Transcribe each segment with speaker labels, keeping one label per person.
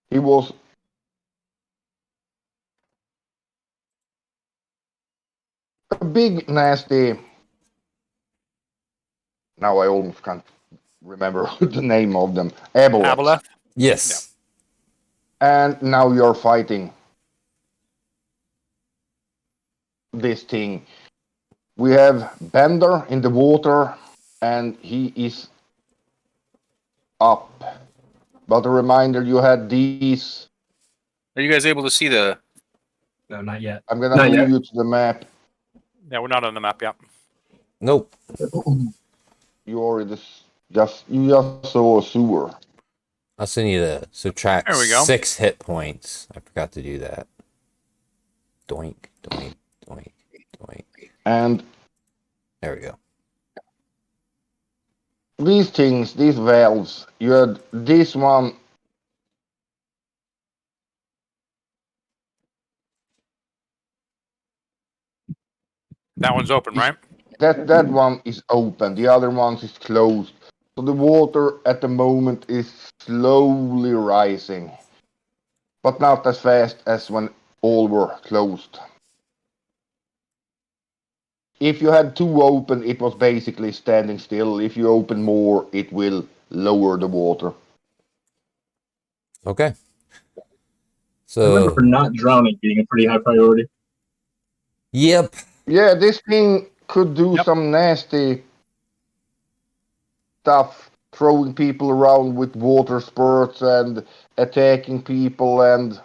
Speaker 1: He was a big, nasty. Now I almost can't remember the name of them. Aboleths.
Speaker 2: Aboleth? Yeah.
Speaker 3: Yes.
Speaker 1: And now you're fighting this thing. We have Bender in the water, and he is up. But a reminder, you had these.
Speaker 2: Are you guys able to see the...
Speaker 4: No, not yet.
Speaker 1: I'm gonna
Speaker 4: Not
Speaker 1: move
Speaker 4: yet.
Speaker 1: you to the map.
Speaker 2: Yeah, we're not on the map yet.
Speaker 3: Nope.
Speaker 1: You already you just saw a sewer.
Speaker 3: I also need to subtract
Speaker 2: There we go.
Speaker 3: 6 hit points. I forgot to do that. Doink, doink, doink, doink.
Speaker 1: And
Speaker 3: There we go.
Speaker 1: these things, these valves, you had this one.
Speaker 2: That one's open, right?
Speaker 1: That one is open. The other one is closed. So the water at the moment is slowly rising, but not as fast as when all were closed. If you had two open, it was basically standing still. If you open more, it will lower the water.
Speaker 3: Okay.
Speaker 4: I
Speaker 3: So,
Speaker 4: remember not drowning being a pretty high priority.
Speaker 3: yep.
Speaker 1: Yeah, this thing could do some nasty stuff, throwing people around with water spurts and attacking people, and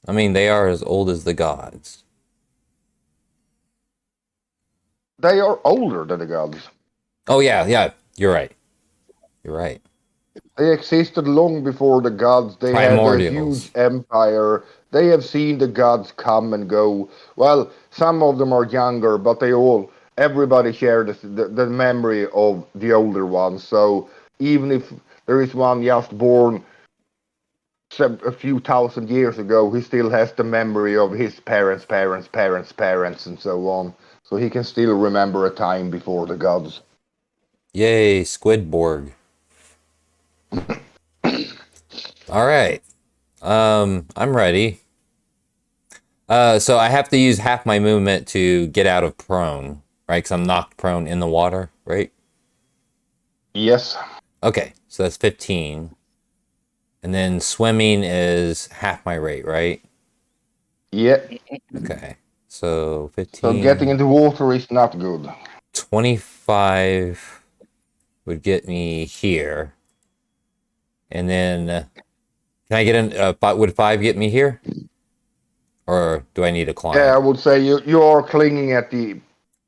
Speaker 3: I mean, they are as old as the gods.
Speaker 1: they are older than the gods.
Speaker 3: Oh, yeah, yeah. You're right. You're right.
Speaker 1: They existed long before the gods. They had a
Speaker 3: Primordials.
Speaker 1: huge empire. They have seen the gods come and go. Well, some of them are younger, but everybody shares the memory of the older ones. So even if there is one just born a few thousand years ago, he still has the memory of his parents, parents, parents, parents, and so on. So he can still remember a time before the gods.
Speaker 3: Yay, Squidborg. All right. I'm ready. So I have to use half my movement to get out of prone, right? Because I'm knocked prone in the water, right?
Speaker 1: Yes.
Speaker 3: Okay, so that's 15. And then swimming is half my rate, right?
Speaker 1: Yeah.
Speaker 3: Okay, so
Speaker 1: So
Speaker 3: 15.
Speaker 1: getting into water is not good.
Speaker 3: 25 would get me here. And then, can I get in? Would 5 get me here? Or do I need to climb?
Speaker 1: Yeah, I would say you are clinging at the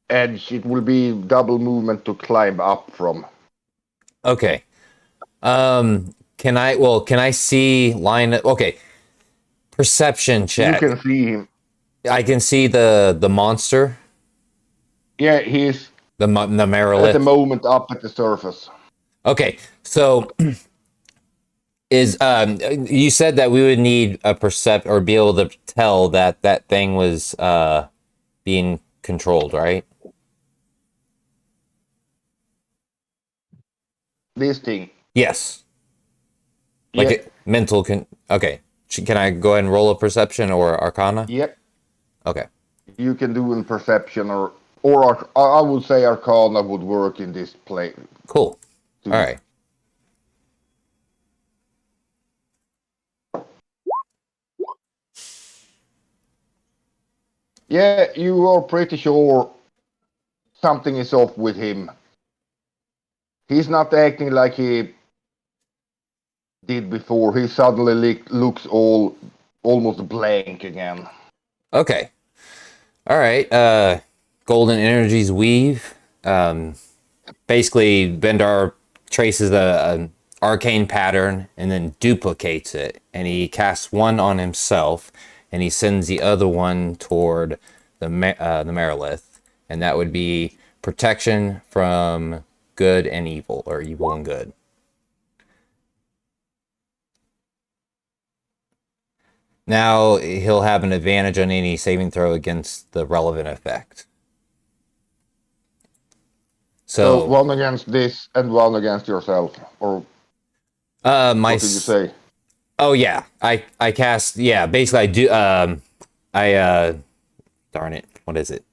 Speaker 1: edge. It will be double movement to climb up from.
Speaker 3: Okay. Can I see line? Okay. Perception check.
Speaker 1: You can see him.
Speaker 3: I can see the monster,
Speaker 1: Yeah, he's
Speaker 3: the
Speaker 1: at the
Speaker 3: Merilith.
Speaker 1: moment up at the surface.
Speaker 3: Okay, so is you said that we would need a percept or be able to tell that that thing was being controlled, right?
Speaker 1: This thing.
Speaker 3: Yes.
Speaker 1: Yeah,
Speaker 3: Like mental can. Okay. Can I go ahead and roll a perception or Arcana?
Speaker 1: yep.
Speaker 3: Okay.
Speaker 1: You can do in perception or I would say Arcana would work in this play.
Speaker 3: Cool.
Speaker 1: Too.
Speaker 3: All right.
Speaker 1: Yeah, you are pretty sure something is off with him. He's not acting like he did before. He suddenly looks almost blank again.
Speaker 3: Okay. All right. Golden Energies Weave. Basically, Bendar traces an arcane pattern and then duplicates it. And he casts one on himself and he sends the other one toward the Merilith. And that would be protection from good and evil, or evil and good. Now he'll have an advantage on any saving throw against the relevant effect.
Speaker 1: So one against this and one against yourself, or
Speaker 3: my
Speaker 1: what did you say?
Speaker 3: Oh yeah, I cast. Yeah, basically I do. Darn it, what is it?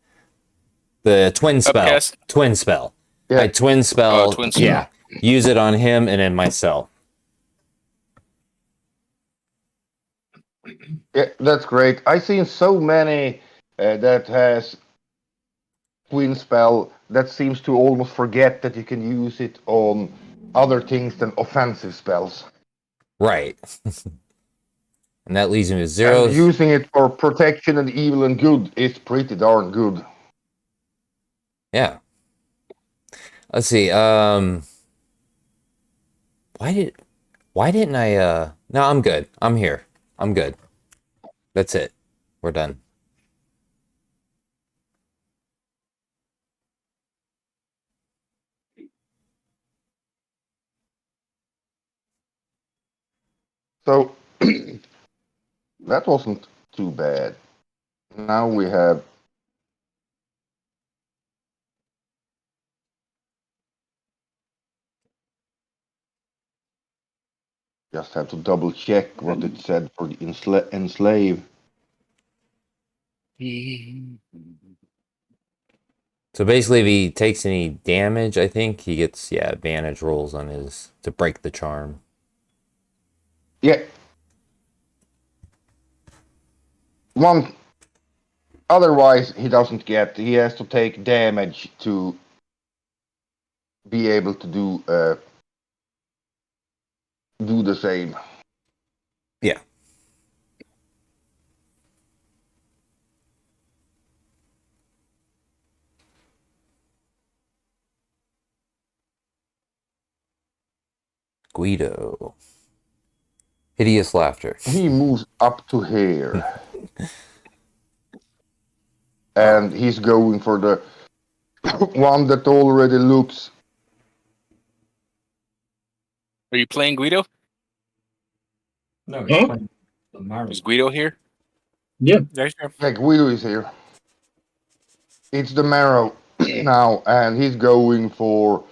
Speaker 3: The twin spell.
Speaker 2: Upcast.
Speaker 3: Twin spell. I
Speaker 1: Yeah,
Speaker 3: twin spell.
Speaker 2: Twin spell.
Speaker 3: Yeah, use it on him and then myself.
Speaker 1: yeah, that's great. I've seen so many that has twin spell that seems to almost forget that you can use it on other things than offensive spells.
Speaker 3: Right. And that leaves me with
Speaker 1: And
Speaker 3: 0.
Speaker 1: using it for protection and evil and good is pretty darn good.
Speaker 3: Yeah. Let's see. Why didn't I no, I'm good. I'm here. I'm good. That's it. We're done.
Speaker 1: So that wasn't too bad. Now we have just have to double check what it said for the enslave.
Speaker 3: So basically if he takes any damage, I think he gets advantage rolls on his to break the charm.
Speaker 1: Yeah. One. Otherwise, he doesn't get. He has to take damage to be able to do the same.
Speaker 3: Yeah. Guido. Hideous laughter.
Speaker 1: He moves up to here. And he's going for the one that already looks.
Speaker 2: Are you playing Guido?
Speaker 4: No, he's
Speaker 5: Hmm?
Speaker 4: playing the Marvel.
Speaker 2: Is Guido here?
Speaker 5: Yeah.
Speaker 2: Yeah, sure.
Speaker 1: Yeah, Guido is here. It's the marrow now, and he's going for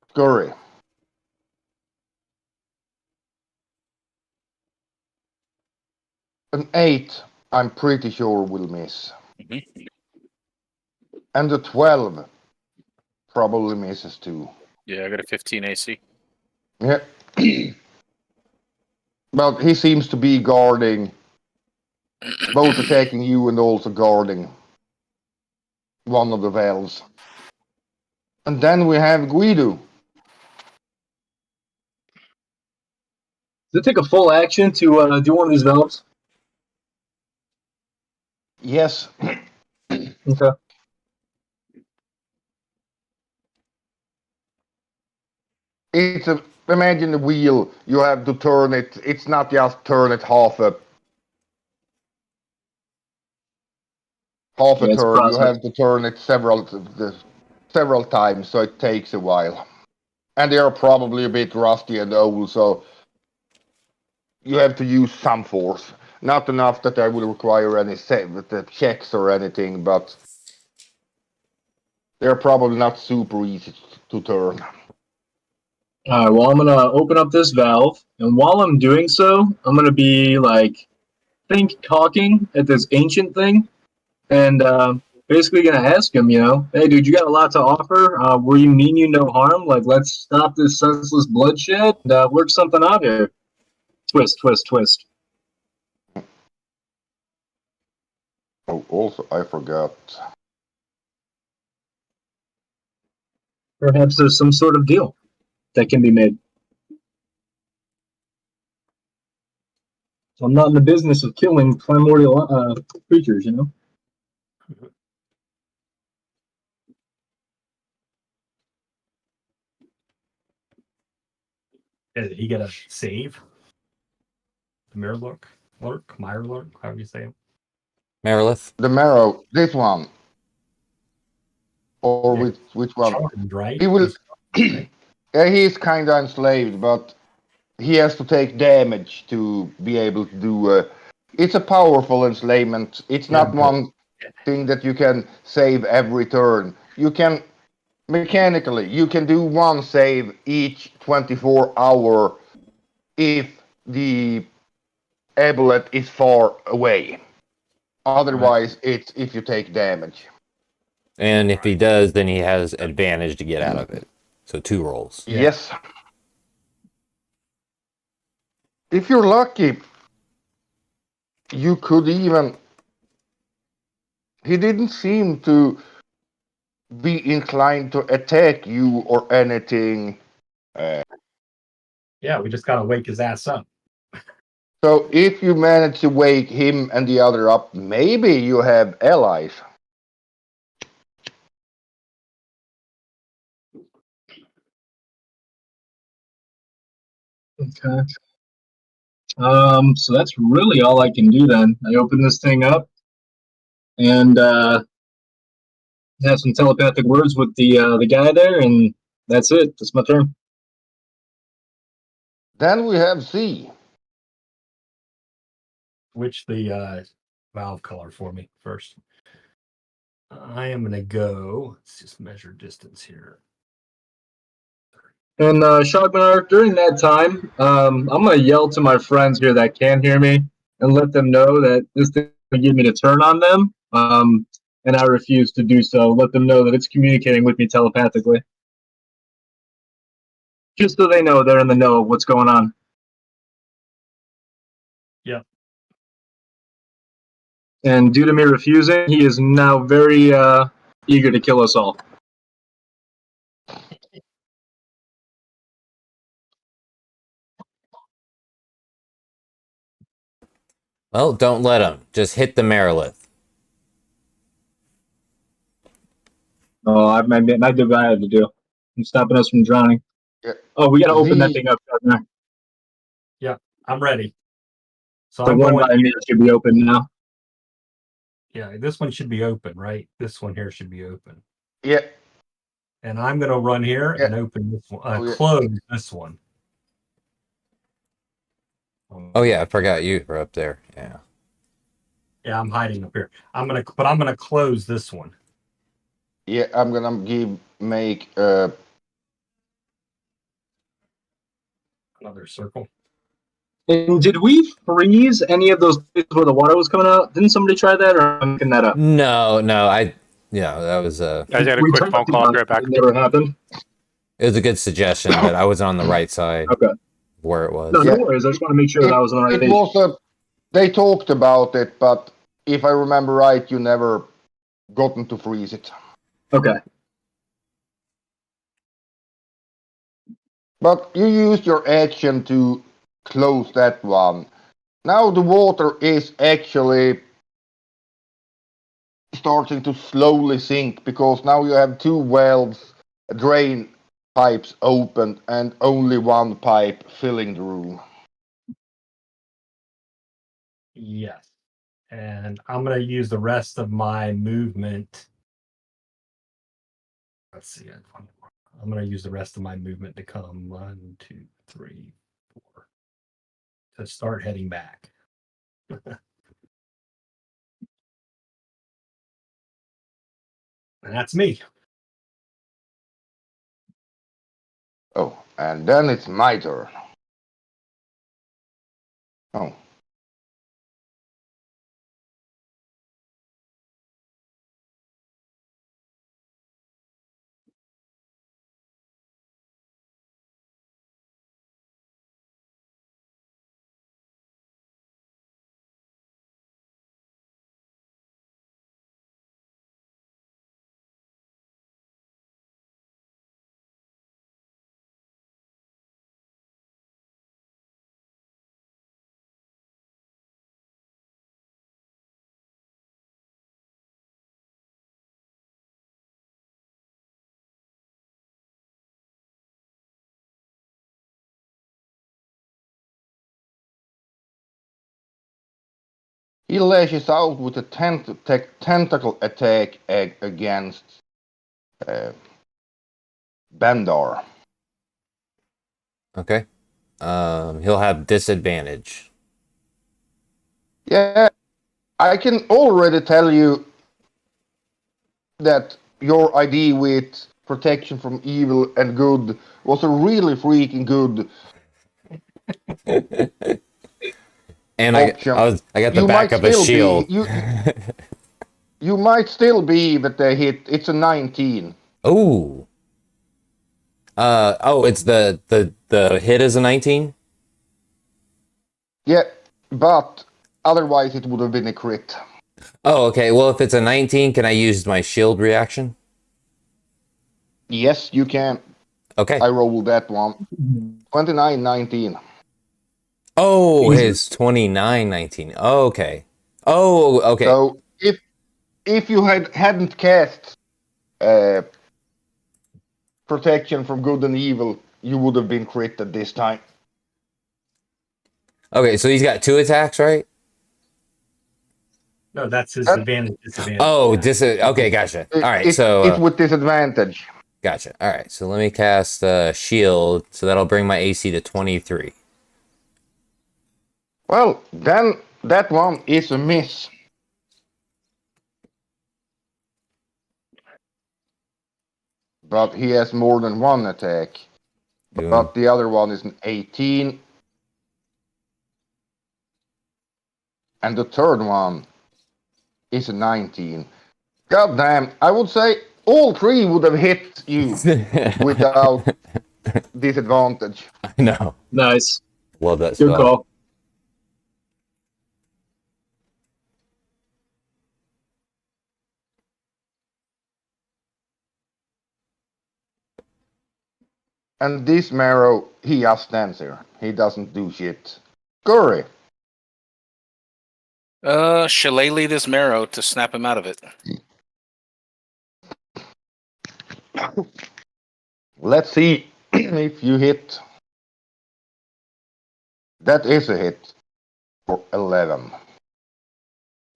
Speaker 1: scurry. An 8, I'm pretty sure will miss.
Speaker 2: Mhm.
Speaker 1: And the 12 probably misses too.
Speaker 2: Yeah, I got a 15 AC.
Speaker 1: Yeah. But he seems to be guarding, both attacking you and also guarding one of the valves. And then we have Guido.
Speaker 5: Does it take a full action to do one of these valves?
Speaker 1: Yes.
Speaker 5: Okay.
Speaker 1: It's a, imagine the wheel, you have to turn it, it's not just turn it half a
Speaker 5: Yeah, it's a
Speaker 1: turn, you
Speaker 5: process.
Speaker 1: have to turn it several times, so it takes a while. And they are probably a bit rusty and old, so you have to use some force. Not enough that I will require any checks or anything, but they're probably not super easy to turn.
Speaker 5: All right. Well, I'm gonna open up this valve, and while I'm doing so, I'm gonna be like, talking at this ancient thing, and basically gonna ask him, hey, dude, you got a lot to offer. We mean you no harm. Like, let's stop this senseless bloodshed and work something out here. Twist, twist, twist.
Speaker 1: Oh, also, I forgot.
Speaker 5: Perhaps there's some sort of deal that can be made. I'm not in the business of killing primordial creatures,
Speaker 4: Did he get a save? The Mirror Lurk, however you say it.
Speaker 3: Marilith.
Speaker 1: The marrow, this one. Or
Speaker 4: Yeah.
Speaker 1: which one?
Speaker 4: Charmed, right?
Speaker 1: He will.
Speaker 4: He's-
Speaker 1: Yeah, he's kind of enslaved, but he has to take damage to be able to do. It's a powerful enslavement. It's
Speaker 4: Yeah,
Speaker 1: not one thing that you can save every turn. You can Mechanically, you can do one save each 24-hour if the amulet is far away. Otherwise, it's if you take damage.
Speaker 3: And if he does, then he has advantage to get out of it. So 2 rolls.
Speaker 4: Yeah.
Speaker 1: Yes. If you're lucky, you could even... He didn't seem to be inclined to attack you or anything.
Speaker 4: Yeah, we just gotta wake his ass up.
Speaker 1: So if you manage to wake him and the other up, maybe you have allies.
Speaker 5: Okay. So that's really all I can do then. I open this thing up and have some telepathic words with the guy there, and that's it. That's my turn.
Speaker 1: Then we have C.
Speaker 4: Switch the valve color for me first. I am gonna go. Let's just measure distance here.
Speaker 5: And Shogmanar, during that time, I'm gonna yell to my friends here that can hear me and let them know that this thing will give me to turn on them. And I refuse to do so. Let them know that it's communicating with me telepathically, just so they know they're in the know of what's going on.
Speaker 4: Yep.
Speaker 5: And due to me refusing, he is now very eager to kill us all.
Speaker 3: Well, don't let him. Just hit the Merilith.
Speaker 5: Oh, I did what I had to do. I'm stopping us from drowning.
Speaker 1: Yeah.
Speaker 5: Oh, we gotta open that
Speaker 1: The-
Speaker 5: thing up, Shogmanar.
Speaker 4: I'm ready. So
Speaker 5: The
Speaker 4: I'm
Speaker 5: one
Speaker 4: going
Speaker 5: by me should be open now.
Speaker 4: Yeah, this one should be open, right? This one here should be open.
Speaker 1: Yeah.
Speaker 4: And I'm going to run here
Speaker 1: Yeah.
Speaker 4: and open this one,
Speaker 1: Oh, yeah.
Speaker 4: close this one.
Speaker 3: Oh yeah, I forgot you were up there. Yeah.
Speaker 4: Yeah, I'm hiding up here. I'm gonna close this one.
Speaker 1: Yeah, I'm gonna make
Speaker 4: Another circle.
Speaker 5: And did we freeze any of those places where the water was coming out? Didn't somebody try that, or am I making that up?
Speaker 3: No, that was
Speaker 2: I just got a
Speaker 5: We
Speaker 2: quick
Speaker 5: talked
Speaker 2: phone call. I'll
Speaker 5: about
Speaker 2: be right back.
Speaker 5: It never happened.
Speaker 3: it was a good suggestion, but I was on the right side
Speaker 5: Okay.
Speaker 3: where it was.
Speaker 5: No,
Speaker 1: Yeah.
Speaker 5: no worries. I just want to make sure that I was on the right
Speaker 1: it
Speaker 5: page.
Speaker 1: was they talked about it, but if I remember right, you never gotten to freeze it.
Speaker 5: Okay.
Speaker 1: But you used your action to close that one. Now the water is actually starting to slowly sink because now you have 2 valves, drain pipes open, and only one pipe filling the room.
Speaker 4: Yes. And I'm going to use the rest of my movement. Let's see. I'm going to use the rest of my movement to come 1, 2, 3, 4 to start heading back. And that's me.
Speaker 1: Oh, and then it's my turn. Oh. He lashes out with a tentacle attack against uh, Baldur.
Speaker 3: Okay. He'll have disadvantage.
Speaker 1: Yeah, I can already tell you that your idea with protection from evil and good was a really freaking good
Speaker 3: And
Speaker 1: option.
Speaker 3: I got the
Speaker 1: You
Speaker 3: back
Speaker 1: might
Speaker 3: of a
Speaker 1: still
Speaker 3: shield.
Speaker 1: be you might still be with the hit. It's a 19.
Speaker 3: Ooh. It's the hit is a 19?
Speaker 1: Yeah, but otherwise it would have been a crit.
Speaker 3: Oh, okay. Well, if it's a 19, can I use my shield reaction?
Speaker 1: Yes, you can.
Speaker 3: Okay.
Speaker 1: I rolled that one. 29, 19.
Speaker 3: Oh,
Speaker 5: Easy.
Speaker 3: his 29, 19. Oh, okay. Oh, okay.
Speaker 1: So if you hadn't cast protection from good and evil, you would have been critted this time.
Speaker 3: Okay, so he's got 2 attacks, right?
Speaker 4: No, that's his
Speaker 1: That-
Speaker 4: advantage, disadvantage.
Speaker 3: Oh, okay, gotcha. All right,
Speaker 1: It's
Speaker 3: so
Speaker 1: with disadvantage.
Speaker 3: gotcha. All right, so let me cast shield, so that'll bring my AC to 23.
Speaker 1: Well, then that one is a miss. But he has more than one attack.
Speaker 3: Boom.
Speaker 1: But the other one is an 18. And the third one is a 19. God damn, I would say all three would have hit you without disadvantage.
Speaker 3: I know.
Speaker 5: Nice.
Speaker 3: Love that
Speaker 5: Good
Speaker 3: spell.
Speaker 5: call.
Speaker 1: And this Marrow, he just stands here. He doesn't do shit. Curry.
Speaker 2: Shillelagh this marrow to snap him out of it.
Speaker 1: Let's see if you hit. That is a hit for 11.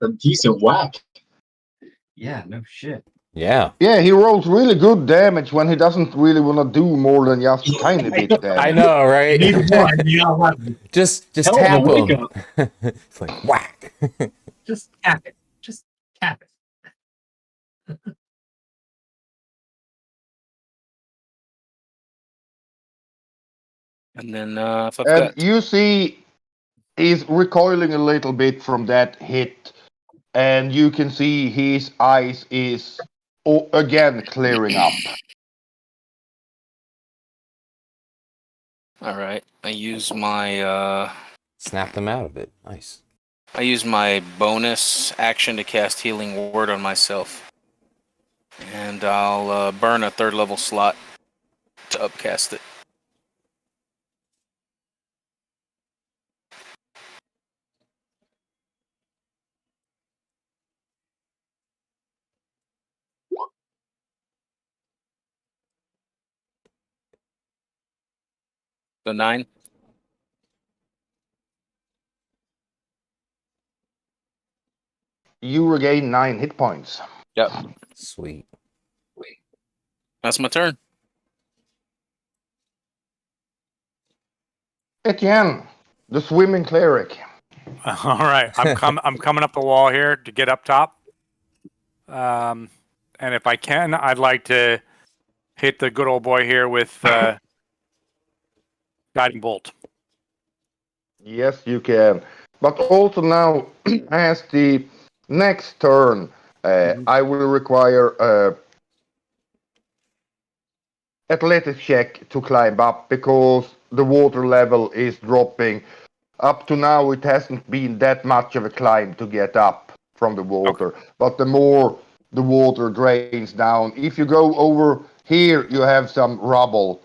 Speaker 5: A decent whack.
Speaker 4: Yeah, no shit.
Speaker 3: Yeah.
Speaker 1: Yeah, he rolls really good damage when he doesn't really want to do more than just a tiny bit damage.
Speaker 3: I know, right?
Speaker 4: Need one, you got one.
Speaker 3: just
Speaker 5: Hell of a
Speaker 3: tap
Speaker 5: wake
Speaker 3: him.
Speaker 5: up.
Speaker 3: It's like whack.
Speaker 4: Just tap it. Just tap it.
Speaker 2: And then if I've
Speaker 1: And
Speaker 2: got
Speaker 1: you see he's recoiling a little bit from that hit. And you can see his eyes is again clearing up.
Speaker 2: all right, I use my
Speaker 3: Snap them out of it. Nice.
Speaker 2: bonus action to cast healing word on myself, and I'll burn a 3rd level slot to upcast it. So 9.
Speaker 1: You regain 9 hit points.
Speaker 2: Yep,
Speaker 3: Sweet.
Speaker 2: that's my turn.
Speaker 1: Etienne, the swimming cleric.
Speaker 6: All right, I'm coming up the wall here to get up top. And if I can, I'd like to hit the good old boy here with guiding bolt.
Speaker 1: Yes, you can. But also now, as the next turn, I will require a athletic check to climb up because the water level is dropping. Up to now, it hasn't been that much of a climb to get up from the water. But the more the water drains down, if you go over here, you have some rubble.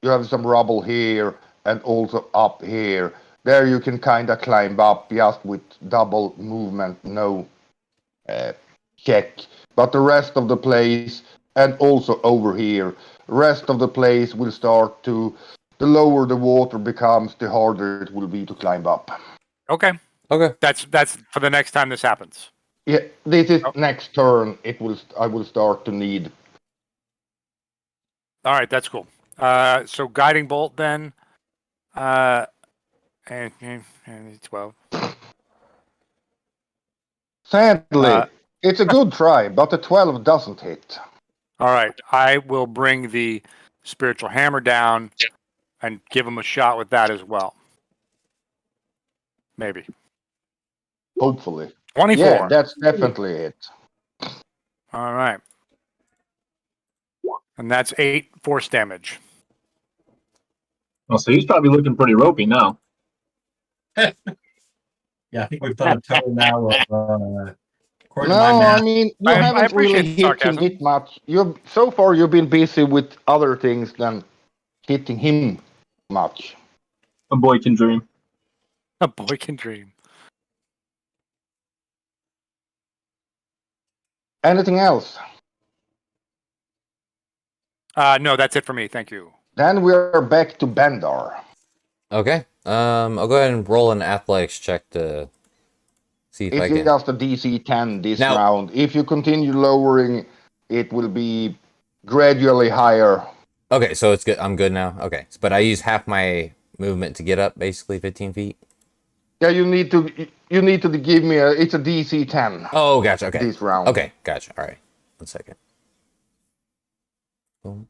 Speaker 1: You have some rubble here and also up here. There you can kind of climb up just with double movement, no check. But the rest of the place, and also over here, rest of the place will start to, the lower the water becomes, the harder it will be to climb up.
Speaker 6: Okay,
Speaker 3: Okay.
Speaker 6: that's for the next time this happens.
Speaker 1: Yeah, this is
Speaker 6: Oh.
Speaker 1: next turn. I will start to need.
Speaker 6: All right, that's cool. So guiding bolt then, and 12.
Speaker 1: Sadly,
Speaker 6: Uh,
Speaker 1: it's a good try, but the 12 doesn't hit.
Speaker 6: All right. I will bring the spiritual hammer down and give him a shot with that as well. Maybe.
Speaker 1: Hopefully.
Speaker 6: 24.
Speaker 1: Yeah, that's definitely it.
Speaker 6: All right. And that's 8 force damage.
Speaker 5: Oh, so he's probably looking pretty ropey now.
Speaker 4: Yeah, I think we've done a total now of according to
Speaker 1: No,
Speaker 4: my
Speaker 1: I
Speaker 4: math.
Speaker 1: mean you
Speaker 6: I
Speaker 1: haven't
Speaker 6: appreciate
Speaker 1: really
Speaker 6: the
Speaker 1: hit him
Speaker 6: sarcasm.
Speaker 1: that much. So far you've been busy with other things than hitting him much.
Speaker 5: A boy can dream.
Speaker 6: A boy can dream.
Speaker 1: Anything else?
Speaker 6: No, that's it for me. Thank you.
Speaker 1: Then we're back to Bandar.
Speaker 3: Okay. I'll go ahead and roll an athletics check to see if I
Speaker 1: It's
Speaker 3: can.
Speaker 1: just a DC 10 this
Speaker 3: Now-
Speaker 1: round. If you continue lowering, it will be gradually higher.
Speaker 3: Okay, so it's good. I'm good now. Okay, but I use half my movement to get up, basically 15 feet.
Speaker 1: Yeah, you need to give me it's a DC 10
Speaker 3: Oh, gotcha. Okay.
Speaker 1: this round.
Speaker 3: Okay, gotcha. All right. 1 second. Boom.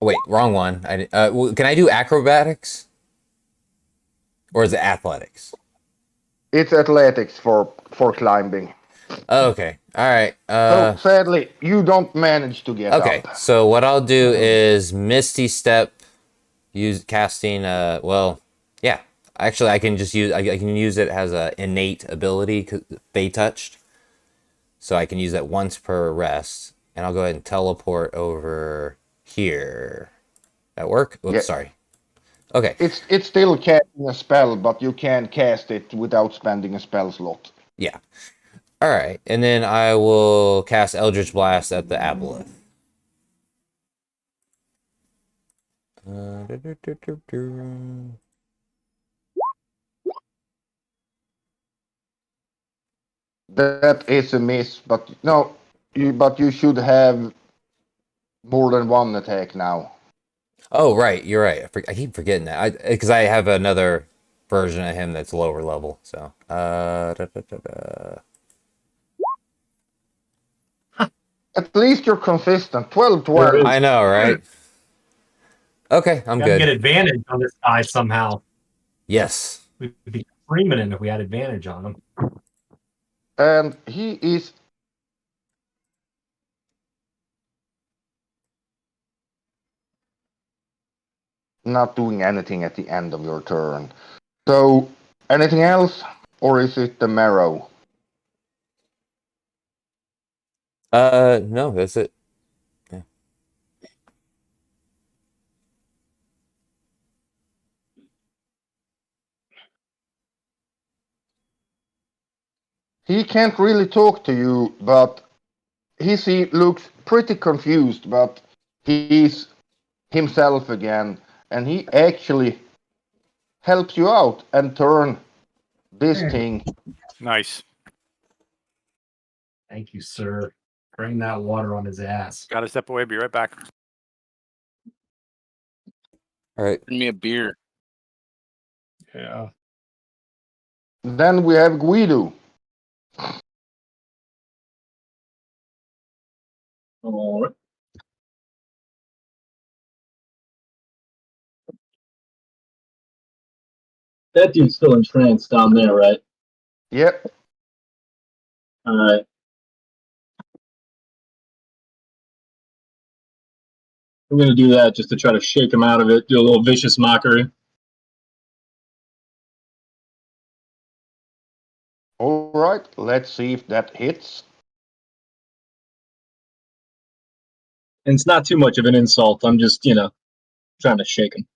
Speaker 3: Oh, wait, wrong one. Can I do acrobatics? Or is it athletics?
Speaker 1: It's athletics for climbing.
Speaker 3: Oh, okay. All right.
Speaker 1: So sadly, you don't manage to get
Speaker 3: Okay.
Speaker 1: up.
Speaker 3: So what I'll do is Misty Step, casting. Yeah. Actually, I can just use. I can use it as a innate ability, 'cause Fey touched. So I can use that once per rest, and I'll go ahead and teleport over here. That work? Oops,
Speaker 1: Yeah.
Speaker 3: sorry. Okay.
Speaker 1: It's still casting a spell, but you can cast it without spending a spell slot.
Speaker 3: Yeah. All right, and then I will cast Eldritch Blast at the Aboleth.
Speaker 1: That is a miss, but no, you should have more than one attack now.
Speaker 3: Oh, right, you're right. I keep forgetting that. Because I have another version of him that's lower level. So,
Speaker 1: At least you're consistent. 12,
Speaker 5: There
Speaker 1: 12.
Speaker 5: is.
Speaker 3: I know, right? Okay, I'm
Speaker 4: Gotta
Speaker 3: good.
Speaker 4: get advantage on this guy somehow.
Speaker 3: Yes.
Speaker 4: We'd be screaming him if we had advantage on him.
Speaker 1: And he is not doing anything at the end of your turn. So, anything else? Or is it the marrow?
Speaker 3: No, that's it. Yeah.
Speaker 1: He can't really talk to you, but he looks pretty confused, but he's himself again, and he actually helps you out and turn this thing.
Speaker 6: Nice.
Speaker 4: Thank you, sir. Bring that water on his ass.
Speaker 6: Got to step away. Be right back.
Speaker 3: All right.
Speaker 2: Bring me a beer.
Speaker 4: Yeah.
Speaker 1: Then we have Guido.
Speaker 5: All right. That dude's still entranced down there, right?
Speaker 1: Yep.
Speaker 5: All right. I'm gonna do that just to try to shake him out of it. Do a little vicious mockery.
Speaker 1: All right. Let's see if that hits.
Speaker 5: And it's not too much of an insult. I'm just, trying to shake him.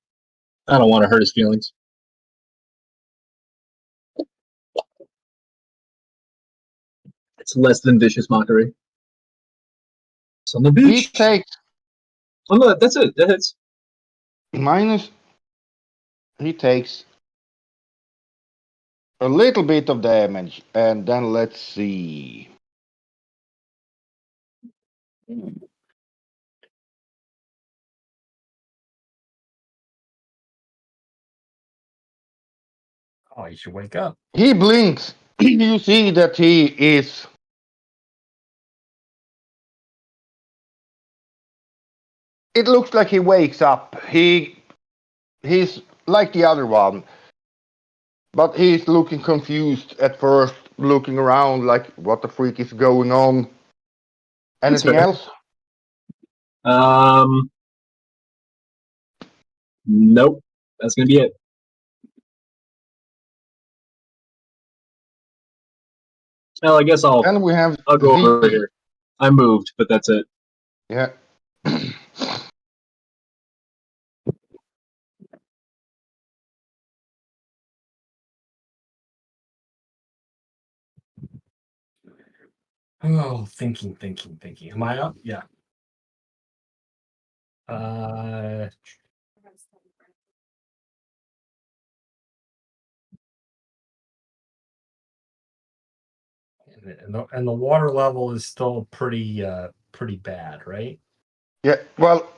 Speaker 5: I don't want to hurt his feelings. It's less than vicious mockery. Son of a
Speaker 1: He
Speaker 5: bitch.
Speaker 1: takes
Speaker 5: Oh no, that's it. That hits.
Speaker 1: minus. He takes a little bit of damage, and then let's see.
Speaker 4: Oh, you should wake up.
Speaker 1: He blinks. You see that he is it looks like he wakes up. He's like the other one, but he's looking confused at first, looking around like, what the freak is going on? Anything
Speaker 5: fair.
Speaker 1: else?
Speaker 5: Nope. That's gonna be it. Well, I guess
Speaker 1: Then we have
Speaker 5: I'll go
Speaker 1: Z.
Speaker 5: over here. I moved, but that's it.
Speaker 1: Yeah.
Speaker 4: Oh, thinking. Am I up? Yeah. And the water level is still pretty bad, right?
Speaker 1: Yeah. Well,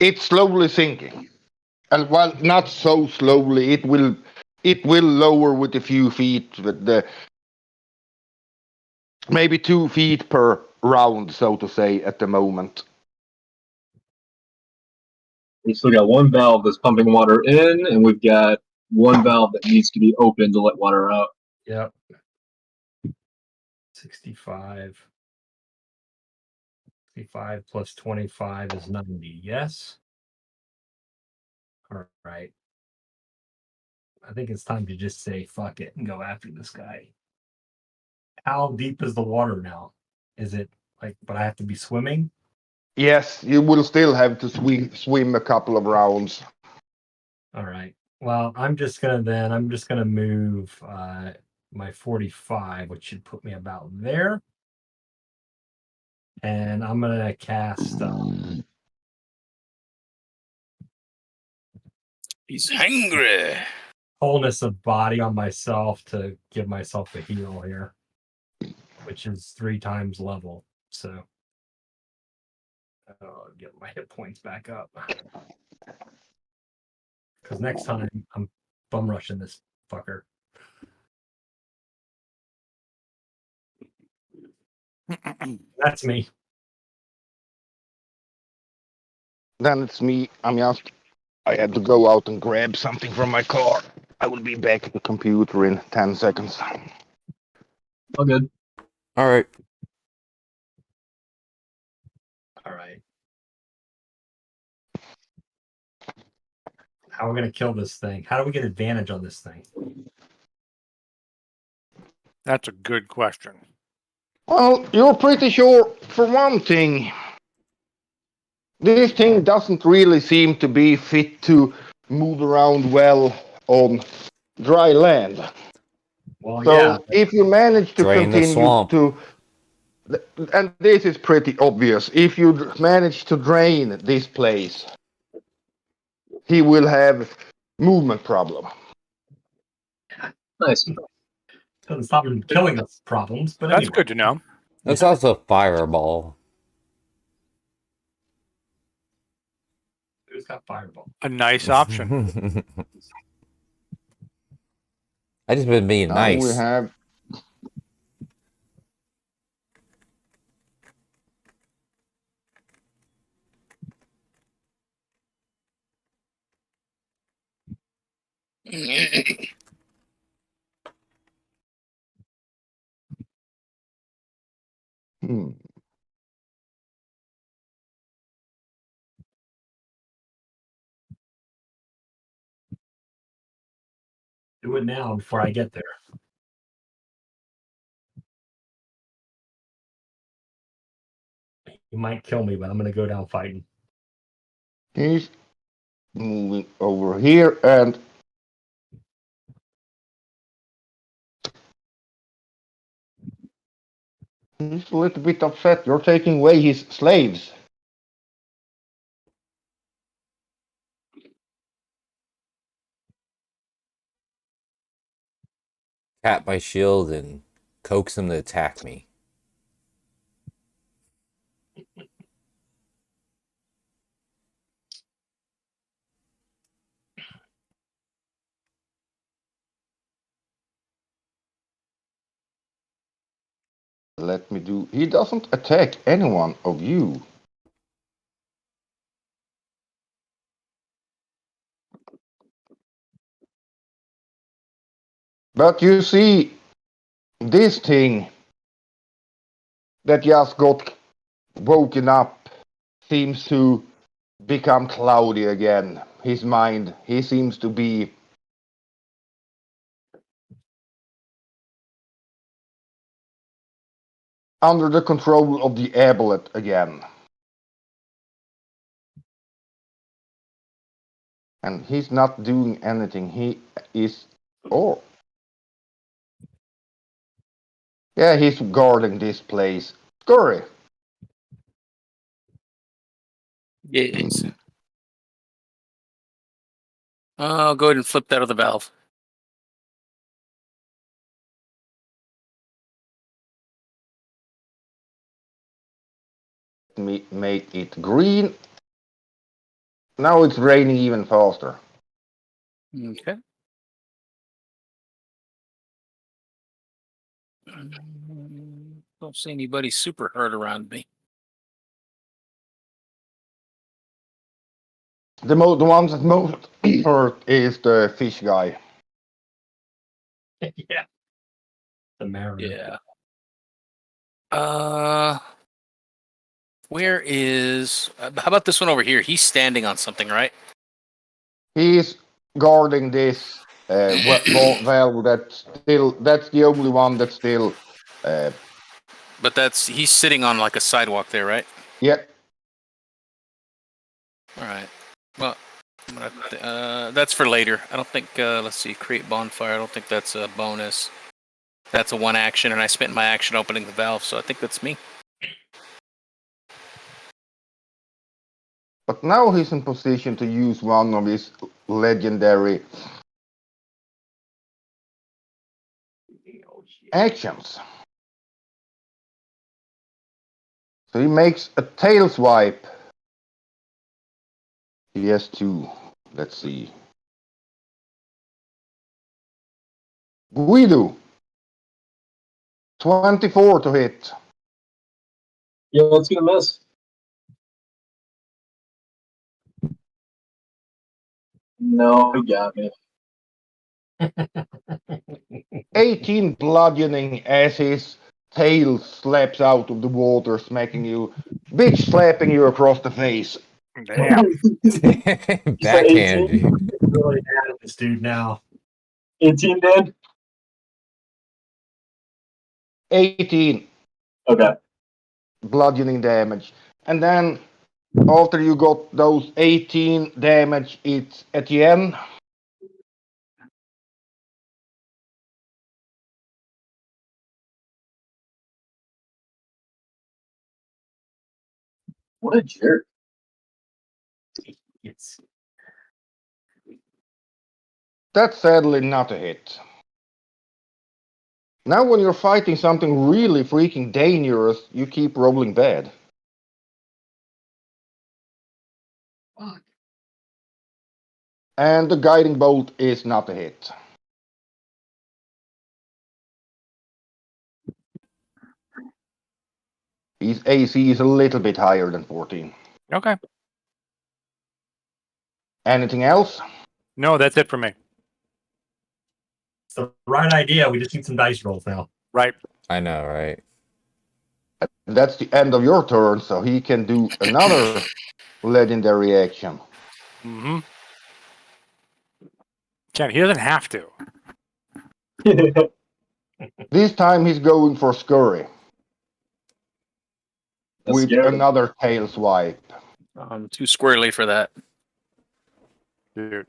Speaker 1: it's slowly sinking, and well, not so slowly. It will lower with a few feet, but maybe 2 feet per round, so to say, at the moment.
Speaker 5: We still got one valve that's pumping water in, and we've got one valve that needs to be open to let water out.
Speaker 4: Yep. 65. 65 plus 25 is 90. Yes. All right. I think it's time to just say fuck it and go after this guy. How deep is the water now? Is it like, but I have to be swimming?
Speaker 1: Yes, you will still have to swim a couple of rounds.
Speaker 4: All right. Well, I'm just gonna move my 45, which should put me about there. And I'm gonna cast
Speaker 2: He's hungry.
Speaker 4: wholeness of body on myself to give myself a heal here, which is 3 times level. So I'll get my hit points back up. Because next time I'm bum rushing this fucker. That's me.
Speaker 1: Then it's me. I had to go out and grab something from my car. I will be back at the computer in 10 seconds.
Speaker 5: All good.
Speaker 3: All right.
Speaker 4: All right. How are we gonna kill this thing? How do we get advantage on this thing?
Speaker 6: That's a good question.
Speaker 1: Well, you're pretty sure, for one thing, this thing doesn't really seem to be fit to move around well on dry land.
Speaker 4: Well,
Speaker 1: So
Speaker 4: yeah.
Speaker 1: if you manage to
Speaker 3: Drain the
Speaker 1: continue
Speaker 3: swamp.
Speaker 1: to, and this is pretty obvious, if you manage to drain this place, he will have movement problem.
Speaker 5: Nice.
Speaker 4: Doesn't stop him killing us problems, but
Speaker 6: That's
Speaker 4: anyway.
Speaker 6: good to know.
Speaker 3: That's also fireball.
Speaker 4: Who's got fireball?
Speaker 6: A nice option.
Speaker 3: I just been being
Speaker 1: Now we
Speaker 3: nice.
Speaker 1: have
Speaker 4: Do it now before I get there. You might kill me, but I'm gonna go down fighting.
Speaker 1: he's moving over here, and he's a little bit upset. You're taking away his slaves.
Speaker 3: Tap my shield and coax him to attack me.
Speaker 1: Let me do. He doesn't attack anyone of you. But you see, this thing that just got woken up seems to become cloudy again. His mind, he seems to be under the control of the amulet again. And he's not doing anything. He is... Oh. Yeah, he's guarding this place. Scurry.
Speaker 2: Yes. I'll go ahead and flip that other valve.
Speaker 1: Make it green. Now it's raining even faster.
Speaker 2: Okay. Don't see anybody super hurt around me.
Speaker 1: The ones that most hurt is the fish guy.
Speaker 4: Yeah. The mariner.
Speaker 2: Yeah. Where is? How about this one over here? He's standing on something, right?
Speaker 1: He's guarding this valve that's the only one that's still
Speaker 2: But he's sitting on like a sidewalk there, right?
Speaker 1: yeah.
Speaker 2: All right. Well, that's for later. I don't think. Let's see. Create bonfire. I don't think that's a bonus. That's a one action, and I spent my action opening the valve, so I think that's me.
Speaker 1: But now he's in position to use one of his legendary actions. So he makes a tail swipe. He has two. Let's see. We do. 24 to hit.
Speaker 5: Yeah, that's gonna miss. No, he got me.
Speaker 1: 18 bludgeoning as his tail slaps out of the water, slapping you across the face.
Speaker 6: Damn.
Speaker 3: Backhand you.
Speaker 4: Really mad at this dude now.
Speaker 5: 18 dead?
Speaker 1: 18
Speaker 5: Okay.
Speaker 1: bludgeoning damage. And then after you got those 18 damage, it's Etienne.
Speaker 5: What a jerk.
Speaker 4: It's
Speaker 1: That's sadly not a hit. Now when you're fighting something really freaking dangerous, you keep rolling bad.
Speaker 4: fuck.
Speaker 1: And the guiding bolt is not a hit. His AC is a little bit higher than 14.
Speaker 6: Okay.
Speaker 1: Anything else?
Speaker 6: No, that's it for me.
Speaker 4: It's the right idea. We just need some dice rolls now.
Speaker 6: Right.
Speaker 3: I know, right?
Speaker 1: That's the end of your turn, so he can do another legendary action.
Speaker 6: Mm-hmm. He doesn't have to.
Speaker 1: This time he's going for Scurry
Speaker 5: That's
Speaker 1: with
Speaker 5: scary.
Speaker 1: another tail swipe.
Speaker 2: I'm too squirrely for that.
Speaker 6: Dude.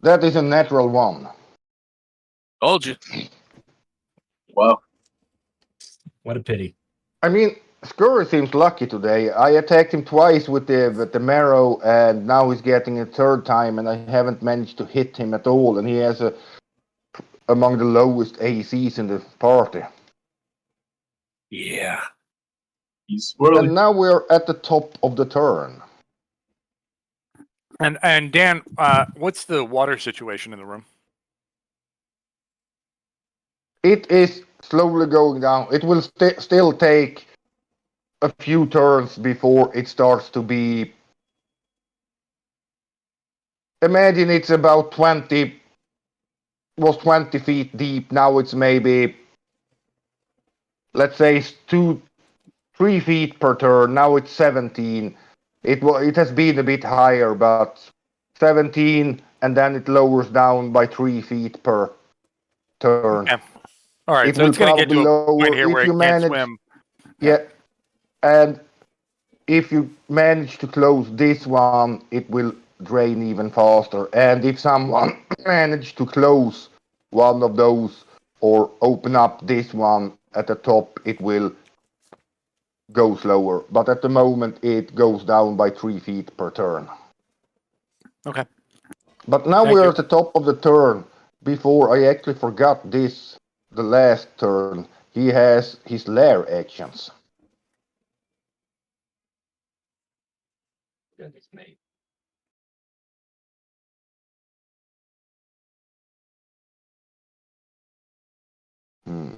Speaker 1: That is a natural one.
Speaker 2: Told you.
Speaker 5: Wow.
Speaker 4: What a pity.
Speaker 1: I mean, Scurry seems lucky today. I attacked him twice with the marrow, and now he's getting a third time, and I haven't managed to hit him at all. And he has among the lowest ACs in the party.
Speaker 2: Yeah.
Speaker 5: He's swirly.
Speaker 1: And now we're at the top of the turn.
Speaker 6: And Dan, what's the water situation in the room?
Speaker 1: It is slowly going down. It will still take a few turns before it starts to be. Imagine it's about 20, was 20 feet deep. Now it's maybe, let's say, 3 feet per turn. Now it's 17. It has been a bit higher, but 17, and then it lowers down by 3 feet per turn.
Speaker 6: Okay. All right,
Speaker 1: It
Speaker 6: so
Speaker 1: will
Speaker 6: it's going to get
Speaker 1: probably
Speaker 6: to a
Speaker 1: lower
Speaker 6: point here
Speaker 1: if
Speaker 6: where
Speaker 1: you
Speaker 6: it can't
Speaker 1: manage.
Speaker 6: swim.
Speaker 1: Yeah, and if you manage to close this one, it will drain even faster. And if someone manage to close one of those or open up this one at the top, it will go slower. But at the moment, it goes down by 3 feet per turn.
Speaker 6: Okay.
Speaker 1: But now
Speaker 6: Thank
Speaker 1: we're
Speaker 6: you.
Speaker 1: at the top of the turn. Before I actually forgot this, the last turn, he has his lair actions.
Speaker 4: Goodness me.
Speaker 1: Hmm.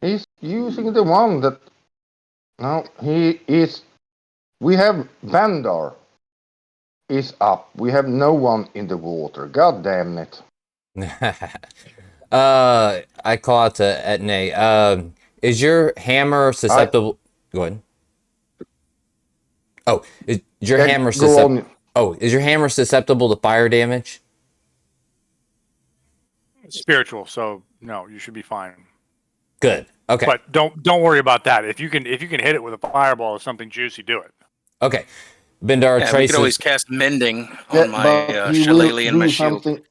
Speaker 1: He's using the one that. No, he is. We have Baldur is up. We have no one in the water. God damn it.
Speaker 3: I call out to Etne. Is your hammer susceptible? Go ahead. Oh, is your
Speaker 1: Yeah,
Speaker 3: hammer
Speaker 1: go
Speaker 3: susceptible?
Speaker 1: on.
Speaker 3: Oh, is your hammer susceptible to fire damage?
Speaker 6: Spiritual, so no, you should be fine.
Speaker 3: Good. Okay.
Speaker 6: But don't worry about that. If you can hit it with a fireball or something juicy, do it.
Speaker 3: Okay. Bendar
Speaker 2: Yeah, we
Speaker 3: traces.
Speaker 2: could always cast mending
Speaker 1: Yeah,
Speaker 2: on my
Speaker 1: but he will
Speaker 2: shillelagh and my
Speaker 1: do
Speaker 2: shield.
Speaker 1: something.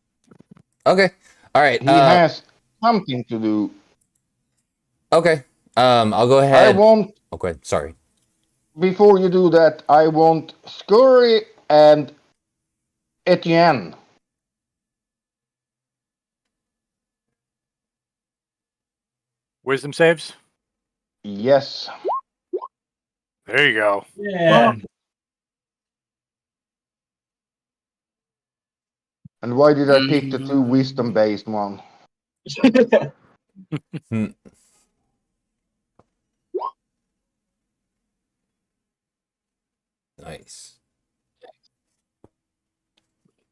Speaker 3: Okay. All right.
Speaker 1: He has something to do.
Speaker 3: Okay. I'll go
Speaker 1: I
Speaker 3: ahead.
Speaker 1: want,
Speaker 3: Okay. Sorry.
Speaker 1: before you do that, I want Scurry and Etienne.
Speaker 6: Wisdom saves.
Speaker 1: Yes.
Speaker 6: There you go.
Speaker 4: Yeah.
Speaker 1: And why did I pick the two wisdom-based one?
Speaker 3: Hmm. Nice.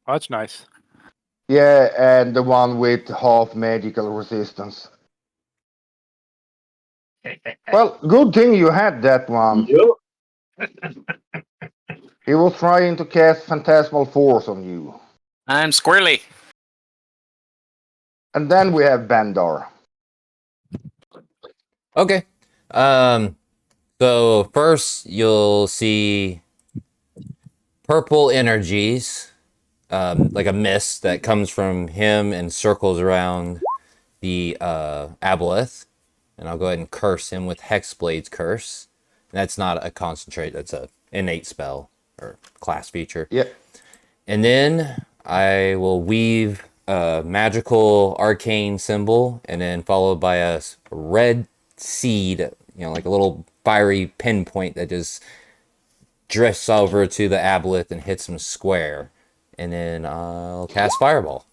Speaker 6: Oh, that's nice.
Speaker 1: Yeah, and the one with half magical resistance. Well, good thing you had that one.
Speaker 5: Yep.
Speaker 1: He was trying to cast Phantasmal Force on you.
Speaker 2: I'm squirrely.
Speaker 1: And then we have Baldur.
Speaker 3: Okay. So first you'll see purple energies, like a mist that comes from him and circles around the aboleth. And I'll go ahead and curse him with Hexblade's Curse. And that's not a concentrate, that's a innate spell or class feature.
Speaker 1: Yeah.
Speaker 3: And then I will weave a magical arcane symbol and then followed by a red seed, like a little fiery pinpoint that just drifts over to the aboleth and hits him square. And then I'll cast Fireball.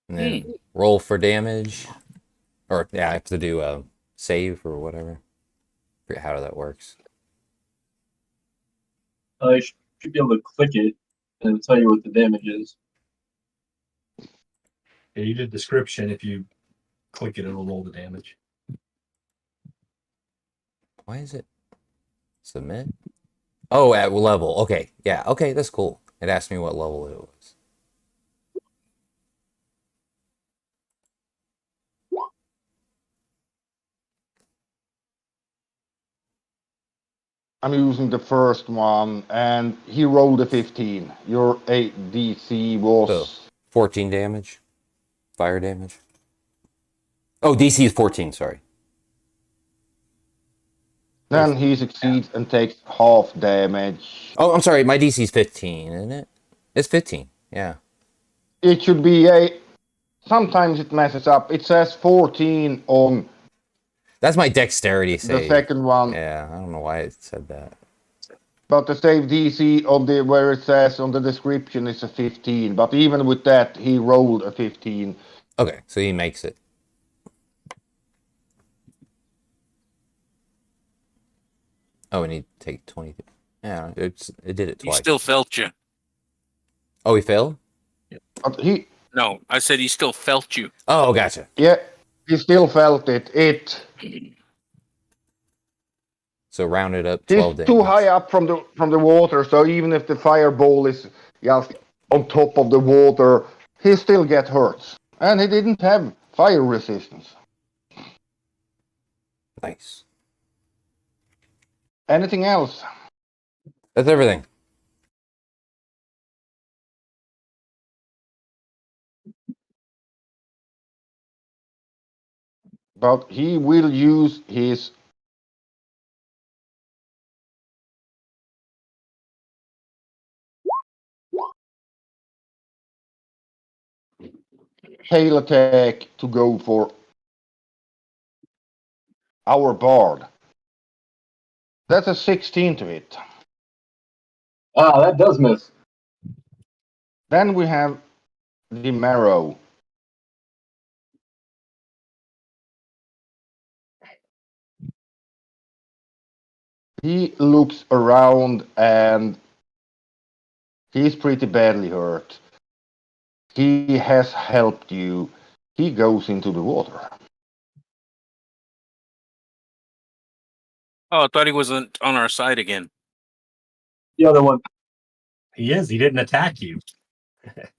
Speaker 3: And then roll for damage. Or, yeah, I have to do a save or whatever. Forget how that works.
Speaker 5: I should be able to click it and it'll tell you what the damage is.
Speaker 4: Yeah, you did description. If you click it, it'll roll the damage.
Speaker 3: Why is it submit? Oh, at level. Okay. Yeah. Okay. That's cool. It asked me what level it was.
Speaker 1: I'm using the first one, and he rolled a 15. Your ADC was.
Speaker 3: So 14 damage. Fire damage. Oh, DC is 14. Sorry.
Speaker 1: Then he succeeds and takes half damage.
Speaker 3: Oh, I'm sorry. My DC's 15, isn't it? It's 15. Yeah.
Speaker 1: It should be a... Sometimes it messes up. It says 14 on
Speaker 3: That's my dexterity
Speaker 1: the
Speaker 3: save.
Speaker 1: second one.
Speaker 3: Yeah, I don't know why it said that.
Speaker 1: But the save DC on the where it says on the description is a 15. But even with that, he rolled a 15.
Speaker 3: Okay, so he makes it. Oh, and he take 20. Yeah, it did it
Speaker 2: He
Speaker 3: twice.
Speaker 2: still felt you.
Speaker 3: Oh, he failed?
Speaker 1: But he,
Speaker 2: No, I said he still felt you.
Speaker 3: Oh, gotcha.
Speaker 1: yeah, he still felt it.
Speaker 3: So rounded up
Speaker 1: He's
Speaker 3: 12 damage.
Speaker 1: too high up from the water, so even if the fireball is just on top of the water, he still get hurt. And he didn't have fire resistance.
Speaker 3: Nice.
Speaker 1: Anything else?
Speaker 3: That's everything.
Speaker 1: But he will use his tail attack to go for our bard. That's a 16 to hit.
Speaker 5: Ah, that does miss.
Speaker 1: Then we have the marrow. He looks around and he's pretty badly hurt. He has helped you. He goes into the water.
Speaker 2: Oh, I thought he wasn't on our side again.
Speaker 5: The other one.
Speaker 4: He is. He didn't attack you.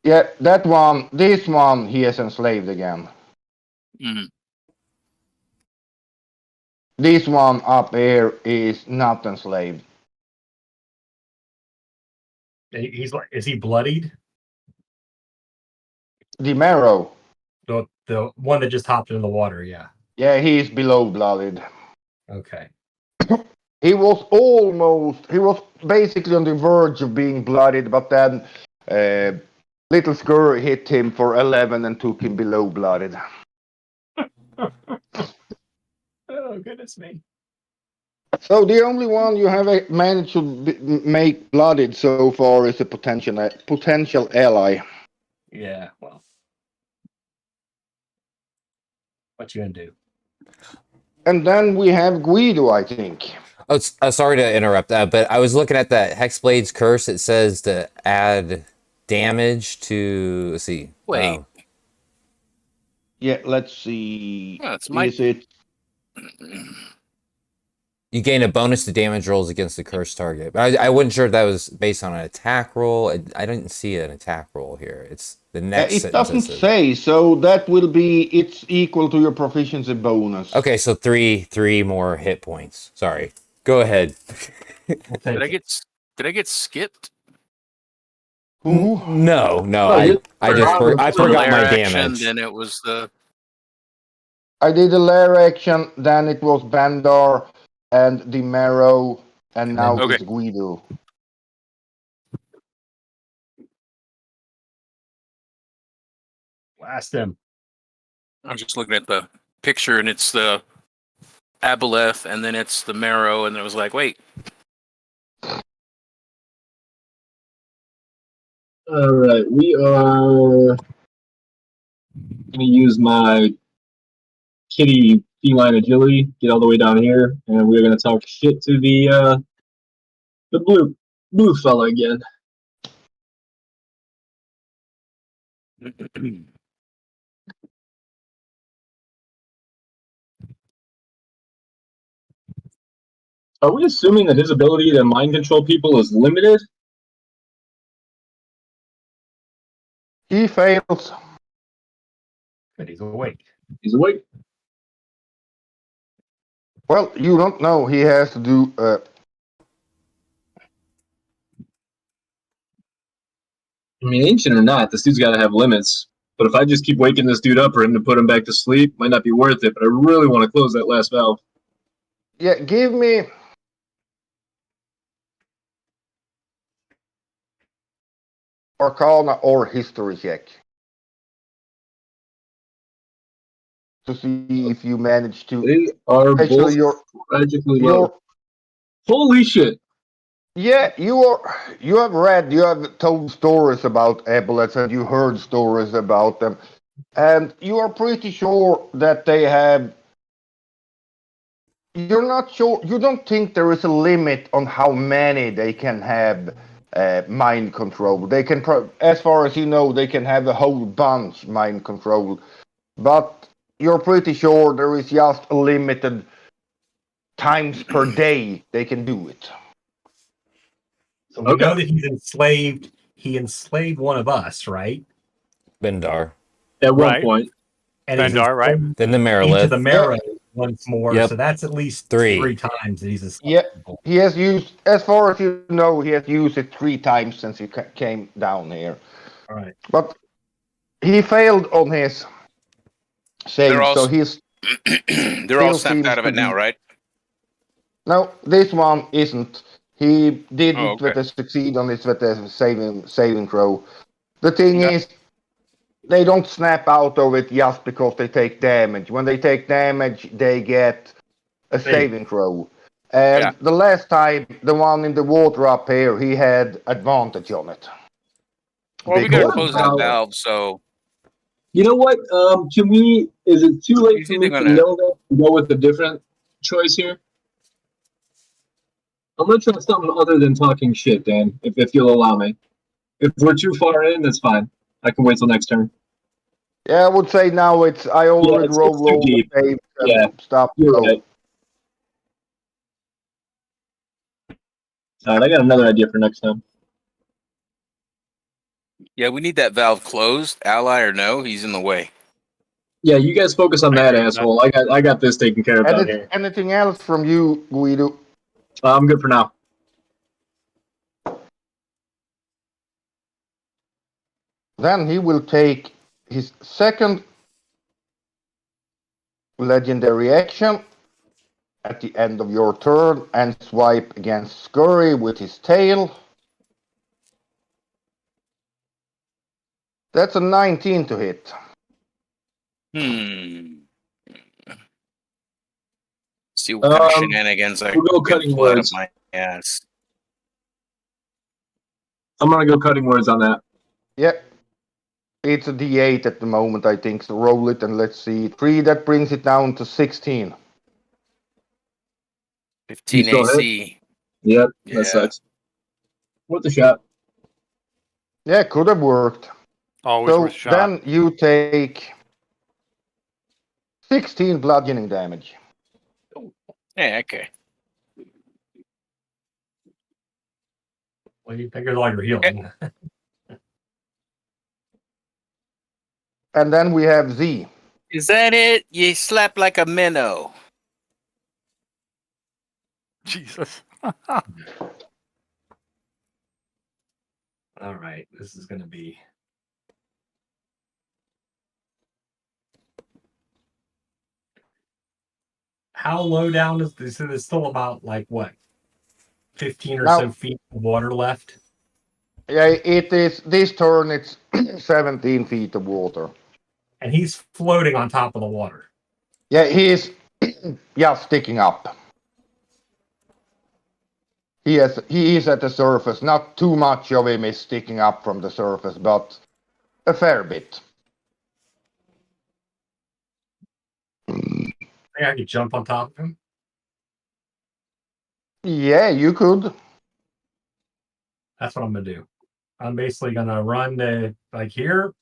Speaker 1: Yeah, that one, this one, he is enslaved again.
Speaker 2: Mhm.
Speaker 1: This one up here is not enslaved.
Speaker 4: He's like, is he bloodied?
Speaker 1: The marrow,
Speaker 4: The one that just hopped into the water, yeah.
Speaker 1: yeah, he's below blooded.
Speaker 4: Okay.
Speaker 1: He was basically on the verge of being blooded, but then Little Skur hit him for 11 and took him below blooded.
Speaker 4: Oh, goodness me.
Speaker 1: So the only one you have managed to make blooded so far is a potential ally.
Speaker 4: Yeah, well. What you gonna do?
Speaker 1: And then we have Guido, I think.
Speaker 3: Oh, sorry to interrupt, but I was looking at that Hexblade's curse. It says to add damage to. Let's see.
Speaker 2: Wait.
Speaker 1: Yeah, let's see.
Speaker 2: Oh, it's my-
Speaker 1: Is it?
Speaker 3: You gain a bonus to damage rolls against the cursed target. But I wasn't sure if that was based on an attack roll. I didn't see an attack roll here. It's the next.
Speaker 1: It
Speaker 3: sentence
Speaker 1: doesn't
Speaker 3: says-
Speaker 1: say, so that will be it's equal to your proficiency bonus.
Speaker 3: Okay, so three more hit points. Sorry. Go ahead.
Speaker 2: Did I get skipped?
Speaker 1: Ooh.
Speaker 3: No.
Speaker 5: you
Speaker 3: I forgot my
Speaker 2: Lair action,
Speaker 3: damage.
Speaker 2: Then it was the.
Speaker 1: I did a lair action, then it was Baldur and the marrow, and now
Speaker 2: Okay.
Speaker 1: it's Guido.
Speaker 4: Blast him.
Speaker 2: I'm just looking at the picture, and it's the aboleth, and then it's the marrow, and it was like, wait.
Speaker 5: Alright, we are gonna use my kitty feline agility, get all the way down here, and we're gonna talk shit to the blue fella again. Are we assuming that his ability to mind control people is limited?
Speaker 1: He fails.
Speaker 4: But he's awake.
Speaker 5: He's awake.
Speaker 1: Well, you don't know. He has to do.
Speaker 5: I mean, ancient or not, this dude's gotta have limits. But if I just keep waking this dude up for him to put him back to sleep, might not be worth it, but I really want to close that last valve.
Speaker 1: Yeah, give me Arcana or History check to see if you manage to.
Speaker 5: They are both
Speaker 1: Actually,
Speaker 5: tragically low.
Speaker 1: you're
Speaker 5: Holy shit!
Speaker 1: yeah, you have told stories about epaulets and you heard stories about them, and you are pretty sure that they have. You're not sure. You don't think there is a limit on how many they can have mind control. They can, as far as you know, they can have a whole bunch mind control, but you're pretty sure there is just a limited times per day they can do it.
Speaker 4: So we
Speaker 5: Okay.
Speaker 4: know that he's enslaved. He enslaved one of us, right?
Speaker 3: Bendar.
Speaker 5: At one
Speaker 6: Right.
Speaker 5: point.
Speaker 4: And he's
Speaker 6: Bendar, right?
Speaker 4: enslaved
Speaker 3: Then the
Speaker 4: into the
Speaker 3: Merilith.
Speaker 4: marrow once more.
Speaker 3: Yep.
Speaker 4: So that's at least
Speaker 3: Three.
Speaker 4: 3 times that he's enslaved
Speaker 1: Yeah,
Speaker 4: people.
Speaker 1: he has used, as far as you know, he has used it 3 times since he came down here.
Speaker 4: All right.
Speaker 1: But he failed on his save,
Speaker 2: They're all
Speaker 1: so he's
Speaker 2: they're all
Speaker 1: still
Speaker 2: snapped
Speaker 1: seems
Speaker 2: out of
Speaker 1: to
Speaker 2: it now,
Speaker 1: be.
Speaker 2: right?
Speaker 1: No, this one isn't. He didn't
Speaker 2: Oh, okay.
Speaker 1: succeed on his saving throw. The thing
Speaker 2: Yeah.
Speaker 1: is, they don't snap out of it just because they take damage. When they take damage, they get a saving throw. And
Speaker 2: Yeah.
Speaker 1: the last time, the one in the water up here, he had advantage on it.
Speaker 2: Well, we gotta
Speaker 1: Because-
Speaker 2: close that valve, so
Speaker 5: You know what? Can we? Is it too late
Speaker 2: He's
Speaker 5: for me
Speaker 2: either
Speaker 5: to
Speaker 2: gonna-
Speaker 5: know that and go with a different choice here? I'm gonna try something other than talking shit, Dan. If you'll allow me. If we're too far in, that's fine. I can wait till next turn.
Speaker 1: Yeah, I would say now it's. I already
Speaker 5: it's
Speaker 1: rolled
Speaker 5: too
Speaker 1: all the
Speaker 5: deep.
Speaker 1: saves and
Speaker 5: Yeah,
Speaker 1: stuff.
Speaker 5: You're
Speaker 1: So
Speaker 5: right. All right, I got another idea for next time.
Speaker 2: yeah, we need that valve closed, ally or no, he's in the way.
Speaker 5: Yeah, you guys focus on
Speaker 6: I
Speaker 5: that
Speaker 6: agree with that.
Speaker 5: asshole. I got this taken care of down here.
Speaker 1: anything else from you, Guido?
Speaker 5: I'm good for now.
Speaker 1: Then he will take his second legendary action at the end of your turn and swipe against Scurry with his tail. That's a 19 to hit.
Speaker 2: See what kind of
Speaker 5: Um,
Speaker 2: shenanigans I
Speaker 5: we'll go
Speaker 2: can
Speaker 5: cutting
Speaker 2: pull out of
Speaker 5: words.
Speaker 2: my ass.
Speaker 5: I'm gonna go cutting words on that.
Speaker 1: Yeah. It's a D8 at the moment, I think. So roll it and let's see. 3, that brings it down to 16.
Speaker 2: 15
Speaker 5: You still hit?
Speaker 2: AC.
Speaker 5: Yep,
Speaker 2: Yeah.
Speaker 5: that sucks. What the shot?
Speaker 1: Yeah, could have worked.
Speaker 6: Always
Speaker 1: So
Speaker 6: worth a shot.
Speaker 1: then you take 16 bludgeoning damage.
Speaker 2: Yeah, okay.
Speaker 4: Well, you figure while you're healing.
Speaker 1: And then we have Z.
Speaker 2: Is that it? You slap like a minnow.
Speaker 6: Jesus.
Speaker 4: All right. This is going to be. How low down is this? So there's still about like what? 15 or
Speaker 1: Now-
Speaker 4: so feet of water left.
Speaker 1: Yeah, it is. This turn, it's 17 feet of water.
Speaker 4: And he's floating on top of the water.
Speaker 1: Yeah, he is just sticking up. He is at the surface. Not too much of him is sticking up from the surface, but a fair bit.
Speaker 4: I think I could jump on top of him.
Speaker 1: Yeah, you could.
Speaker 4: That's what I'm going to do. I'm basically going to run to like here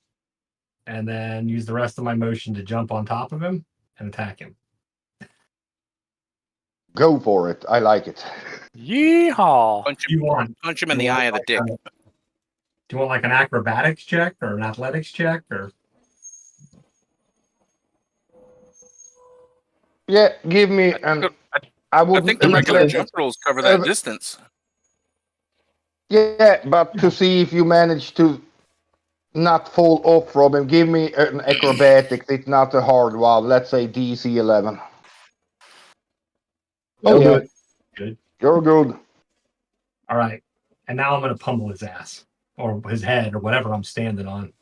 Speaker 4: and then use the rest of my motion to jump on top of him and attack him.
Speaker 1: Go for it. I like it.
Speaker 6: Yeehaw.
Speaker 2: Punch
Speaker 4: Do you
Speaker 2: him,
Speaker 4: want?
Speaker 2: punch him in
Speaker 4: do
Speaker 2: the
Speaker 4: you want
Speaker 2: eye of the
Speaker 4: like
Speaker 2: dick.
Speaker 4: Do you want like an acrobatics check or an athletics check or?
Speaker 1: Yeah, give me an. I
Speaker 2: I
Speaker 1: would.
Speaker 2: think the regular jump rolls cover that distance.
Speaker 1: Yeah, but to see if you manage to not fall off from him, give me an acrobatics. It's not a hard one. Let's say DC 11.
Speaker 5: I'll do it.
Speaker 4: Good.
Speaker 1: You're good.
Speaker 4: All right. And now I'm going to pummel his ass. or his head, or whatever I'm standing on.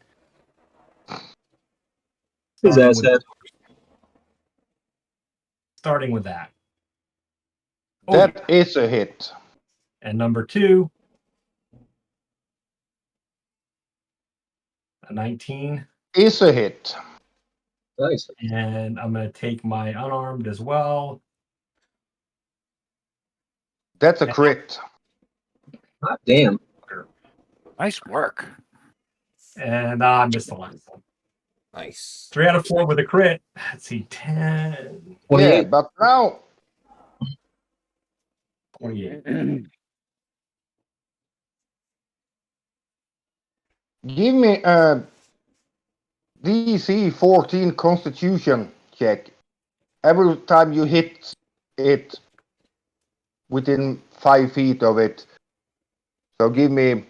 Speaker 5: His
Speaker 4: Starting
Speaker 5: ass
Speaker 4: with-
Speaker 5: head.
Speaker 4: Starting with that. Oh,
Speaker 1: That is a hit.
Speaker 4: and number 2, a 19.
Speaker 1: Is a hit.
Speaker 5: Nice.
Speaker 4: And I'm going to take my unarmed as well.
Speaker 1: That's a crit.
Speaker 5: Hot damn.
Speaker 6: Nice work.
Speaker 4: And I missed the last one.
Speaker 3: Nice.
Speaker 4: 3 out of 4 with a crit. Let's see, 10,
Speaker 1: Yeah,
Speaker 5: 28.
Speaker 1: but now
Speaker 4: 28.
Speaker 1: give me a DC 14 Constitution check. Every time you hit it within 5 feet of it. So give me.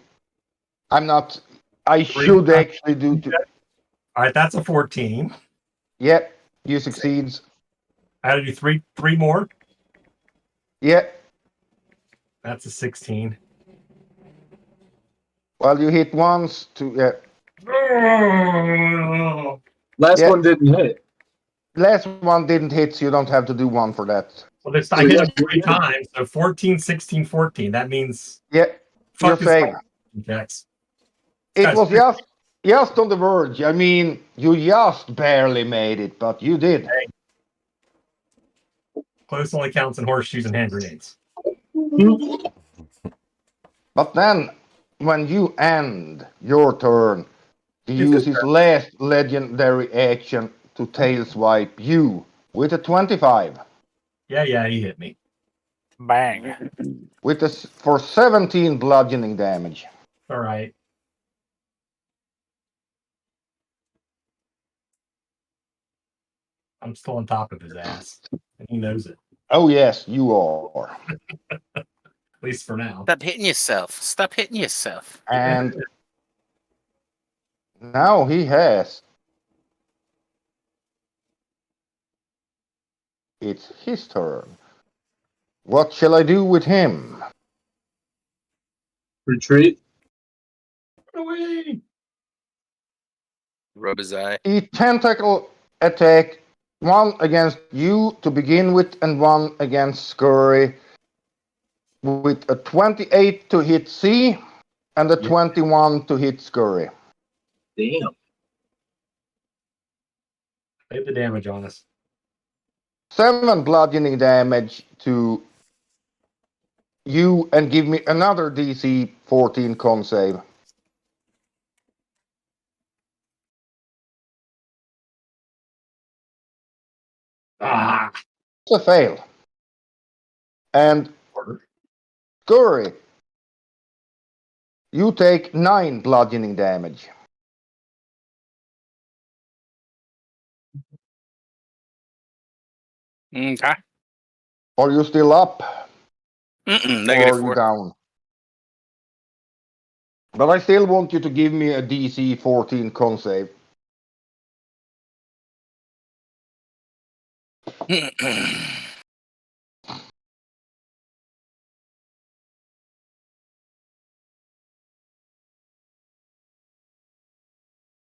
Speaker 1: I'm not. I should actually do.
Speaker 4: All right, that's a 14.
Speaker 1: Yeah, you succeeds.
Speaker 4: I got to do three more.
Speaker 1: Yeah.
Speaker 4: That's a 16.
Speaker 1: Well, you hit once to. Yeah.
Speaker 5: Last
Speaker 1: Yeah.
Speaker 5: one didn't hit.
Speaker 1: Last one didn't hit, so you don't have to do one for that.
Speaker 4: Well, I hit it 3 times, so 14, 16, 14. That means
Speaker 1: Yeah, you're
Speaker 4: fuck this
Speaker 1: safe.
Speaker 4: checks.
Speaker 1: It was just on the verge. I mean, you just barely made it, but you did.
Speaker 4: Close only counts in horseshoes and hand grenades.
Speaker 1: But then, when you end your turn, he
Speaker 4: It's
Speaker 1: uses his last legendary action to tail swipe you with a 25.
Speaker 4: Yeah, he hit me.
Speaker 6: Bang.
Speaker 1: With for 17 bludgeoning damage.
Speaker 4: All right. I'm still on top of his ass. And he knows it.
Speaker 1: Oh yes, you are.
Speaker 4: At least for now.
Speaker 2: Stop hitting yourself. Stop hitting yourself.
Speaker 1: And now he has. It's his turn. What shall I do with him?
Speaker 5: Retreat.
Speaker 4: Away.
Speaker 2: Rub his eye.
Speaker 1: The tentacle attack, one against you to begin with, and one against Scurry, with a 28 to hit C and a 21 to hit Scurry.
Speaker 5: Damn.
Speaker 4: Lay the damage on us.
Speaker 1: 7 bludgeoning damage to you, and give me another DC 14 con save.
Speaker 4: Ah.
Speaker 1: It's a fail. And Scurry, you take 9 bludgeoning damage.
Speaker 2: Okay.
Speaker 1: Are you still up?
Speaker 2: Mm-mm,
Speaker 1: Or
Speaker 2: negative
Speaker 1: are you
Speaker 2: 4.
Speaker 1: down? But I still want you to give me a DC 14 con save.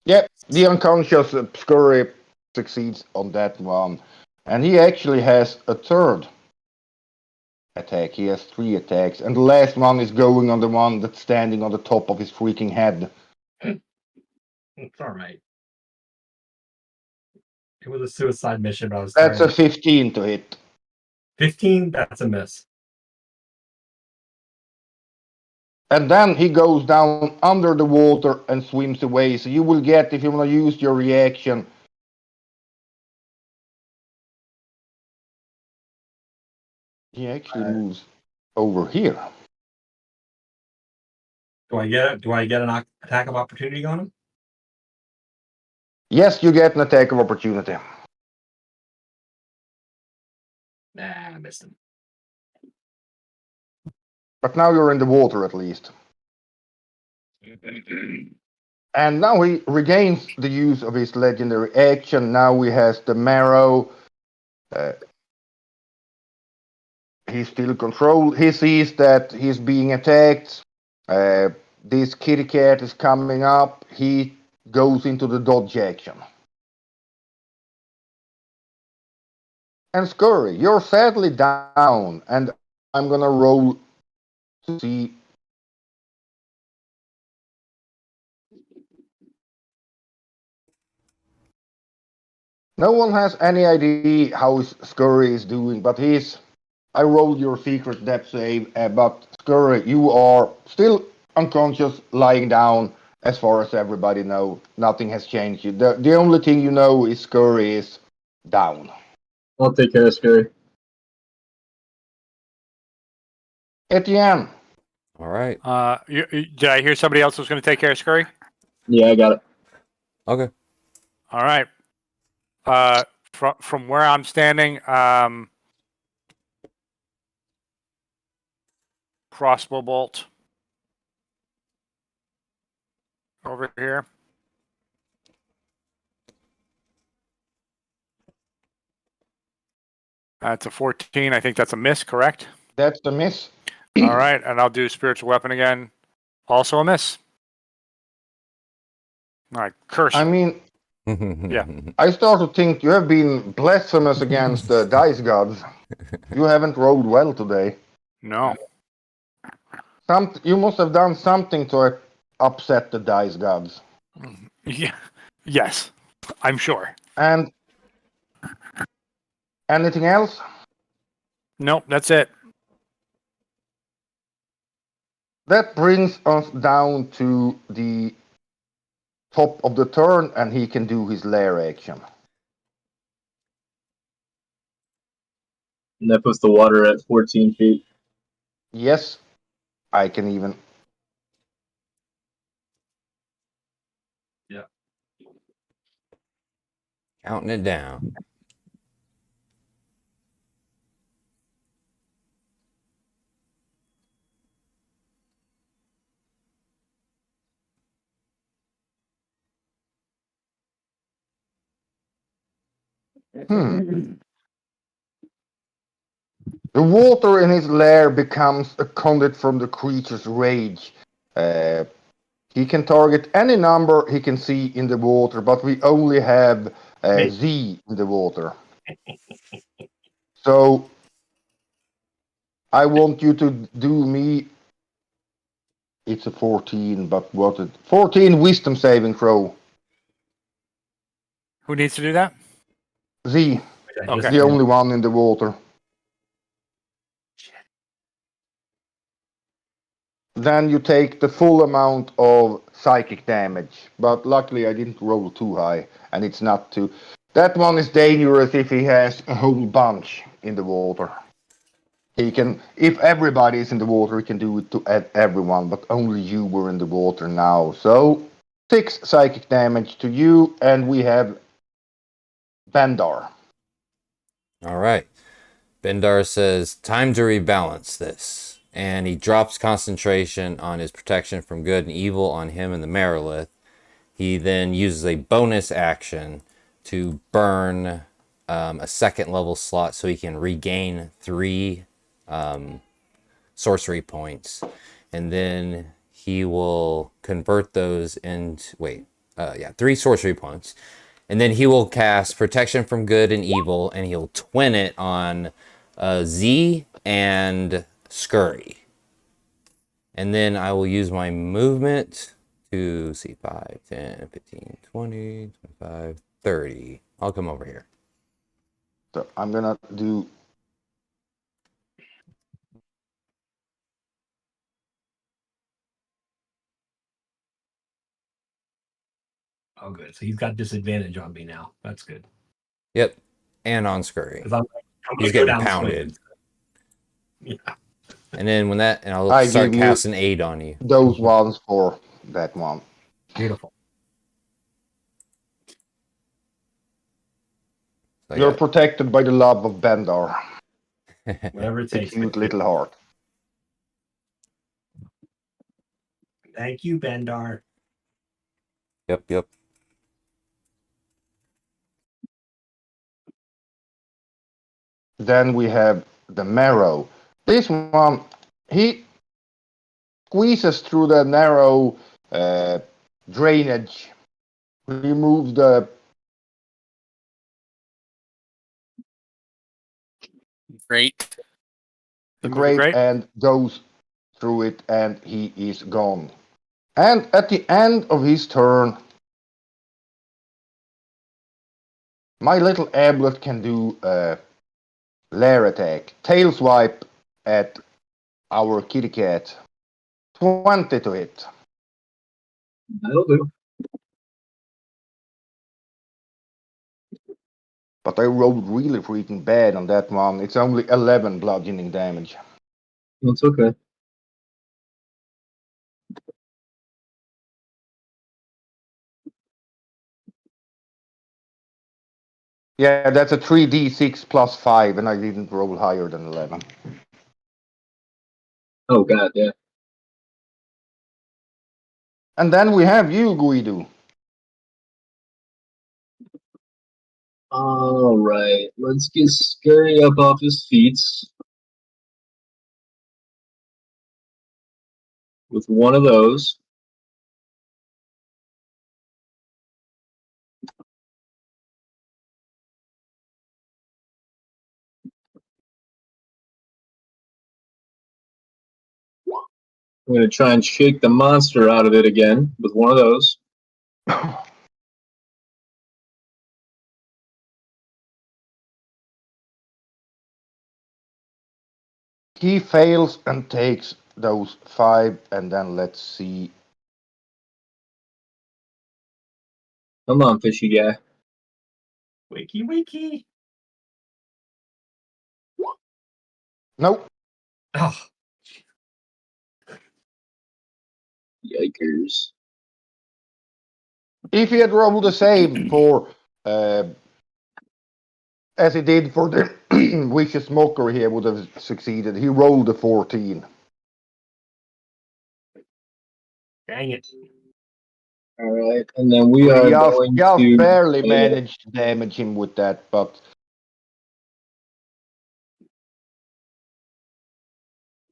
Speaker 1: Yep, the unconscious Scurry succeeds on that one. And he actually has a third attack. He has 3 attacks. And the last one is going on the one that's standing on the top of his freaking head.
Speaker 4: It's all right. It was a suicide mission, but I was
Speaker 1: That's a
Speaker 4: trying.
Speaker 1: 15 to hit.
Speaker 4: 15, that's a miss.
Speaker 1: And then he goes down under the water and swims away. So you will get, if you want to use your reaction, he actually moves over here.
Speaker 4: Do I get an attack of opportunity on him?
Speaker 1: Yes, you get an attack of opportunity.
Speaker 4: Nah, I missed him.
Speaker 1: But now you're in the water at least. And now he regains the use of his legendary action. Now he has the marrow. He's still controlled. He sees that he's being attacked. this kitty cat is coming up, he goes into the dodge action. And Scurry, you're sadly down, and I'm gonna roll to see. No one has any idea how Scurry is doing, but I rolled your secret depth save, but Scurry, you are still unconscious, lying down. As far as everybody knows, nothing has changed. The only thing you know is Scurry is down.
Speaker 5: I'll take care of Scurry.
Speaker 1: Etienne,
Speaker 3: All right.
Speaker 6: Did I hear somebody else was going to take care of Scurry?
Speaker 5: Yeah, I got it.
Speaker 3: Okay.
Speaker 6: All right. From where I'm standing, crossbow bolt over here. That's a 14. I think that's a miss, correct?
Speaker 1: that's the miss.
Speaker 6: All right, and I'll do spiritual weapon again. Also a miss. All right, curse.
Speaker 1: I mean,
Speaker 6: Yeah.
Speaker 1: I start to think you have been blasphemous against the dice gods. You haven't rolled well today.
Speaker 6: No.
Speaker 1: You must have done something to upset the dice gods.
Speaker 6: Yeah. Yes, I'm sure.
Speaker 1: And anything else?
Speaker 6: Nope, that's it.
Speaker 1: That brings us down to the top of the turn, and he can do his lair action.
Speaker 5: And that puts the water at 14 feet.
Speaker 1: Yes, I can even.
Speaker 3: Counting it down.
Speaker 1: The water in his lair becomes a conduit from the creature's rage. He can target any number he can see in the water, but we only have Z in the water. So I want you to do me. It's a 14, but what? 14 wisdom saving throw.
Speaker 6: Who needs to do that?
Speaker 1: Z,
Speaker 6: Okay.
Speaker 1: the only one in the water. Then you take the full amount of psychic damage. But luckily I didn't roll too high, and it's not too. That one is dangerous if he has a whole bunch in the water. He can, if everybody is in the water, he can do it to everyone, but only you were in the water now. So 6 psychic damage to you, and we have Bandar.
Speaker 3: All right. Bendar says, time to rebalance this. And he drops concentration on his protection from good and evil on him and the Merilith. He then uses a bonus action to burn a second level slot so he can regain 3 sorcery points. And then he will convert those into, 3 sorcery points. And then he will cast Protection from Good and Evil, and he'll twin it on Z and Scurry. And then I will use my movement to see 5, 10, 15, 20, 25, 30. I'll come over here.
Speaker 1: So I'm gonna do.
Speaker 4: Oh, good. So he's got disadvantage on me now. That's good.
Speaker 3: Yep. And on Scurry.
Speaker 4: 'Cause I'm
Speaker 3: He's
Speaker 4: gonna go
Speaker 3: getting
Speaker 4: down
Speaker 3: pounded.
Speaker 4: swinging. Yeah.
Speaker 3: And then when that, and I'll
Speaker 1: I
Speaker 3: start
Speaker 1: give you
Speaker 3: casting aid on you.
Speaker 1: those ones for that one.
Speaker 4: Beautiful.
Speaker 3: So
Speaker 1: You're protected by the love of Bandar.
Speaker 4: Whatever it
Speaker 1: A
Speaker 4: takes.
Speaker 1: cute little heart.
Speaker 4: Thank you, Bandar.
Speaker 3: Yep.
Speaker 1: Then we have the Marrow. This one, he squeezes through the narrow drainage, removes the
Speaker 2: Great.
Speaker 1: grate
Speaker 6: Great.
Speaker 1: and goes through it, and he is gone. And at the end of his turn, my little amulet can do a lair attack. Tail swipe at our kitty cat. 20 to hit.
Speaker 5: That'll do.
Speaker 1: But I rolled really freaking bad on that one. It's only 11 bludgeoning damage.
Speaker 5: That's okay.
Speaker 1: Yeah, that's a 3d6 plus 5, and I didn't roll higher than 11.
Speaker 5: Oh god, yeah.
Speaker 1: And then we have you, Guido.
Speaker 5: All right, let's get Scurry up off his feet with one of those. I'm going to try and shake the monster out of it again with one of those.
Speaker 1: He fails and takes those 5, and then let's see.
Speaker 5: Come on, fishy guy.
Speaker 4: Wakey, wakey.
Speaker 1: Nope.
Speaker 4: Oh,
Speaker 5: Yikers.
Speaker 1: If he had rolled the same for, as he did for the Vicious Mockery, he would have succeeded. He rolled a 14.
Speaker 4: dang it.
Speaker 5: All right, and then we are going
Speaker 1: Just
Speaker 5: to
Speaker 1: barely managed to damage him with that, but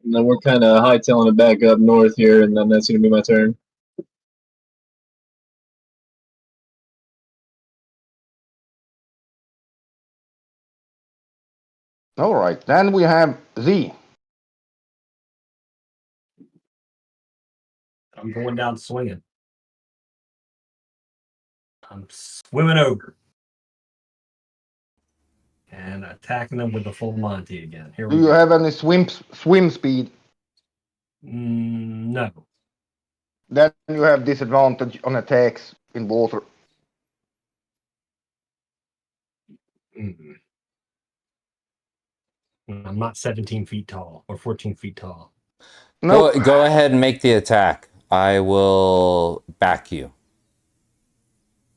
Speaker 5: and then we're kind of hightailing it back up north here, and then that's going to be my turn.
Speaker 1: all right. Then we have Z.
Speaker 4: I'm going down swinging. I'm swimming over. And attacking them with the full Monty again. Here
Speaker 1: Do
Speaker 4: we
Speaker 1: you
Speaker 4: go.
Speaker 1: have any swim speed?
Speaker 4: No.
Speaker 1: Then you have disadvantage on attacks in water.
Speaker 4: Mm-mm. I'm not 17 feet tall or 14 feet tall.
Speaker 1: Nope.
Speaker 3: Go ahead and make the attack. I will back you.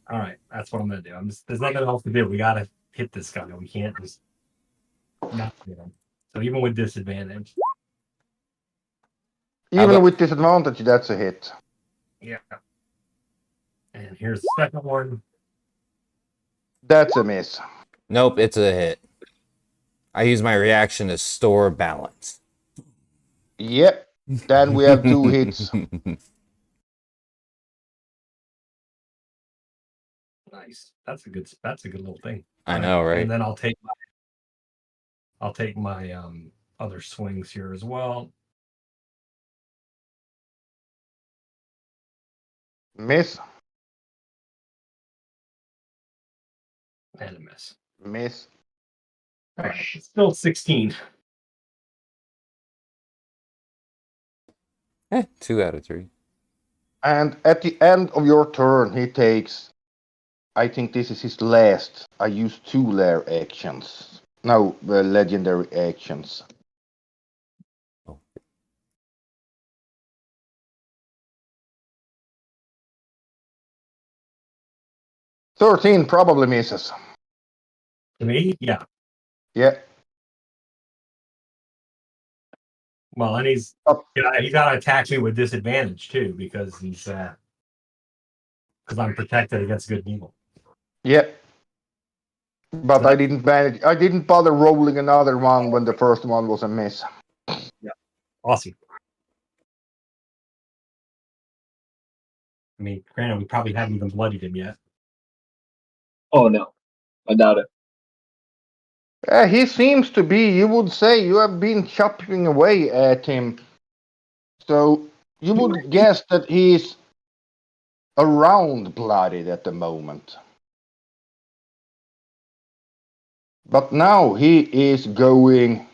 Speaker 4: All right, that's what I'm gonna do. There's nothing else to do. We gotta hit this guy. We can't just not hit him. So even with disadvantage,
Speaker 1: Even with disadvantage, that's a hit.
Speaker 4: yeah. And here's the second one.
Speaker 1: That's a miss.
Speaker 3: Nope, it's a hit. I use my reaction to store balance.
Speaker 1: Yep. Then we have 2 hits.
Speaker 4: Nice. That's a good little thing.
Speaker 3: I know, right?
Speaker 4: And then I'll take my other swings here as well.
Speaker 1: Miss.
Speaker 4: And a miss.
Speaker 1: Miss.
Speaker 4: All right, it's still 16.
Speaker 3: 2 out of 3.
Speaker 1: And at the end of your turn, he takes. I think this is his last. I use 2 lair actions. No, legendary actions.
Speaker 3: Oh.
Speaker 1: "13 probably misses.
Speaker 4: To me, yeah.
Speaker 1: Yeah.
Speaker 4: Well, and he's gotta attack me with disadvantage too because because I'm protected against good and evil.
Speaker 1: Yeah. But I didn't manage. I didn't bother rolling another one when the first one was a miss.
Speaker 4: Awesome. I mean, granted, we probably haven't even bloodied him yet.
Speaker 5: Oh no, I doubt it.
Speaker 1: He seems to be, you would say, you have been chopping away at him. So you would guess that he's around bloodied at the moment. But now he is going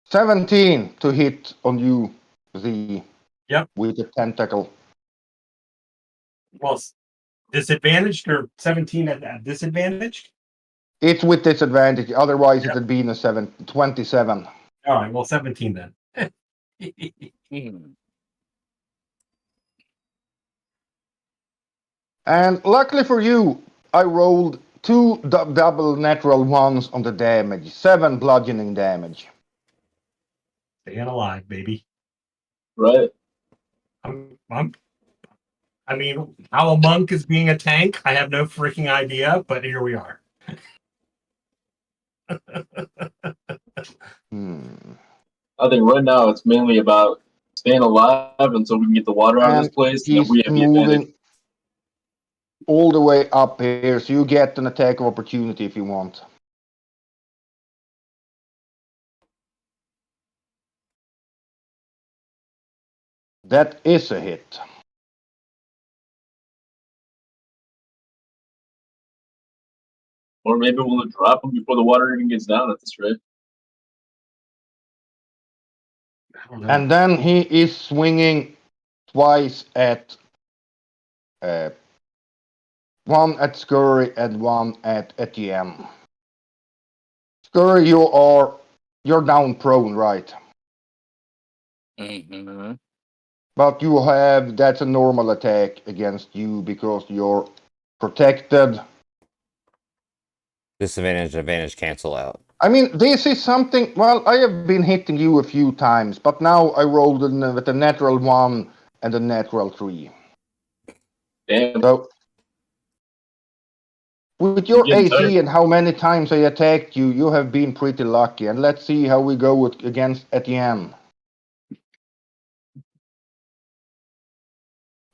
Speaker 1: 17 to hit on you, Z.
Speaker 4: Yep.
Speaker 1: With the tentacle.
Speaker 4: Well, disadvantaged or 17 at disadvantage?
Speaker 1: It's with disadvantage, otherwise it had been a 27.
Speaker 4: All right, well, 17 then.
Speaker 1: And luckily for you, I rolled two double natural ones on the damage. 7 bludgeoning damage.
Speaker 4: Staying alive, baby.
Speaker 5: Right.
Speaker 4: I mean, how a monk is being a tank, I have no freaking idea, but here we are.
Speaker 5: I think right now it's mainly about staying alive until we can get the water out of this place, and then
Speaker 1: He's
Speaker 5: we have the advantage.
Speaker 1: moving all the way up here, so you get an attack of opportunity if you want. That is a hit.
Speaker 5: Or maybe we'll drop him before the water even gets down at this rate.
Speaker 4: I don't know.
Speaker 1: And then he is swinging twice at one at Scurry and one at Etienne. Scurry, you're down prone, right?
Speaker 2: Mm-hmm.
Speaker 1: But that's a normal attack against you because you're protected.
Speaker 3: Disadvantage and advantage cancel out.
Speaker 1: I mean, this is something, well, I have been hitting you a few times, but now I rolled with a natural 1 and a natural 3.
Speaker 5: Damn.
Speaker 1: So, with your
Speaker 5: You're
Speaker 1: AT
Speaker 5: getting tired.
Speaker 1: and how many times I attacked you, you have been pretty lucky. And let's see how we go against Etienne.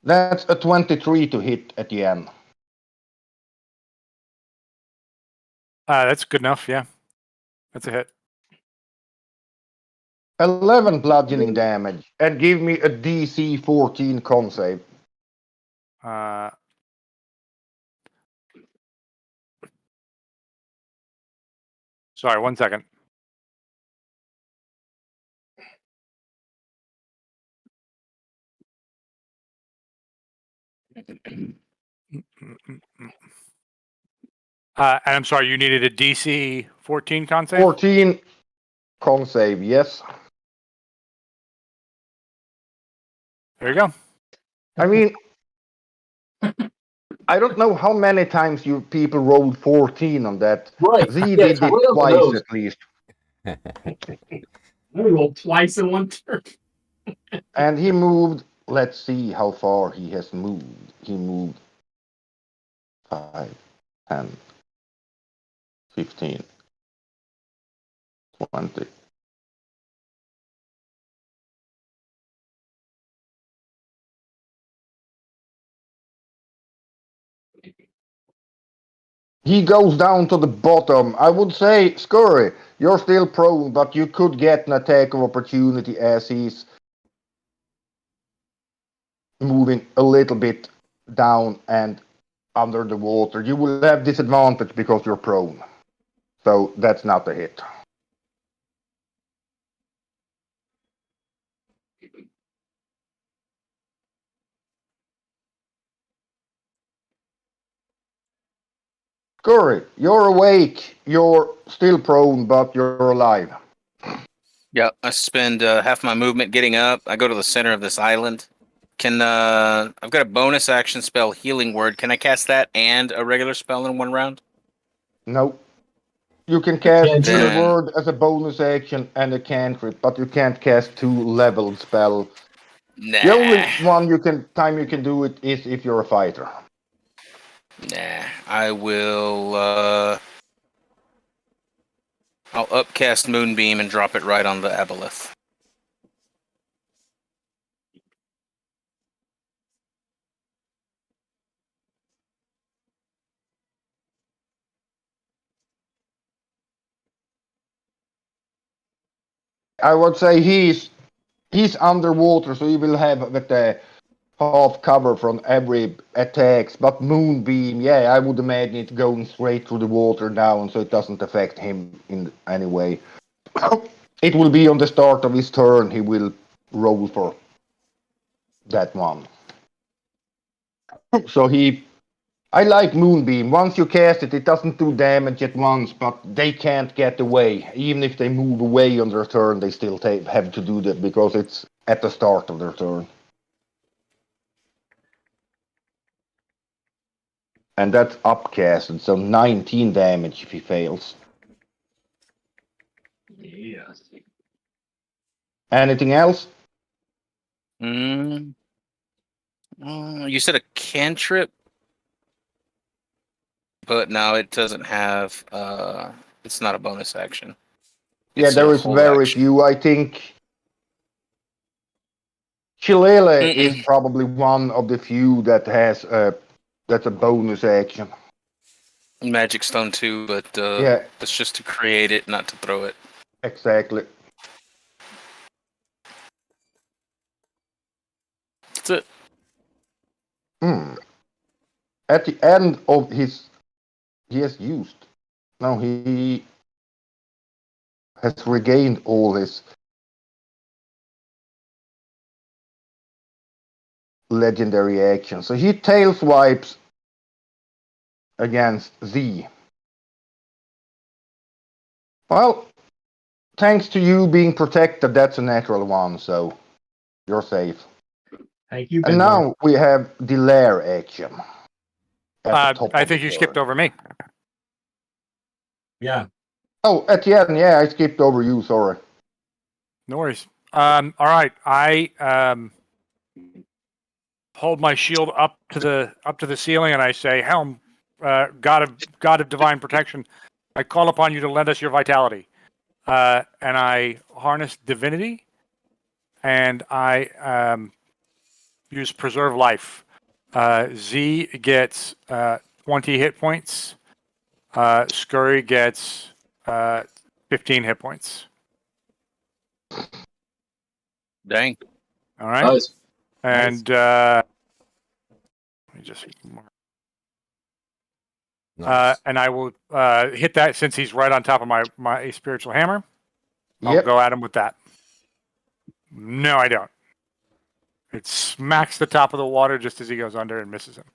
Speaker 1: That's a 23 to hit Etienne.
Speaker 6: That's good enough. Yeah, that's a hit.
Speaker 1: 11 bludgeoning damage. And give me a DC 14 con save.
Speaker 6: Sorry, 1 second. And I'm sorry, you needed a DC 14 con save?
Speaker 1: 14 con save, yes.
Speaker 6: There you go.
Speaker 1: I mean, I don't know how many times you people rolled 14 on that.
Speaker 5: Right.
Speaker 1: Z
Speaker 5: Yeah,
Speaker 1: did
Speaker 5: it's
Speaker 1: it
Speaker 5: right up the
Speaker 1: twice
Speaker 5: nose.
Speaker 1: at least.
Speaker 4: I rolled twice in one turn.
Speaker 1: And he moved, let's see how far he has moved. He moved 5, 10, 15, 20. He goes down to the bottom. I would say, Scurry, you're still prone, but you could get an attack of opportunity as he's moving a little bit down and under the water. You will have disadvantage because you're prone. So that's not a hit. Scurry, you're awake. You're still prone, but you're alive.
Speaker 2: Yeah, I spend half my movement getting up. I go to the center of this island. I've got a bonus action spell, Healing Word. Can I cast that and a regular spell in one round?
Speaker 1: No. You can cast
Speaker 5: Cantrip.
Speaker 1: Healing Word as a bonus action and a cantrip, but you can't cast 2 leveled spell.
Speaker 2: Nah.
Speaker 1: The only time you can do it is if you're a fighter.
Speaker 2: Nah. I will I'll upcast Moonbeam and drop it right on the aboleth.
Speaker 1: I would say he's underwater, so he will have with the half cover from every attacks. But Moonbeam, yeah, I would imagine it going straight through the water down, so it doesn't affect him in any way. It will be on the start of his turn. He will roll for that one. So I like Moonbeam. Once you cast it, it doesn't do damage at once, but they can't get away. Even if they move away on their turn, they still have to do that because it's at the start of their turn. And that's upcasted, so 19 damage if he fails.
Speaker 4: Yes.
Speaker 1: Anything else?
Speaker 2: You said a cantrip, but no, it doesn't have. It's not a bonus action.
Speaker 1: Yeah,
Speaker 2: It's
Speaker 1: there
Speaker 2: a
Speaker 1: is
Speaker 2: whole
Speaker 1: very
Speaker 2: action.
Speaker 1: few. I think Chilele is probably one of the few that has that's a bonus action.
Speaker 2: Magic Stone too, but
Speaker 1: Yeah,
Speaker 2: it's just to create it, not to throw it.
Speaker 1: exactly.
Speaker 2: That's it.
Speaker 1: At the end of his, he has used. No, he has regained all his legendary action. So he tail swipes against Z. Well, thanks to you being protected, that's a natural one, so you're safe.
Speaker 4: Thank you,
Speaker 1: And
Speaker 4: Bendor.
Speaker 1: now we have the lair action. At the top
Speaker 6: I
Speaker 1: of the
Speaker 6: think you skipped
Speaker 1: turn.
Speaker 6: over me.
Speaker 4: Yeah.
Speaker 1: Oh, at the end, yeah, I skipped over you, sorry.
Speaker 6: No worries. All right. I hold my shield up to the ceiling and I say, "Helm, God of divine protection, I call upon you to lend us your vitality." And I harness divinity, and I use preserve life. Z gets 20 hit points. Scurry gets 15 hit points.
Speaker 2: Dang.
Speaker 6: All right.
Speaker 5: Nice.
Speaker 6: And let me just.
Speaker 3: Nice.
Speaker 6: And I will hit that since he's right on top of my spiritual hammer. I'll
Speaker 1: Yep.
Speaker 6: go at him with that. No, I don't. It smacks the top of the water just as he goes under and misses him.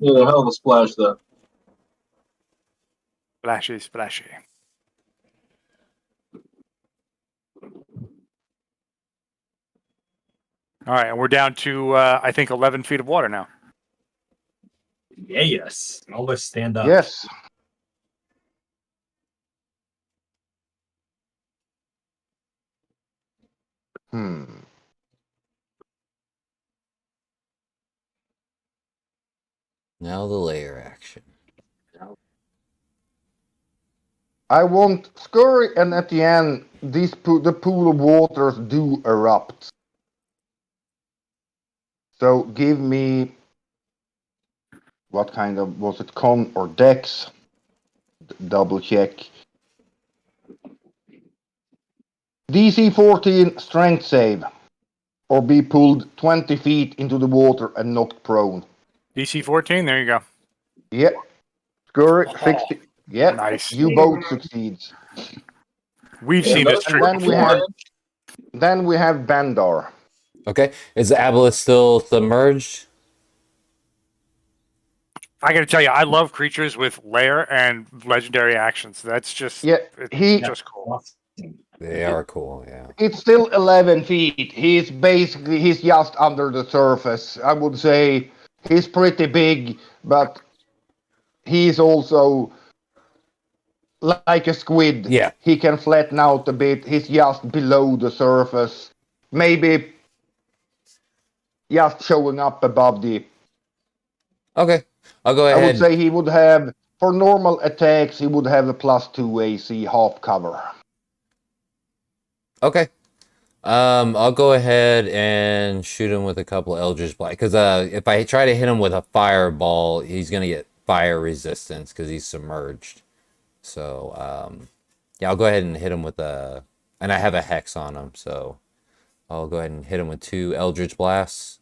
Speaker 5: Yeah, hell of a splash though.
Speaker 6: Splashy, splashy. All right, and we're down to I think 11 feet of water now.
Speaker 4: Yeah, yes. Almost stand up.
Speaker 1: Yes.
Speaker 3: Now the layer action.
Speaker 1: I want Scurry, and at the end, the pool of waters do erupt. So give me what kind of was it, con or dex? Double check. DC 14 strength save, or be pulled 20 feet into the water and knocked prone.
Speaker 6: DC 14, there you go.
Speaker 1: Yep. Scurry 60. Yep.
Speaker 6: Nice.
Speaker 1: You both succeeds.
Speaker 6: We've
Speaker 5: Yeah,
Speaker 6: seen
Speaker 5: nice
Speaker 6: this
Speaker 1: And
Speaker 6: trick
Speaker 1: then we
Speaker 6: before.
Speaker 1: have Bandar.
Speaker 3: Okay. Is the aboleth still submerged?
Speaker 6: I got to tell you, I love creatures with lair and legendary actions. That's just
Speaker 1: Yeah,
Speaker 6: it's just cool.
Speaker 4: Awesome.
Speaker 3: They are cool, yeah.
Speaker 1: it's still 11 feet. He's just under the surface. I would say he's pretty big, but he's also like a squid.
Speaker 3: Yeah.
Speaker 1: He can flatten out a bit. He's just below the surface. Maybe just showing up above the.
Speaker 3: Okay. I'll go
Speaker 1: I would
Speaker 3: ahead.
Speaker 1: say he would have For normal attacks, he would have a +2 AC half cover.
Speaker 3: Okay. I'll go ahead and shoot him with a couple Eldritch Blast. Because if I try to hit him with a fireball, he's going to get fire resistance because he's submerged. So, yeah, I'll go ahead and hit him with a... And I have a Hex on him, so I'll go ahead and hit him with 2 Eldritch Blasts.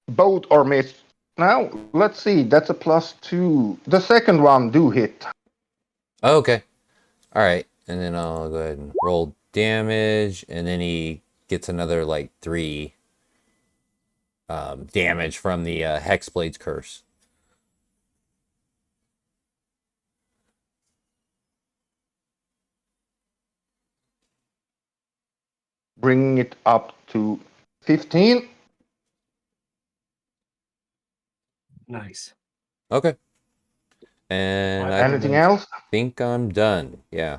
Speaker 1: Both are missed. Now, let's see, that's a +2. The second one do hit.
Speaker 3: Oh, okay. All right. And then I'll go ahead and roll damage. And then he gets another, like, 3 damage from the Hexblade's Curse.
Speaker 1: Bringing it up to 15.
Speaker 4: Nice.
Speaker 3: Okay. And I
Speaker 1: Anything else?
Speaker 3: think I'm done. Yeah.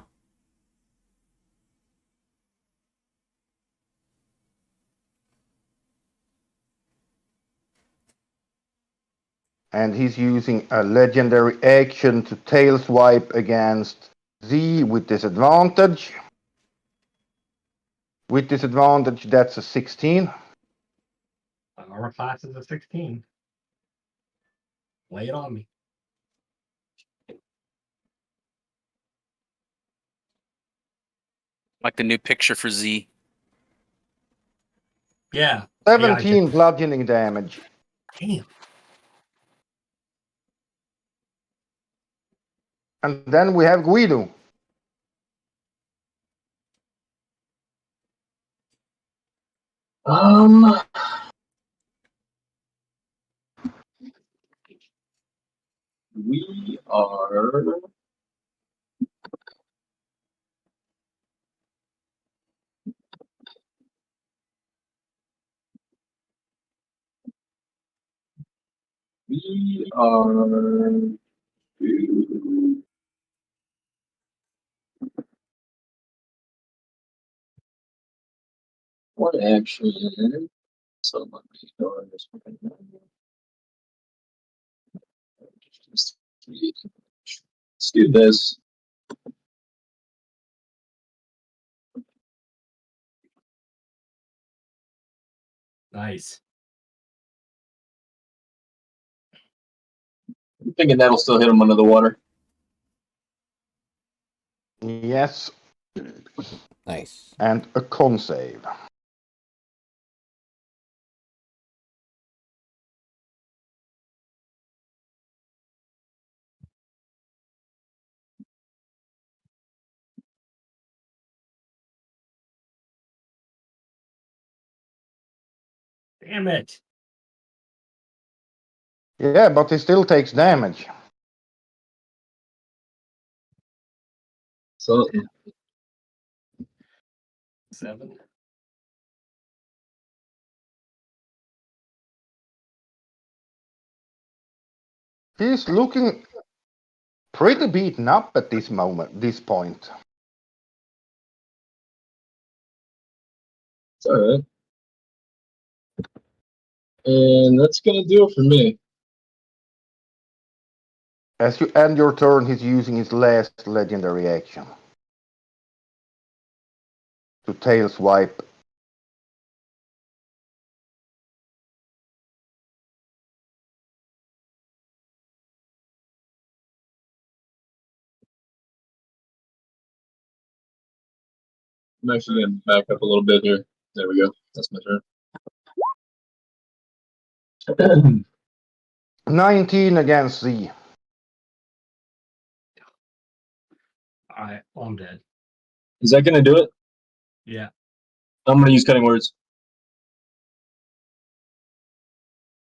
Speaker 1: And he's using a legendary action to tail swipe against Z with disadvantage. With disadvantage, that's a 16.
Speaker 4: Armor class is a 16. Lay it on me.
Speaker 2: Like the new picture for Z.
Speaker 4: Yeah.
Speaker 1: 17 bludgeoning damage.
Speaker 4: Damn.
Speaker 1: And then we have Guido.
Speaker 5: We are. We are. What action? So let me go on this one. Let's do this.
Speaker 4: Nice.
Speaker 5: I'm thinking that'll still hit him under the water.
Speaker 1: Yes.
Speaker 3: Nice.
Speaker 1: And a con save.
Speaker 4: Damn it.
Speaker 1: Yeah, but he still takes damage.
Speaker 5: So
Speaker 4: 7.
Speaker 1: He's looking pretty beaten up at this point.
Speaker 5: it's alright. And that's gonna do it for me.
Speaker 1: As you end your turn, he's using his last legendary action to tail swipe.
Speaker 5: I'm actually gonna back up a little bit here. There we go. That's my turn.
Speaker 1: 19 against Z.
Speaker 4: Alright, well, I'm dead.
Speaker 5: Is that gonna do it?
Speaker 4: Yeah.
Speaker 5: I'm gonna use cutting words.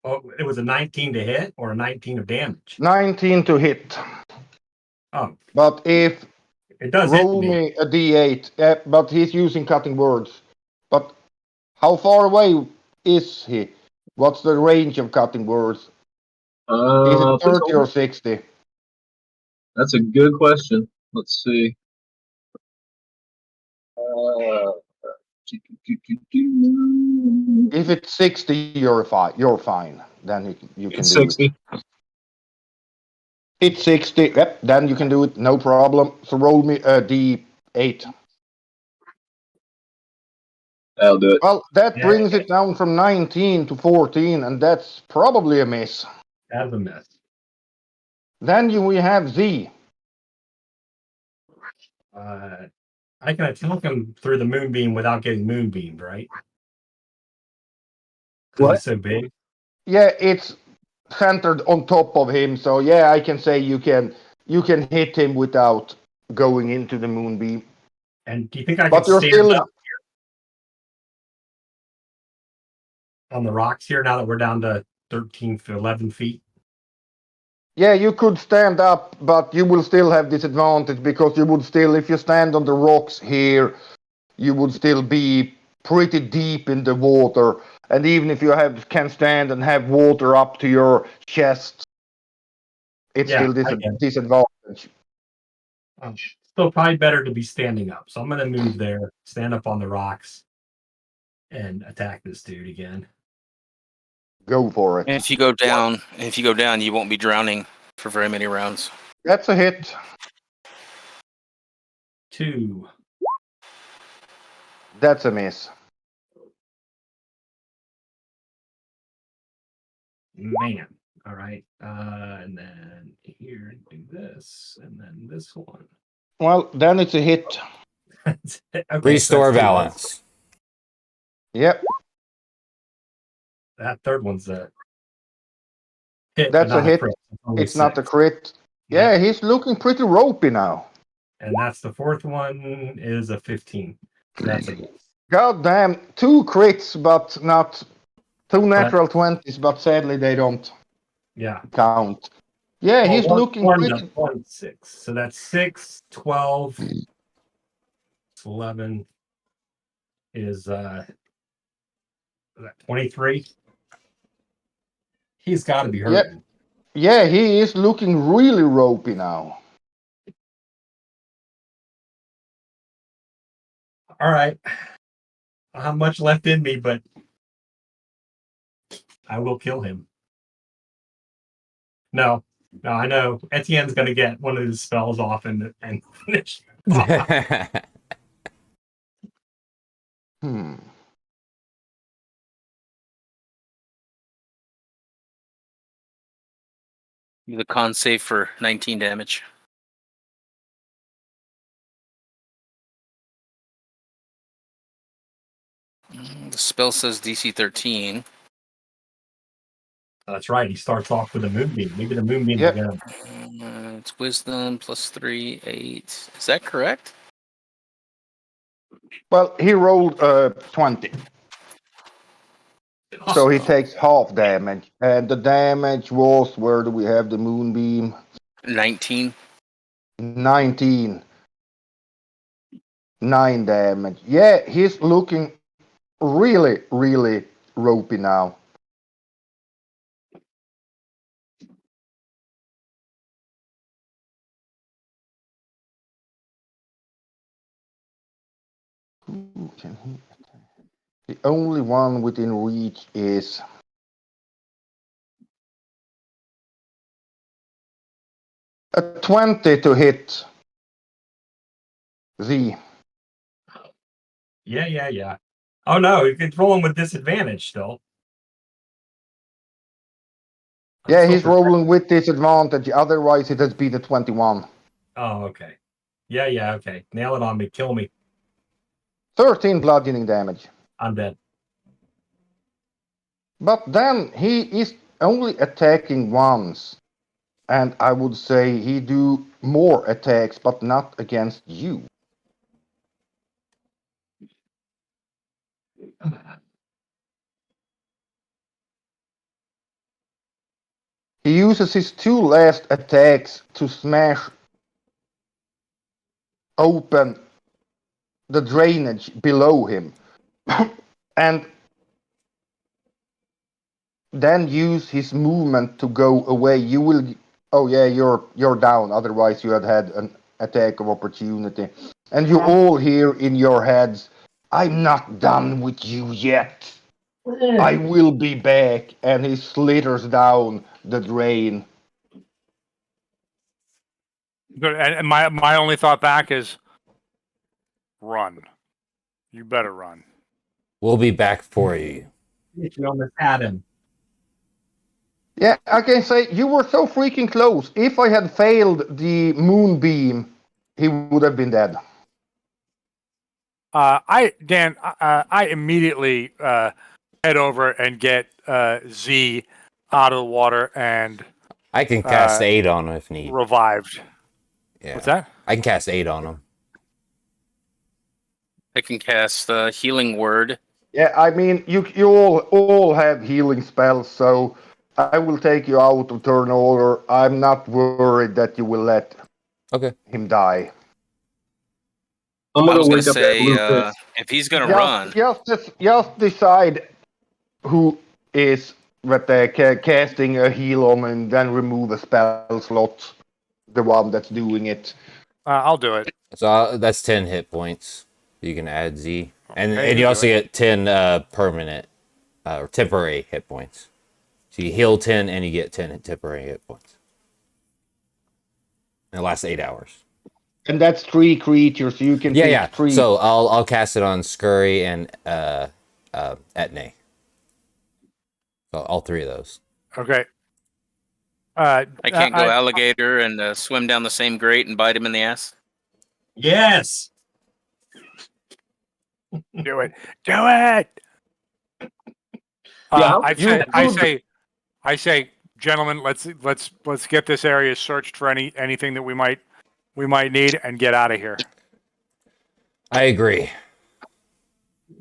Speaker 4: Oh, it was a 19 to hit or a 19 of damage?
Speaker 1: 19 to hit.
Speaker 4: Oh,
Speaker 1: But if
Speaker 4: it does hit
Speaker 1: roll
Speaker 4: me.
Speaker 1: me a d8, but he's using cutting words. But how far away is he? What's the range of cutting words? Is it
Speaker 5: Please
Speaker 1: 30 or
Speaker 5: hold.
Speaker 1: 60?
Speaker 5: That's a good question. Let's see.
Speaker 1: If it's 60, you're fine. Then you can
Speaker 5: It's
Speaker 1: do it.
Speaker 5: 60.
Speaker 1: It's 60. Yep, then you can do it. No problem. So roll me a d8.
Speaker 5: That'll do it.
Speaker 1: Well, that
Speaker 4: Yeah.
Speaker 1: brings it down from 19 to 14, and that's probably a miss.
Speaker 4: That's a miss.
Speaker 1: Then we have Z.
Speaker 4: I can attack him through the moonbeam without getting moonbeamed, right? Because
Speaker 5: What?
Speaker 4: he's so big.
Speaker 1: Yeah, it's centered on top of him, so yeah, I can say you can hit him without going into the moonbeam.
Speaker 4: And do you think I
Speaker 1: But
Speaker 4: can
Speaker 1: you're
Speaker 4: stand
Speaker 1: still
Speaker 4: up on the rocks here now that we're down to 13 to 11 feet?
Speaker 1: Yeah, you could stand up, but you will still have disadvantage because you would still, if you stand on the rocks here, you would still be pretty deep in the water. And even if you can stand and have water up to your chest, it's
Speaker 4: Yeah,
Speaker 1: still
Speaker 4: I get it.
Speaker 1: disadvantage.
Speaker 4: Still probably better to be standing up. So I'm going to move there, stand up on the rocks, and attack this dude again.
Speaker 1: Go for
Speaker 2: And
Speaker 1: it.
Speaker 2: if you go down, you won't be drowning for very many rounds.
Speaker 1: That's a hit.
Speaker 4: 2.
Speaker 1: That's a miss.
Speaker 4: Man. All right. And then here, do this, and then this one.
Speaker 1: Well, then it's a hit.
Speaker 4: Okay,
Speaker 3: Restore
Speaker 4: so that's 2 hits.
Speaker 3: balance.
Speaker 1: Yep,
Speaker 4: That third one's a hit,
Speaker 1: that's
Speaker 4: but
Speaker 1: a
Speaker 4: not a
Speaker 1: hit.
Speaker 4: crit. Only
Speaker 1: It's not a
Speaker 4: 6.
Speaker 1: crit.
Speaker 4: Yeah.
Speaker 1: Yeah, he's looking pretty ropey now.
Speaker 4: And that's the fourth one is a 15. So that's a miss.
Speaker 1: God damn, 2 crits, but not 2 natural 20s, but sadly they don't
Speaker 4: Yeah.
Speaker 1: count. Yeah,
Speaker 4: Well,
Speaker 1: he's looking pretty.
Speaker 4: 6. So that's 6, 12, 11 is 23. He's got to be hurting.
Speaker 1: Yeah, he is looking really ropey now.
Speaker 4: All right. I don't have much left in me, but I will kill him. No, I know Etienne's going to get one of his spells off and finish.
Speaker 1: Hmm.
Speaker 2: The con save for 19 damage. The spell says DC 13.
Speaker 4: That's right. He starts off with a moonbeam. Maybe the moonbeam
Speaker 1: Yep.
Speaker 4: is going to.
Speaker 2: It's wisdom plus 3, 8. Is that correct?
Speaker 1: Well, he rolled 20. So he takes half damage. And the damage was, where do we have the moonbeam?
Speaker 2: 19.
Speaker 1: 19. 9 damage. Yeah, he's looking really, really ropey now. Who can he attack? The only one within reach is a 20 to hit Z.
Speaker 4: Yeah. Oh, no. It's rolling with disadvantage still.
Speaker 1: Yeah, he's rolling with disadvantage. Otherwise, it has been a 21.
Speaker 4: Oh, okay. Yeah, okay. Nail it on me. Kill me.
Speaker 1: 13 bludgeoning damage.
Speaker 4: I'm dead.
Speaker 1: But then he is only attacking once. And I would say he do more attacks, but not against you. He uses his 2 last attacks to smash open the drainage below him. And then use his movement to go away. You will. Oh yeah, you're down. Otherwise, you had an attack of opportunity. And you all hear in your heads, I'm not done with you yet. I will be back. And he slithers down the drain.
Speaker 6: Good. And my only thought back is run. You better run.
Speaker 3: We'll be back for you.
Speaker 4: You almost had him.
Speaker 1: Yeah, I can say you were so freaking close. If I had failed the moonbeam, he would have been dead.
Speaker 6: I immediately head over and get Z out of the water and
Speaker 3: I can cast aid on him if need.
Speaker 6: revived.
Speaker 3: Yeah.
Speaker 6: What's that?
Speaker 3: I can cast aid on him.
Speaker 2: I can cast healing word.
Speaker 1: Yeah, I mean, you all have healing spells, so I will take you out of turn order. I'm not worried that you will let
Speaker 3: Okay.
Speaker 1: him die.
Speaker 5: I'm
Speaker 2: I
Speaker 5: gonna
Speaker 2: was going
Speaker 5: wake
Speaker 2: to
Speaker 5: up that
Speaker 2: say,
Speaker 5: blue fish.
Speaker 2: if he's going to run,
Speaker 1: Just decide who is casting a heal on and then remove a spell slot. The one that's doing it.
Speaker 6: I'll do it.
Speaker 3: So that's 10 hit points. You can add Z. And,
Speaker 6: Okay,
Speaker 3: and you
Speaker 6: do
Speaker 3: also
Speaker 6: it.
Speaker 3: get 10 permanent or temporary hit points. So you heal 10 and you get 10 temporary hit points. And it lasts 8 hours.
Speaker 1: And that's 3 creatures. You can pick 3.
Speaker 3: So I'll cast it on Scurry and Etne. So all 3 of those.
Speaker 6: Okay.
Speaker 2: I can't go alligator and swim down the same grate and bite him in the ass.
Speaker 4: Yes.
Speaker 6: Do it. Do it.
Speaker 5: Yeah,
Speaker 6: I say, gentlemen, let's get this area searched for anything that we might need and get out of here.
Speaker 3: I agree.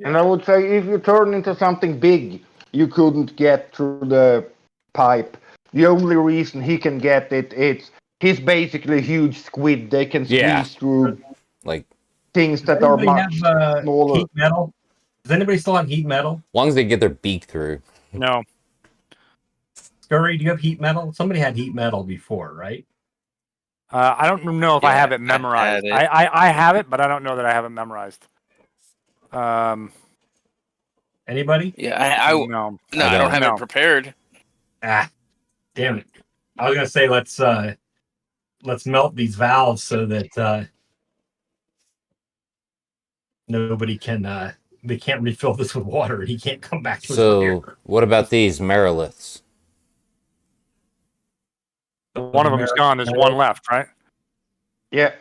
Speaker 1: And I would say if you turn into something big, you couldn't get through the pipe. The only reason he can get he's basically a huge squid. They can squeeze through
Speaker 3: like
Speaker 1: things that are much smaller.
Speaker 4: Heat metal? Does anybody still have heat metal?
Speaker 3: As long as they get their beak through.
Speaker 6: No.
Speaker 4: Scurry, do you have heat metal? Somebody had heat metal before, right?
Speaker 6: I don't know if I have it memorized. I have it, but I don't know that I have it memorized.
Speaker 4: Anybody?
Speaker 2: Yeah,
Speaker 6: no,
Speaker 2: I don't have it prepared.
Speaker 4: Ah, damn it! I was gonna say let's melt these valves so that nobody can they can't refill this with water and he can't come back to his lair.
Speaker 3: What about these Meriliths?
Speaker 6: One of them's gone. There's one left, right?
Speaker 1: Yeah.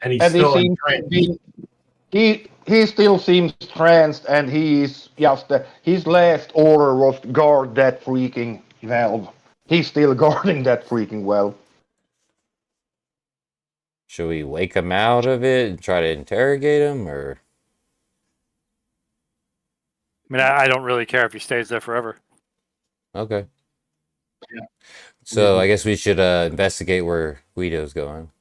Speaker 4: And he's still
Speaker 1: he still seems tranced, and he is just his last order was to guard that freaking valve. He's still guarding that freaking well.
Speaker 3: Should we wake him out of it and try to interrogate him, or?
Speaker 6: I mean, I don't really care if he stays there forever.
Speaker 3: Okay.
Speaker 4: Yeah.
Speaker 3: So I guess we should investigate where Guido's going.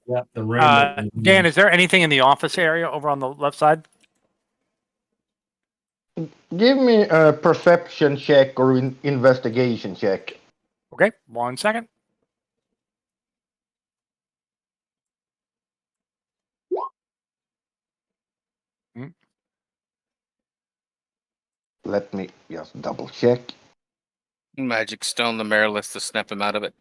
Speaker 4: Yeah, the room.
Speaker 6: Dan, is there anything in the office area over on the left side?
Speaker 1: Give me a perception check or investigation check.
Speaker 6: Okay, 1 second.
Speaker 1: Let me just double check.
Speaker 2: Magic stone the Merilith to snap him out of it.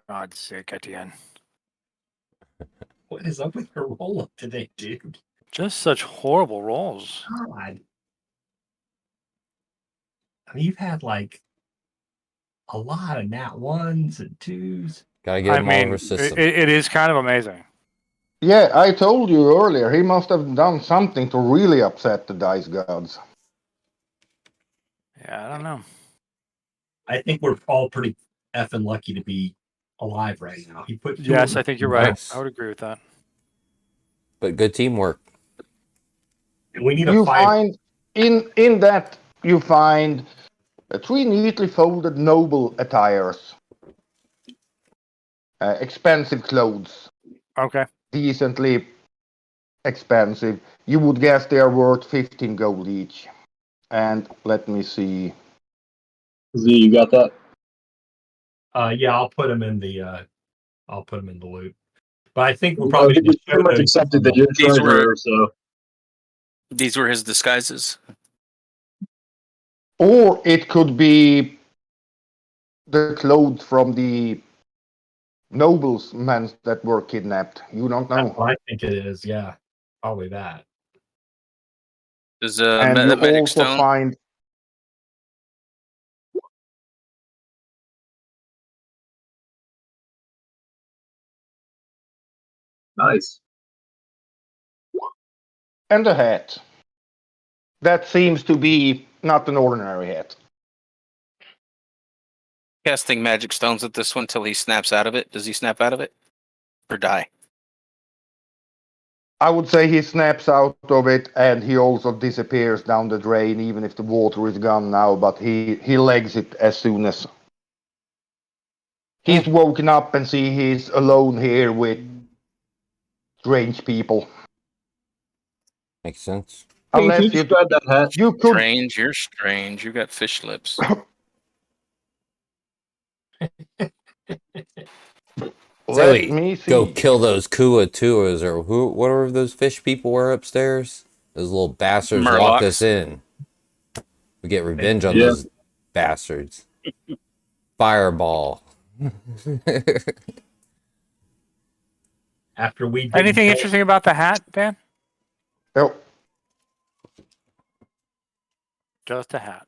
Speaker 6: God's sake, Etienne.
Speaker 4: What is up with your roll up today, dude?
Speaker 6: Just such horrible rolls.
Speaker 4: God. I mean, you've had like a lot of nat 1s and 2s.
Speaker 3: Gotta get him all over system.
Speaker 6: It is kind of amazing.
Speaker 1: Yeah, I told you earlier, he must have done something to really upset the dice gods.
Speaker 6: Yeah, I don't know.
Speaker 4: I think we're all pretty effing lucky to be alive right now. He put
Speaker 6: Yes, I think you're right.
Speaker 3: Nice.
Speaker 6: I would agree with that.
Speaker 3: But good teamwork.
Speaker 4: We need
Speaker 1: You
Speaker 4: a 5.
Speaker 1: find in that you find 3 neatly folded noble attires, expensive clothes,
Speaker 6: Okay.
Speaker 1: decently expensive. You would guess they are worth 15 gold each. And let me see.
Speaker 5: Z, you got that?
Speaker 4: Yeah, I'll put him in the loop. But I think we're
Speaker 5: I
Speaker 4: probably
Speaker 5: think
Speaker 4: going
Speaker 5: it's pretty much
Speaker 4: to
Speaker 5: accepted that you're
Speaker 2: These were
Speaker 5: treasurer, so
Speaker 2: these were his disguises.
Speaker 1: Or it could be the clothes from the nobles men that were kidnapped. You don't
Speaker 4: That's
Speaker 1: know.
Speaker 4: what I think it is. Yeah, probably that.
Speaker 2: Does
Speaker 1: And you
Speaker 2: that magic
Speaker 1: also
Speaker 2: stone?
Speaker 1: find
Speaker 5: nice.
Speaker 1: and a hat. That seems to be not an ordinary hat.
Speaker 2: Casting magic stones at this one till he snaps out of it. Does he snap out of it or die?
Speaker 1: I would say he snaps out of it and he also disappears down the drain, even if the water is gone now, but he legs it as soon as he's woken up and see he's alone here with strange people.
Speaker 3: Makes sense.
Speaker 5: Hey, can you
Speaker 1: Unless
Speaker 5: describe that hat?
Speaker 1: you could
Speaker 2: Strange, you're strange. You got fish lips.
Speaker 1: let
Speaker 3: Zoe,
Speaker 1: me
Speaker 3: go
Speaker 1: see.
Speaker 3: kill those Kuatuas or whatever those fish people were upstairs. Those little bastards locked us
Speaker 2: Murlocs.
Speaker 3: in. We get revenge on
Speaker 5: Yeah.
Speaker 3: those bastards. Fireball.
Speaker 4: After we did
Speaker 6: Anything interesting about the hat, Dan?
Speaker 1: Oh,
Speaker 6: Just a hat.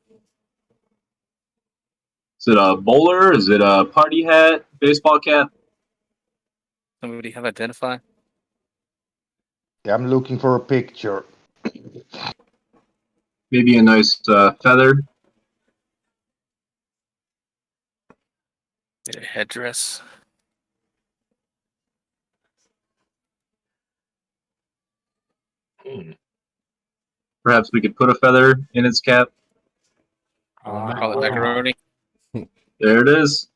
Speaker 5: Is it a bowler? Is it a party hat? Baseball cap?
Speaker 2: Somebody have identify?
Speaker 1: I'm looking for a picture.
Speaker 5: Maybe a nice feather?
Speaker 2: Get a headdress.
Speaker 5: Perhaps we could put a feather in its cap.
Speaker 2: Call it macaroni.
Speaker 5: There it is.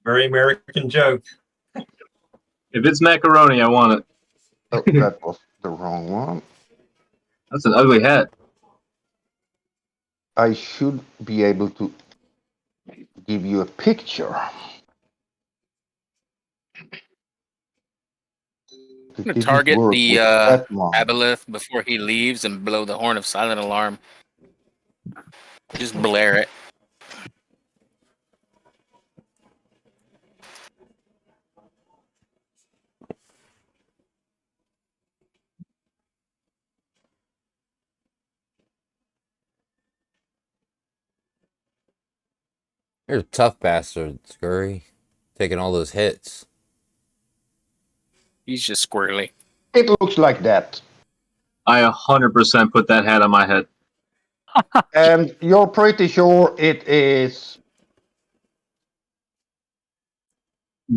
Speaker 4: Very American joke.
Speaker 5: If it's macaroni, I want it.
Speaker 1: Oh, that was the wrong one.
Speaker 5: That's an ugly hat.
Speaker 1: I should be able to give you a picture.
Speaker 2: I'm
Speaker 1: It
Speaker 2: gonna
Speaker 1: didn't
Speaker 2: target
Speaker 1: work
Speaker 2: the
Speaker 1: with that one.
Speaker 2: aboleth before he leaves and blow the horn of silent alarm. Just blare it.
Speaker 3: You're a tough bastard, Scurry. Taking all those hits.
Speaker 2: He's just squirrely.
Speaker 1: It looks like that.
Speaker 5: I 100% put that hat on my head.
Speaker 1: And you're pretty sure it is.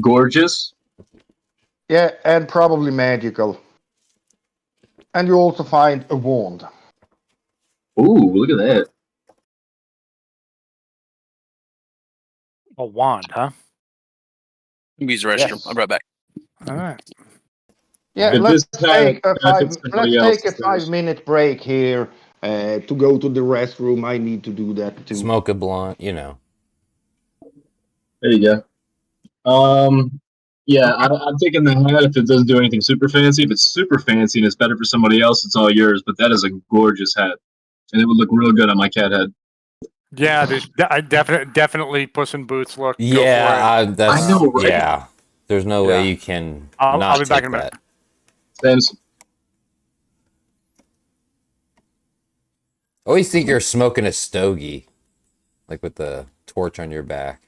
Speaker 5: Gorgeous.
Speaker 1: Yeah, and probably magical. And you also find a wand.
Speaker 5: Ooh, look at that.
Speaker 6: A wand, huh?
Speaker 2: Use the restroom.
Speaker 1: Yes.
Speaker 2: I'll be right back.
Speaker 6: All right.
Speaker 1: Yeah,
Speaker 5: If
Speaker 1: let's
Speaker 5: this hat benefits somebody else,
Speaker 1: take a
Speaker 5: it's theirs.
Speaker 1: 5-minute break here to go to the restroom. I need to do that too.
Speaker 3: Smoke a blunt, you know.
Speaker 5: There you go. Yeah, I'm taking the hat if it doesn't do anything super fancy. If it's super fancy and it's better for somebody else, it's all yours. But that is a gorgeous hat, and it would look real good on my cat head.
Speaker 6: Yeah, there's I definitely Puss in Boots look. Go for it.
Speaker 3: Yeah, that's
Speaker 5: I know, right?
Speaker 3: yeah. There's no way
Speaker 6: Yeah.
Speaker 3: you can
Speaker 6: I'll
Speaker 3: not
Speaker 6: be back
Speaker 3: take
Speaker 6: in a minute.
Speaker 3: that.
Speaker 5: Thanks.
Speaker 3: I always think you're smoking a stogie, like with the torch on your back.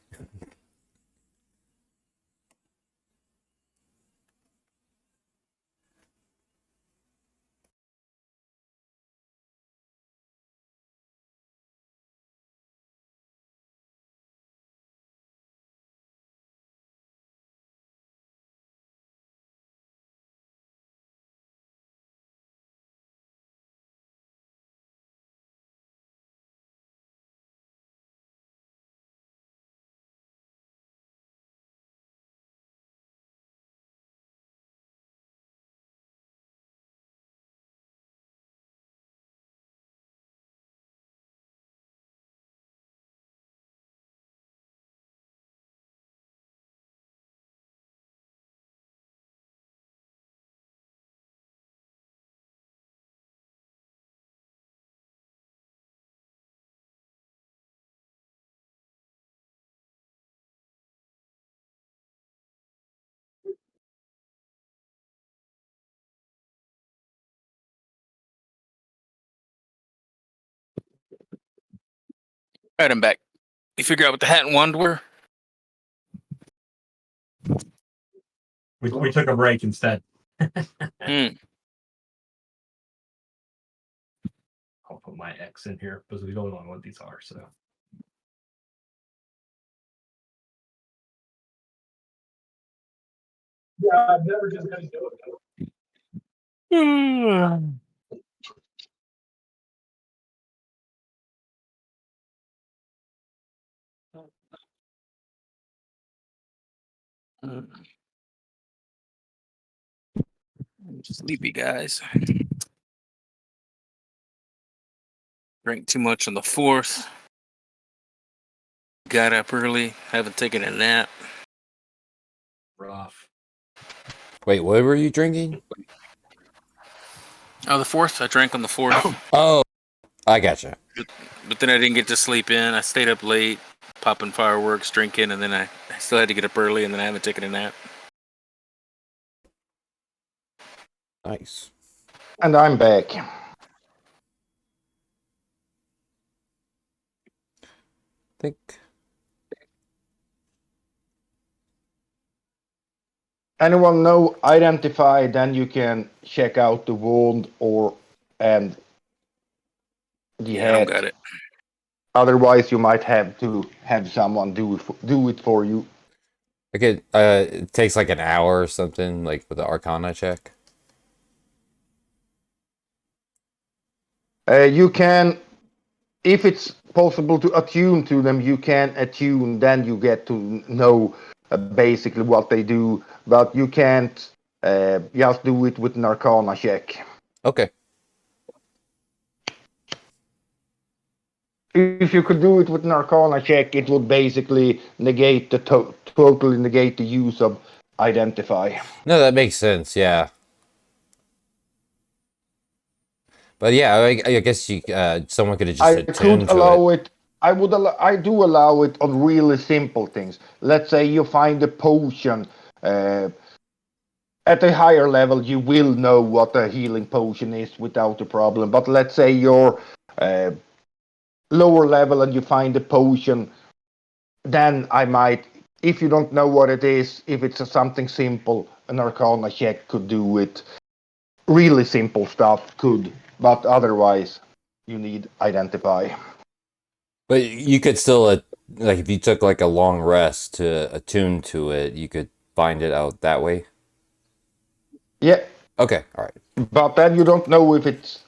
Speaker 2: Alright, I'm back. You figure out what the hat and wand were?
Speaker 4: We took a break instead.
Speaker 2: Hmm.
Speaker 4: I'll put my X in here because we don't know what these are. So yeah, I'm never just gonna do it.
Speaker 2: I'm sleepy, guys. Drank too much on the 4th. Got up early. Haven't taken a nap.
Speaker 4: Rough.
Speaker 3: Wait, what were you drinking?
Speaker 2: Oh, the 4th? I drank on the 4th.
Speaker 3: Oh, I gotcha.
Speaker 2: But then I didn't get to sleep in. I stayed up late, popping fireworks, drinking, and then I still had to get up early, and then I haven't taken a nap.
Speaker 3: Nice.
Speaker 1: And I'm back.
Speaker 3: Think.
Speaker 1: Anyone know identify? Then you can check out the wound and the
Speaker 2: Yeah, I don't
Speaker 1: head.
Speaker 2: got it.
Speaker 1: Otherwise, you might have to have someone do it for you.
Speaker 3: Okay, it takes like an hour or something, like with the Arcana check.
Speaker 1: You can, if it's possible to attune to them, you can attune. Then you get to know basically what they do, but you can't just do it with an Arcana check.
Speaker 3: Okay.
Speaker 1: If you could do it with an Arcana check, it would basically negate the totally negate the use of identify.
Speaker 3: No, that makes sense. Yeah. But yeah, I guess you someone could have just
Speaker 1: I
Speaker 3: attuned
Speaker 1: could
Speaker 3: to
Speaker 1: allow
Speaker 3: it.
Speaker 1: it. I do allow it on really simple things. Let's say you find a potion. At a higher level, you will know what a healing potion is without a problem. But let's say you're lower level and you find a potion, then I might, if you don't know what it is, if it's something simple, an Arcana check could do it. Really simple stuff could, but otherwise, you need identify.
Speaker 3: But you could still like if you took like a long rest to attune to it, you could find it out that way.
Speaker 1: Yeah,
Speaker 3: Okay, all right.
Speaker 1: but then you don't know if it's.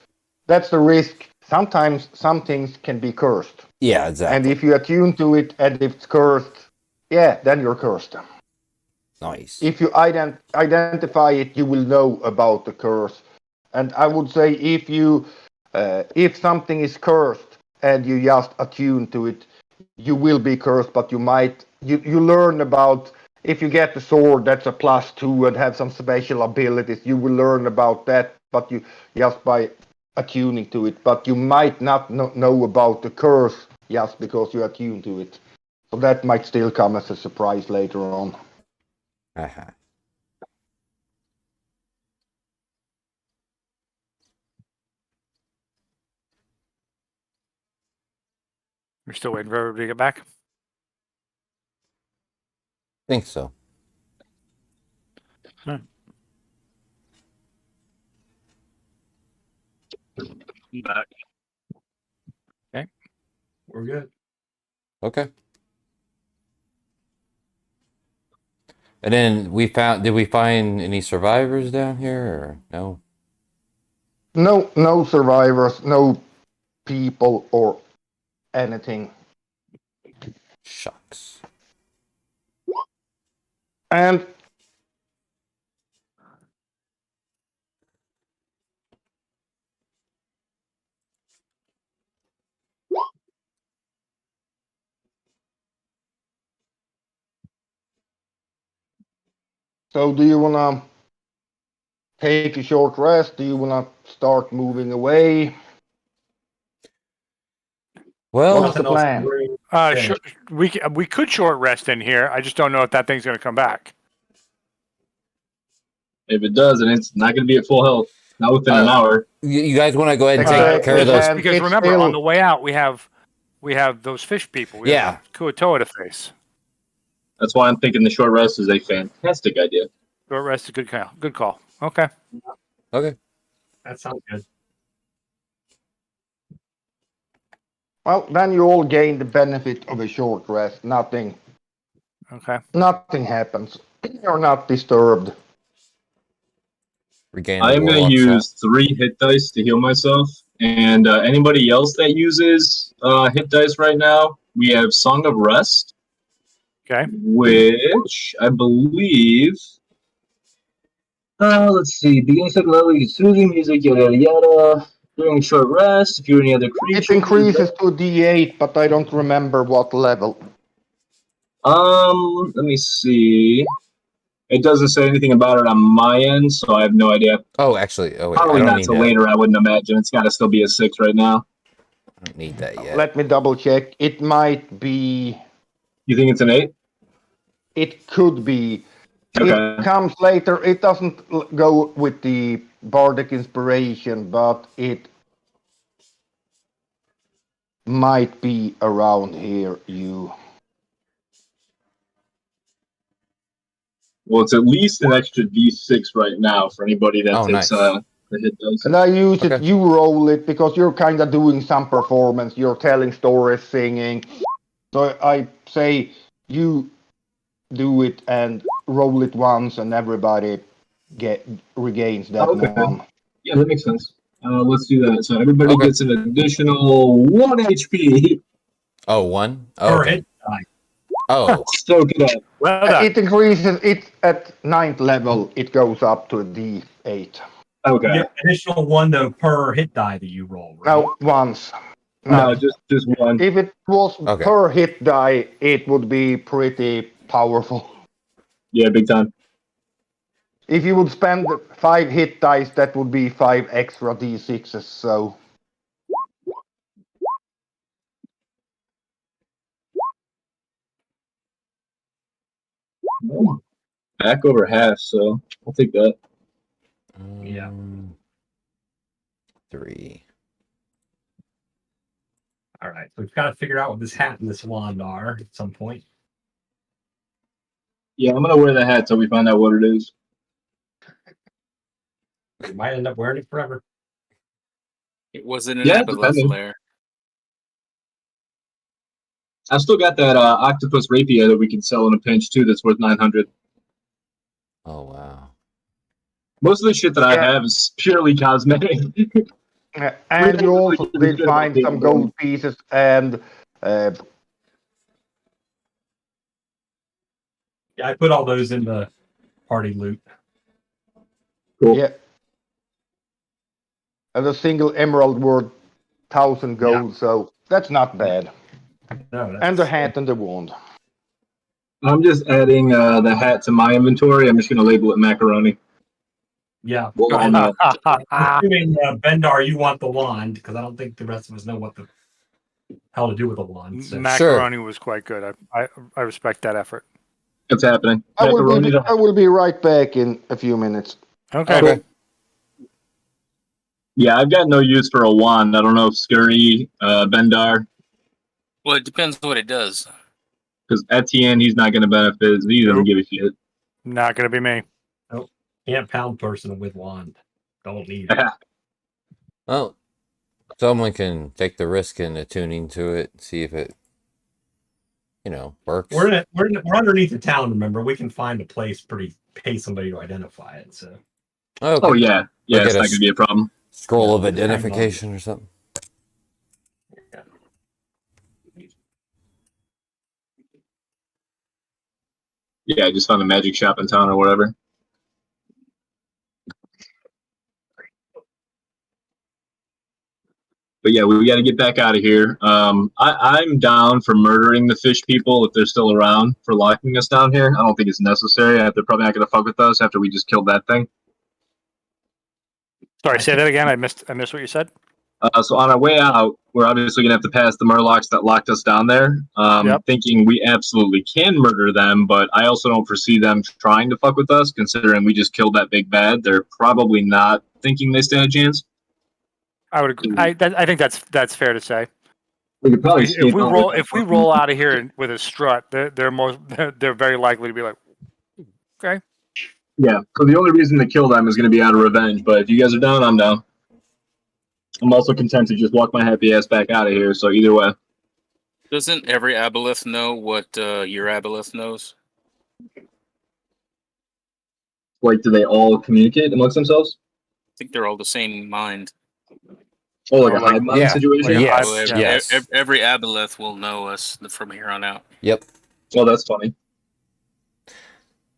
Speaker 1: That's the risk. Sometimes some things can be cursed.
Speaker 3: Yeah,
Speaker 1: And
Speaker 3: exactly.
Speaker 1: if you attune to it and if it's cursed, yeah, then you're cursed.
Speaker 3: Nice.
Speaker 1: If you identify it, you will know about the curse. And I would say if something is cursed and you just attune to it, you will be cursed, but you learn about if you get the sword that's a +2 and have some special abilities, you will learn about that, but you just by attuning to it. But you might not know about the curse just because you attune to it. So that might still come as a surprise later on.
Speaker 3: Uh-huh.
Speaker 6: We're still waiting for everybody to get back.
Speaker 3: Think so.
Speaker 5: Back.
Speaker 4: We're good.
Speaker 3: Okay. And then did we find any survivors down here or no?
Speaker 1: No survivors, no people or anything.
Speaker 3: Shucks.
Speaker 1: And so do you wanna take a short rest? Do you wanna start moving away?
Speaker 3: Well,
Speaker 1: What's the
Speaker 4: Nothing else to
Speaker 1: plan?
Speaker 4: worry.
Speaker 6: Sure, we could short rest in here. I just don't know if that thing's going to come back.
Speaker 5: If it does, then it's not going to be at full health. Not within an hour.
Speaker 3: you guys want to go ahead and take
Speaker 1: Exactly.
Speaker 3: care of those?
Speaker 1: And
Speaker 6: Because
Speaker 1: it's
Speaker 6: remember,
Speaker 1: still
Speaker 6: on the way out, we have we have those fish people. We
Speaker 3: Yeah.
Speaker 6: have Kuatoa to face.
Speaker 5: That's why I'm thinking the short rest is a fantastic idea.
Speaker 6: Short rest is a good call. Good call. Okay.
Speaker 3: Okay.
Speaker 4: That sounds good.
Speaker 1: Well, then you all gain the benefit of a short rest. Nothing happens. You're not disturbed.
Speaker 3: Regain
Speaker 5: I
Speaker 3: the
Speaker 5: am going to
Speaker 3: warlock shot.
Speaker 5: use 3 hit dice to heal myself. And anybody else that uses hit dice right now, we have Song of Rest,
Speaker 6: Okay.
Speaker 5: which I believe. Let's see. Beginning second level, you get soothing music, yada yada yada. During a short rest, if you're any other
Speaker 1: It
Speaker 5: creature.
Speaker 1: increases to D8, but I don't remember what level.
Speaker 5: Let me see. It doesn't say anything about it on my end, so I have no idea.
Speaker 3: Oh, actually, oh wait,
Speaker 5: Probably
Speaker 3: I don't
Speaker 5: not
Speaker 3: need
Speaker 5: till
Speaker 3: that.
Speaker 5: later, I wouldn't imagine. It's got to still be a 6 right now.
Speaker 3: I don't need that yet.
Speaker 1: Let me double check. It might be.
Speaker 5: You think it's an 8?
Speaker 1: It could be.
Speaker 5: Okay.
Speaker 1: It comes later. It doesn't go with the bardic inspiration, but it might be around here.
Speaker 5: Well, it's at least an extra D6 right now for anybody that
Speaker 3: Oh,
Speaker 5: takes
Speaker 3: nice.
Speaker 5: the hit dice.
Speaker 1: And I use it.
Speaker 3: Okay.
Speaker 1: You roll it because you're kind of doing some performance. You're telling stories, singing. So I say you do it and roll it once, and everybody regains that
Speaker 5: Okay.
Speaker 1: one.
Speaker 5: Yeah, that makes sense. Let's do that. So everybody
Speaker 3: Okay.
Speaker 5: gets an additional 1 HP.
Speaker 3: Oh, 1? Oh,
Speaker 4: Or
Speaker 3: okay.
Speaker 4: hit die.
Speaker 3: Oh,
Speaker 5: So good.
Speaker 6: Well done.
Speaker 1: It increases. It at 9th level. It goes up to D8.
Speaker 5: Okay.
Speaker 4: Yeah, additional 1 though per hit die that you roll, right?
Speaker 1: No, once.
Speaker 5: No, just 1.
Speaker 1: If it was
Speaker 3: Okay.
Speaker 1: per hit die, it would be pretty powerful.
Speaker 5: Yeah, big time.
Speaker 1: If you would spend 5 hit dice, that would be 5 extra D6s. So
Speaker 5: Oh, back over half, so I'll take that.
Speaker 4: Yeah.
Speaker 3: 3.
Speaker 4: All right. So we've got to figure out what this hat and this wand are at some point.
Speaker 5: Yeah, I'm gonna wear the hat till we find out what it is.
Speaker 4: We might end up wearing it forever.
Speaker 2: It was in an
Speaker 5: Yeah,
Speaker 2: aboleth
Speaker 5: depending.
Speaker 2: lair.
Speaker 5: I've still got that octopus rapier that we can sell in a pinch too. That's worth 900.
Speaker 3: Oh, wow.
Speaker 5: Most of the shit that I
Speaker 1: Yeah.
Speaker 5: have is purely cosmetic.
Speaker 1: and you also
Speaker 5: Really
Speaker 1: did
Speaker 5: good
Speaker 1: find
Speaker 5: idea,
Speaker 1: some
Speaker 5: bro.
Speaker 1: gold pieces and
Speaker 4: Yeah, I put all those in the party loot.
Speaker 5: Cool.
Speaker 1: yeah, and a single emerald worth 1,000 gold. So that's not bad.
Speaker 4: No, that's,
Speaker 1: And the hat and the wand.
Speaker 5: I'm just adding the hat to my inventory. I'm just gonna label it macaroni.
Speaker 4: Yeah.
Speaker 5: We'll all know.
Speaker 4: I'm assuming, Bendar, you want the wand because I don't think the rest of us know what the hell to do with the wand. So.
Speaker 6: Macaroni was quite good. I respect that effort.
Speaker 5: It's happening.
Speaker 1: I
Speaker 5: Macaroni.
Speaker 1: will be right back in a few minutes.
Speaker 6: Okay.
Speaker 3: Okay.
Speaker 5: Yeah, I've got no use for a wand. I don't know if Scurry, Bendar,
Speaker 2: Well, it depends what it does.
Speaker 5: because Etienne, he's not gonna benefit. He doesn't
Speaker 6: Nope.
Speaker 5: give a shit.
Speaker 6: Not gonna be me.
Speaker 4: Can't pound person with wand. Don't need it.
Speaker 3: Well, someone can take the risk in attuning to it, see if it, works.
Speaker 4: We're underneath the town. Remember, we can find a place. Pay somebody to identify it. So.
Speaker 3: Okay.
Speaker 5: Oh yeah, yeah,
Speaker 3: Like
Speaker 5: it's
Speaker 3: at a
Speaker 5: not gonna be a problem.
Speaker 3: Scroll of
Speaker 4: Just hang on.
Speaker 3: identification or something.
Speaker 5: Yeah, I just found a magic shop in town or whatever. But yeah, we got to get back out of here. I'm down for murdering the fish people if they're still around for locking us down here. I don't think it's necessary. They're probably not going to fuck with us after we just killed that thing.
Speaker 6: Sorry, say that again. I missed what you said.
Speaker 5: So on our way out, we're obviously going to have to pass the murlocs that locked us down there.
Speaker 6: Yep.
Speaker 5: Thinking we absolutely can murder them, but I also don't foresee them trying to fuck with us, considering we just killed that big bad. They're probably not thinking they stand a chance.
Speaker 6: I would agree. I think that's fair to say.
Speaker 5: We could probably skate over.
Speaker 6: If we roll out of here with a strut, they're very likely to be like, okay.
Speaker 5: Yeah. So the only reason to kill them is going to be out of revenge. But if you guys are down, I'm down. I'm also content to just walk my happy ass back out of here. So either way.
Speaker 2: Doesn't every aboleth know what your aboleth knows?
Speaker 5: Like, do they all communicate amongst themselves?
Speaker 2: I think they're all the same mind.
Speaker 5: Oh, like a
Speaker 6: like-
Speaker 5: hive mind
Speaker 3: yeah.
Speaker 5: situation?
Speaker 6: Like a hive-
Speaker 2: So
Speaker 3: Yes.
Speaker 2: every aboleth will know us from here on out.
Speaker 3: Yep.
Speaker 5: Well, that's funny.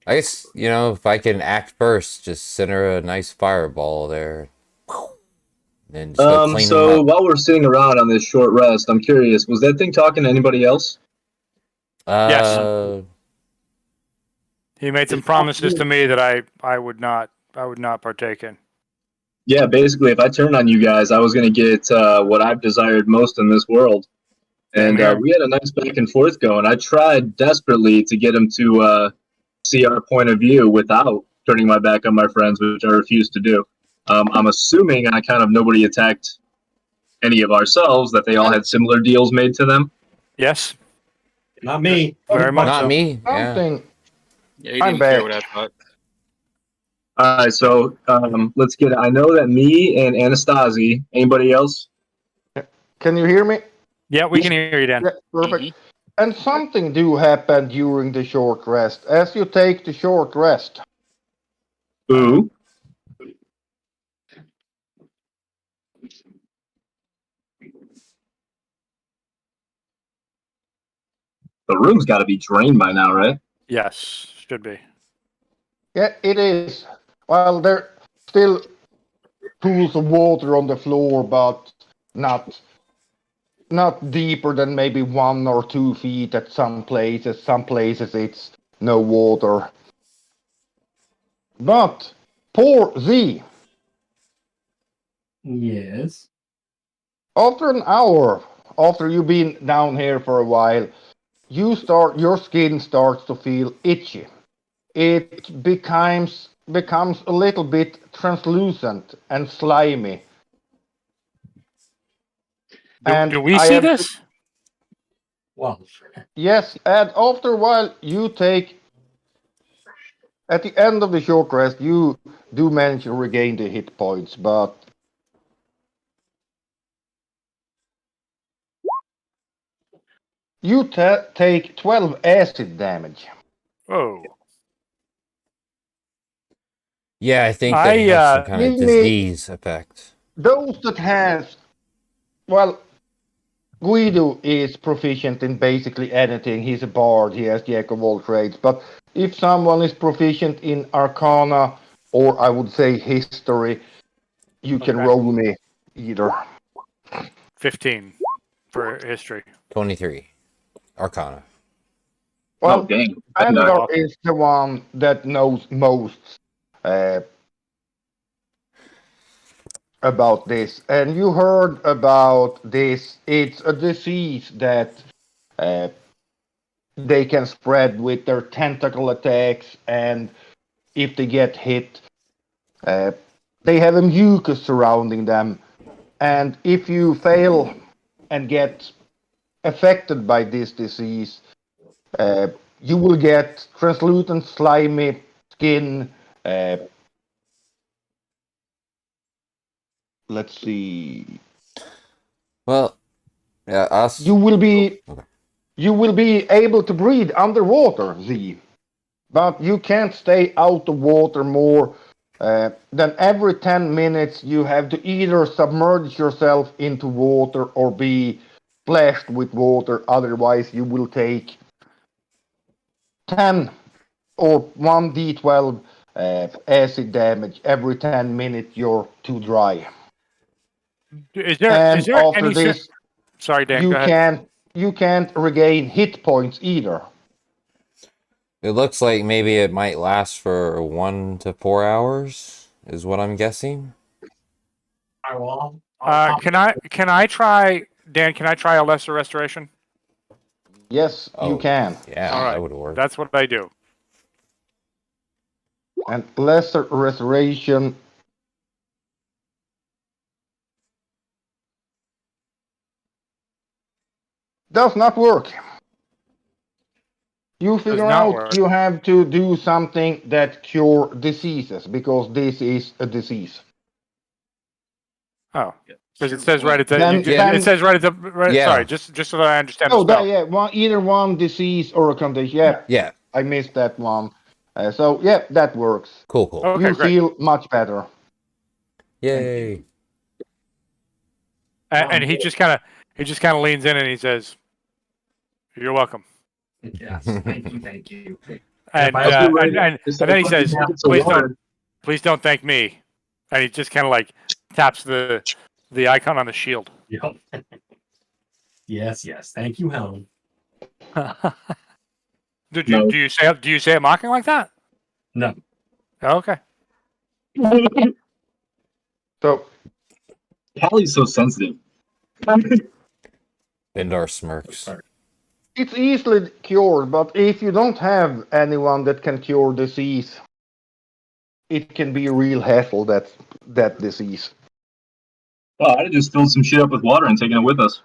Speaker 3: I guess, if I can act first, just center a nice fireball there. Then just go clean
Speaker 5: So
Speaker 3: them up.
Speaker 5: while we're sitting around on this short rest, I'm curious, was that thing talking to anybody else?
Speaker 3: Uh,
Speaker 6: He made some promises to me that I would not partake in.
Speaker 5: Yeah, basically, if I turned on you guys, I was going to get what I've desired most in this world.
Speaker 6: Same
Speaker 5: And
Speaker 6: here.
Speaker 5: we had a nice back and forth going. I tried desperately to get him to see our point of view without turning my back on my friends, which I refused to do. I'm assuming on account of nobody attacked any of ourselves that they all had similar deals made to them.
Speaker 6: Yes,
Speaker 4: Not me.
Speaker 6: very much
Speaker 3: not
Speaker 6: so.
Speaker 3: me. Yeah.
Speaker 1: Something.
Speaker 2: Yeah, he
Speaker 1: I'm
Speaker 2: didn't care
Speaker 1: back.
Speaker 2: what I thought.
Speaker 5: All right, so let's get it. I know that me and Anastasi, anybody else?
Speaker 1: Can you hear me?
Speaker 6: Yeah, we can hear you, Dan.
Speaker 1: Yeah, perfect.
Speaker 2: Mhm.
Speaker 1: And something do happen during the short rest. As you take the short rest,
Speaker 5: Ooh. The room's got to be drained by now, right?
Speaker 6: Yes, should be.
Speaker 1: yeah, it is. Well, there still pools of water on the floor, but not deeper than maybe 1 or 2 feet at some places. Some places it's no water. But poor Z,
Speaker 4: Yes.
Speaker 1: after an hour, after you've been down here for a while, your skin starts to feel itchy. It becomes a little bit translucent and slimy. And
Speaker 6: Do we
Speaker 1: I
Speaker 6: see
Speaker 1: have
Speaker 6: this?
Speaker 4: Well,
Speaker 1: yes, and after a while you take at the end of the short rest you do manage to regain the hit points, but you take 12 acid damage.
Speaker 6: Oh,
Speaker 3: Yeah, I think
Speaker 6: I,
Speaker 3: they have some kind of
Speaker 1: Give me
Speaker 3: disease effect.
Speaker 1: those that has well, Guido is proficient in basically anything. He's a bard, he has jack of all trades. But if someone is proficient in arcana or I would say history, you can
Speaker 6: Okay.
Speaker 1: roll me either.
Speaker 6: 15 for history.
Speaker 3: 23. Arcana.
Speaker 1: Well,
Speaker 5: dang.
Speaker 1: Andor is the one that knows most uh, about this. And you heard about this. It's a disease that uh, they can spread with their tentacle attacks, and if they get hit, uh, they have a mucus surrounding them. And if you fail and get affected by this disease, you will get translucent, slimy skin. Let's see.
Speaker 3: Well, yeah, us.
Speaker 1: You will be
Speaker 3: Okay.
Speaker 1: you will be able to breathe underwater, Z, but you can't stay out of water more than every 10 minutes. You have to either submerge yourself into water or be splashed with water. Otherwise, you will take 10 or 1d12 acid damage every 10 minutes you're too dry.
Speaker 6: Is there
Speaker 1: And after
Speaker 6: any?
Speaker 1: this,
Speaker 6: Sorry, Dan.
Speaker 1: you
Speaker 6: Go ahead.
Speaker 1: can't regain hit points either.
Speaker 3: It looks like maybe it might last for 1 to 4 hours, is what I'm guessing.
Speaker 4: I will.
Speaker 6: Can I try, Dan? Can I try a lesser restoration?
Speaker 1: Yes, you can.
Speaker 3: Yeah,
Speaker 6: All right,
Speaker 3: that would work.
Speaker 6: that's what I do.
Speaker 1: And lesser restoration. does not work. You
Speaker 6: Does
Speaker 1: figure
Speaker 6: not
Speaker 1: out
Speaker 6: work.
Speaker 1: you have to do something that cure diseases because this is a disease.
Speaker 6: Oh, because it says right at the.
Speaker 1: Then-
Speaker 6: it says right at the. Right,
Speaker 3: Yeah.
Speaker 6: Sorry, just so that I understand the
Speaker 1: Oh,
Speaker 6: spell.
Speaker 1: either one disease or a condition. Yeah,
Speaker 3: Yeah.
Speaker 1: I missed that one. So yeah, that works.
Speaker 3: Cool.
Speaker 6: Okay,
Speaker 1: You
Speaker 6: great.
Speaker 1: feel much better.
Speaker 3: Yay.
Speaker 6: And he just kind of leans in and he says, "You're welcome."
Speaker 4: Yes, thank you.
Speaker 6: And
Speaker 4: I-
Speaker 6: and then he says, "Please don't thank me." And he just kind of like taps the icon on the shield.
Speaker 4: Yep. Yes. Thank you, Helen.
Speaker 6: Do
Speaker 5: No.
Speaker 6: you say it mocking like that?
Speaker 4: No.
Speaker 6: Okay.
Speaker 1: So
Speaker 5: Callie's so sensitive.
Speaker 3: Bindar smirks.
Speaker 1: it's easily cured, but if you don't have anyone that can cure disease, it can be a real hassle, that disease.
Speaker 5: Well, I'd have just filled some shit up with water and taken it with us.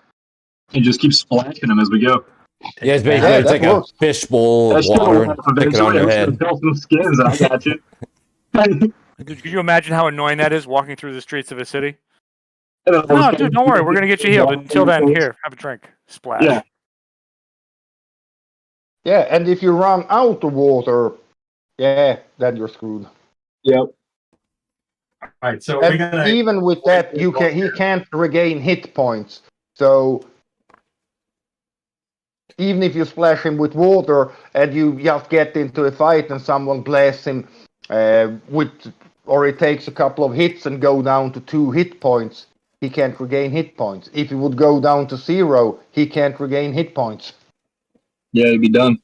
Speaker 5: And just keep splashing them as we go.
Speaker 3: Yeah, it's basically
Speaker 1: Yeah,
Speaker 3: it's
Speaker 1: that
Speaker 3: like
Speaker 1: works.
Speaker 3: a fishbowl
Speaker 5: That
Speaker 3: of
Speaker 5: shit will
Speaker 3: water
Speaker 5: laugh
Speaker 3: and stick it on
Speaker 5: eventually.
Speaker 3: your
Speaker 5: I'm just
Speaker 3: head.
Speaker 5: gonna fill some skins and I got you.
Speaker 6: Could you imagine how annoying that is walking through the streets of a city?
Speaker 5: And then
Speaker 6: No, dude, don't worry. We're gonna get you healed. Until then, here, have a drink. Splash.
Speaker 5: Yeah.
Speaker 1: Yeah, and if you run out of water, yeah, then you're screwed.
Speaker 5: Yep.
Speaker 4: All right, so
Speaker 1: And
Speaker 4: we're gonna.
Speaker 1: even with that, he can't regain hit points. So even if you splash him with water and you just get into a fight and someone blasts him or it takes a couple of hits and go down to 2 hit points, he can't regain hit points. If he would go down to 0, he can't regain hit points.
Speaker 5: Yeah, he'd be done.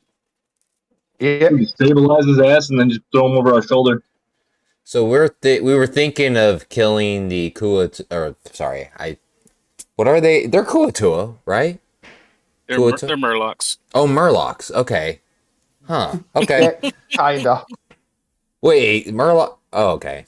Speaker 1: Yeah.
Speaker 5: We stabilize his ass and then just throw him over our shoulder.
Speaker 3: So we were thinking of killing the what are they? They're Kuatua, right?
Speaker 2: They're Murlocs.
Speaker 3: Oh, Murlocs. Okay. Huh. Okay.
Speaker 1: Yeah, kinda.
Speaker 3: Wait, Murloc. Oh, okay.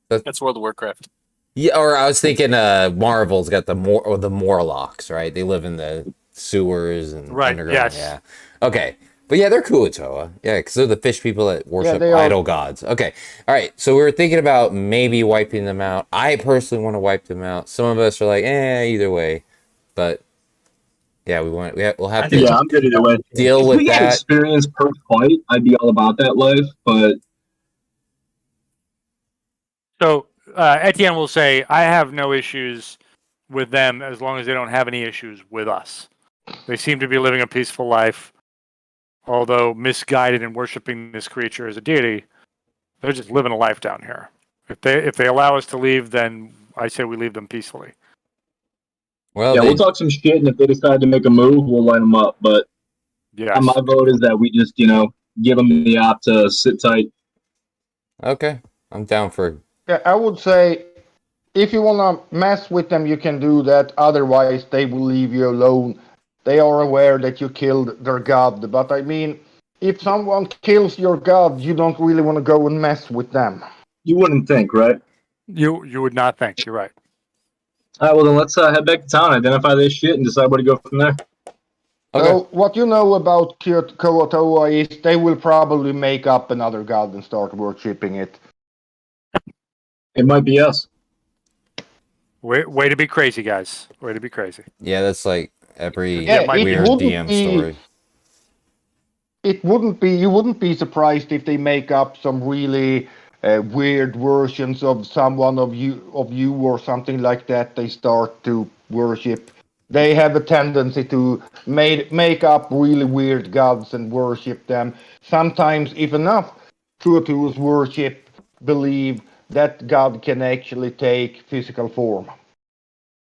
Speaker 2: That's World of Warcraft.
Speaker 3: Yeah, or I was thinking Marvel's got the Morlocks, right? They live in the sewers and
Speaker 6: Right,
Speaker 3: underground.
Speaker 6: yes.
Speaker 3: Yeah. Okay. But yeah, they're Kuatoa. Yeah, because they're the fish people that worship
Speaker 1: they are.
Speaker 3: idol gods. Okay. All right. So we were thinking about maybe wiping them out. I personally want to wipe them out. Some of us are like, either way. But yeah, we'll have to
Speaker 5: Yeah, I'm good either way.
Speaker 3: deal
Speaker 5: If
Speaker 3: with
Speaker 5: we got
Speaker 3: that.
Speaker 5: experience per fight, I'd be all about that life. But
Speaker 6: So Etienne will say, "I have no issues with them as long as they don't have any issues with us. They seem to be living a peaceful life, although misguided and worshiping this creature as a deity. They're just living a life down here. If they allow us to leave, then I say we leave them peacefully."
Speaker 3: Well,
Speaker 5: yeah, we'll talk some shit, and if they decide to make a move, we'll line them up. But
Speaker 6: Yes.
Speaker 5: my vote is that we just, give them the op to sit tight.
Speaker 3: okay. I'm down for.
Speaker 1: Yeah, I would say if you wanna mess with them, you can do that. Otherwise, they will leave you alone. They are aware that you killed their god, but I mean, if someone kills your god, you don't really want to go and mess with them.
Speaker 5: You wouldn't think, right?
Speaker 6: You would not think. You're right.
Speaker 5: All right, well, then let's head back to town, identify this shit, and decide where to go from there.
Speaker 3: Okay.
Speaker 1: So what you know about Kuatoa is they will probably make up another god and start worshipping it.
Speaker 5: It might be us.
Speaker 6: Way to be crazy, guys. Way to be crazy.
Speaker 3: Yeah, that's like every
Speaker 1: Yeah, it
Speaker 3: weird
Speaker 1: wouldn't
Speaker 3: DM
Speaker 1: be-
Speaker 3: story.
Speaker 1: You wouldn't be surprised if they make up some really weird versions of someone of you or something like that. They start to worship. They have a tendency to make up really weird gods and worship them. Sometimes, if enough Tuatus worship believe that god can actually take physical form.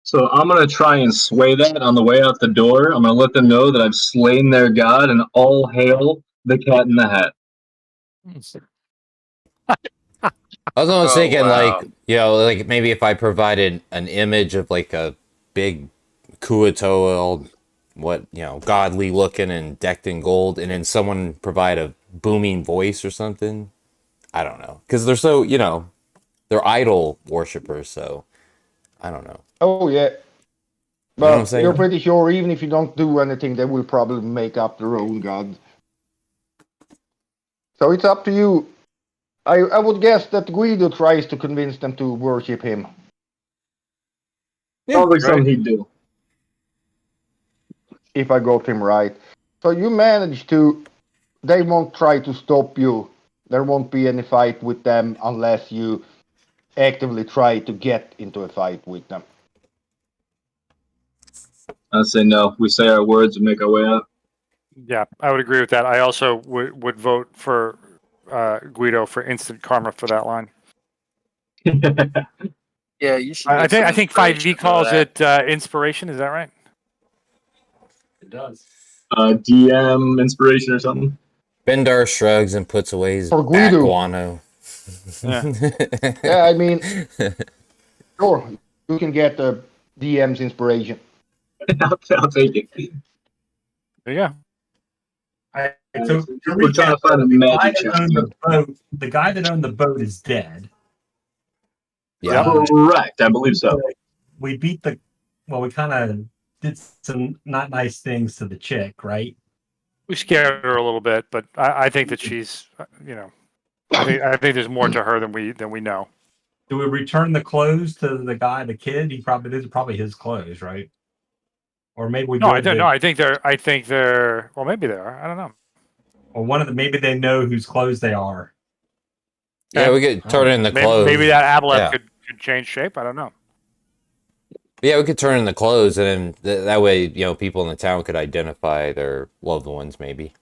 Speaker 5: So I'm going to try and sway that on the way out the door. I'm going to let them know that I've slain their god, and all hail the cat in the hat.
Speaker 3: I was almost thinking,
Speaker 2: wow.
Speaker 3: like maybe if I provided an image of like a big Kuatoa, godly looking and decked in gold, and then someone provide a booming voice or something. I don't know, because they're so they're idol worshippers, so I don't know.
Speaker 1: Oh yeah.
Speaker 3: You know what I'm
Speaker 1: But you're
Speaker 3: saying?
Speaker 1: pretty sure even if you don't do anything, they will probably make up their own god. So it's up to you. I would guess that Guido tries to convince them to worship him.
Speaker 3: Yeah,
Speaker 5: Sounds like
Speaker 6: right.
Speaker 5: something he'd do.
Speaker 1: If I got him right. So you manage to. They won't try to stop you. There won't be any fight with them unless you actively try to get into a fight with them.
Speaker 5: I say no. We say our words and make our way out.
Speaker 6: Yeah, I would agree with that. I also would vote for Guido for instant karma for that line.
Speaker 2: Yeah, you should.
Speaker 6: I
Speaker 2: Get some
Speaker 6: think 5e
Speaker 2: inspiration for
Speaker 6: calls
Speaker 2: that.
Speaker 6: it inspiration. Is that right?
Speaker 4: It does.
Speaker 5: DM inspiration or something.
Speaker 3: Bendar shrugs and puts away his
Speaker 1: For
Speaker 3: bat
Speaker 1: Guido.
Speaker 3: guano.
Speaker 6: Yeah.
Speaker 1: Yeah, I mean, sure, you can get the DM's inspiration.
Speaker 5: I'll take it.
Speaker 6: There you go.
Speaker 4: So to
Speaker 5: We're trying to
Speaker 4: recap,
Speaker 5: find a
Speaker 4: the guy
Speaker 5: magic
Speaker 4: that
Speaker 5: ship.
Speaker 4: owned the boat, the guy that owned the boat is dead.
Speaker 3: Yeah.
Speaker 5: Correct, I believe so.
Speaker 4: We beat the. Well, we kind of did some not nice things to the chick, right?
Speaker 6: We scared her a little bit, but I think that she's, I think there's more to her than we know.
Speaker 4: Do we return the clothes to the guy, the kid? These are probably his clothes, right? Or maybe we
Speaker 6: No,
Speaker 4: go
Speaker 6: I don't
Speaker 4: to,
Speaker 6: know. I think they're. Well, maybe they are. I don't know.
Speaker 4: or one of the maybe they know whose clothes they are.
Speaker 3: Yeah, we could turn in the clothes.
Speaker 6: Maybe that aboleth
Speaker 3: Yeah.
Speaker 6: could change shape. I don't know.
Speaker 3: Yeah, we could turn in the clothes, and then that way, people in the town could identify their loved ones, maybe.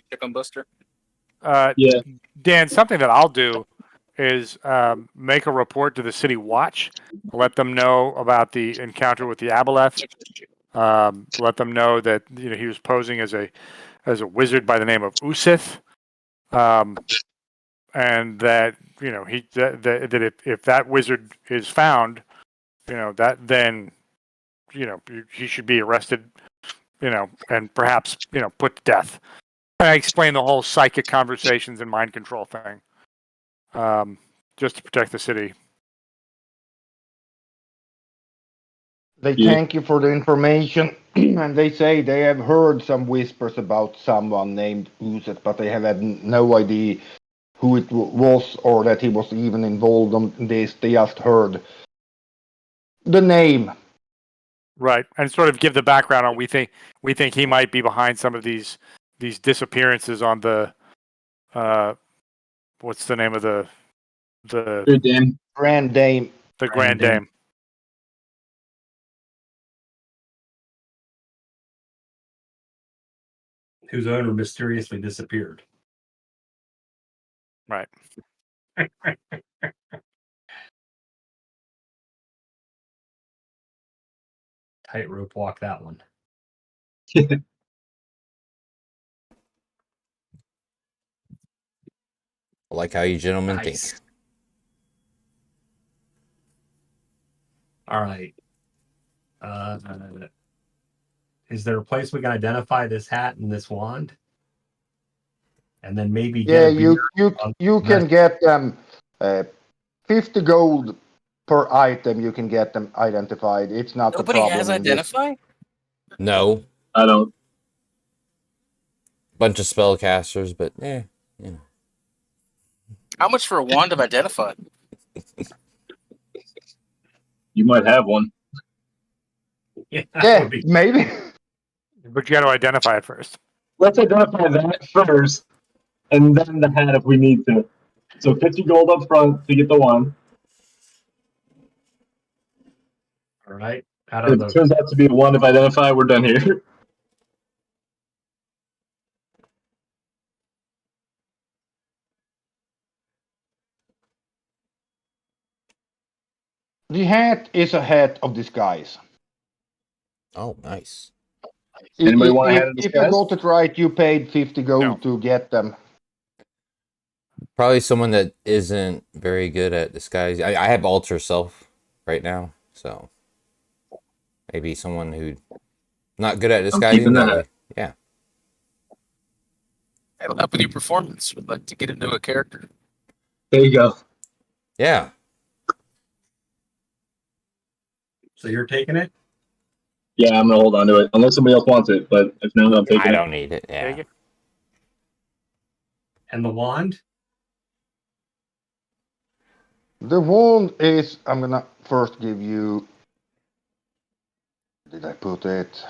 Speaker 2: Check on Buster.
Speaker 5: Yeah.
Speaker 6: Dan, something that I'll do is make a report to the city watch, let them know about the encounter with the aboleth, let them know that he was posing as a wizard by the name of Usith, and that that if that wizard is found, that then he should be arrested, and perhaps put to death. I explain the whole psychic conversations and mind control thing, just to protect the city.
Speaker 1: They
Speaker 5: Yeah.
Speaker 1: thank you for the information, and they say they have heard some whispers about someone named Uzet, but they have had no idea who it was or that he was even involved in this. They just heard the name.
Speaker 6: Right, and sort of give the background on we think he might be behind some of these disappearances on the what's the name of the
Speaker 5: Good damn.
Speaker 1: Grand Dame.
Speaker 6: Grand Dame.
Speaker 4: Whose owner mysteriously disappeared.
Speaker 6: Right.
Speaker 4: Tightrope walk that one.
Speaker 3: I like how you gentlemen
Speaker 4: Nice.
Speaker 3: think.
Speaker 4: All right. Is there a place we can identify this hat and this wand? And then maybe
Speaker 1: Yeah,
Speaker 4: get a beer
Speaker 1: you can get them 50 gold per item. You can get them identified. It's not the
Speaker 2: Nobody has
Speaker 1: problem in this.
Speaker 2: identify.
Speaker 3: No,
Speaker 5: I don't.
Speaker 3: bunch of spellcasters, but
Speaker 2: How much for a wand of identify?
Speaker 5: You might have one.
Speaker 4: Yeah, that
Speaker 1: Yeah,
Speaker 4: would be
Speaker 1: maybe.
Speaker 6: But you got to identify it first.
Speaker 5: Let's identify that first, and then the hat if we need to. So 50 gold up front to get the one.
Speaker 4: all right. Out
Speaker 5: If
Speaker 4: of
Speaker 5: it
Speaker 4: the
Speaker 5: turns out to be a one, if identify, we're done here.
Speaker 1: The hat is a hat of disguise.
Speaker 3: oh, nice.
Speaker 5: Anybody want a hat of
Speaker 1: If you
Speaker 5: disguise?
Speaker 1: got it right, you paid 50 gold
Speaker 6: No.
Speaker 1: to get them.
Speaker 3: Probably someone that isn't very good at disguise. I have alter self right now, so maybe someone who not good at disguising
Speaker 5: keeping
Speaker 3: that
Speaker 5: that.
Speaker 3: way. Yeah.
Speaker 2: It'll help with your performance. Would like to get into a character.
Speaker 5: There you go.
Speaker 3: Yeah.
Speaker 4: so you're taking it?
Speaker 5: Yeah, I'm gonna hold on to it unless somebody else wants it. But if not, I'm taking
Speaker 3: I
Speaker 5: it.
Speaker 3: don't need it. Yeah.
Speaker 6: Take it.
Speaker 4: And the wand?
Speaker 1: The wand is. I'm gonna first give you. Did I put it?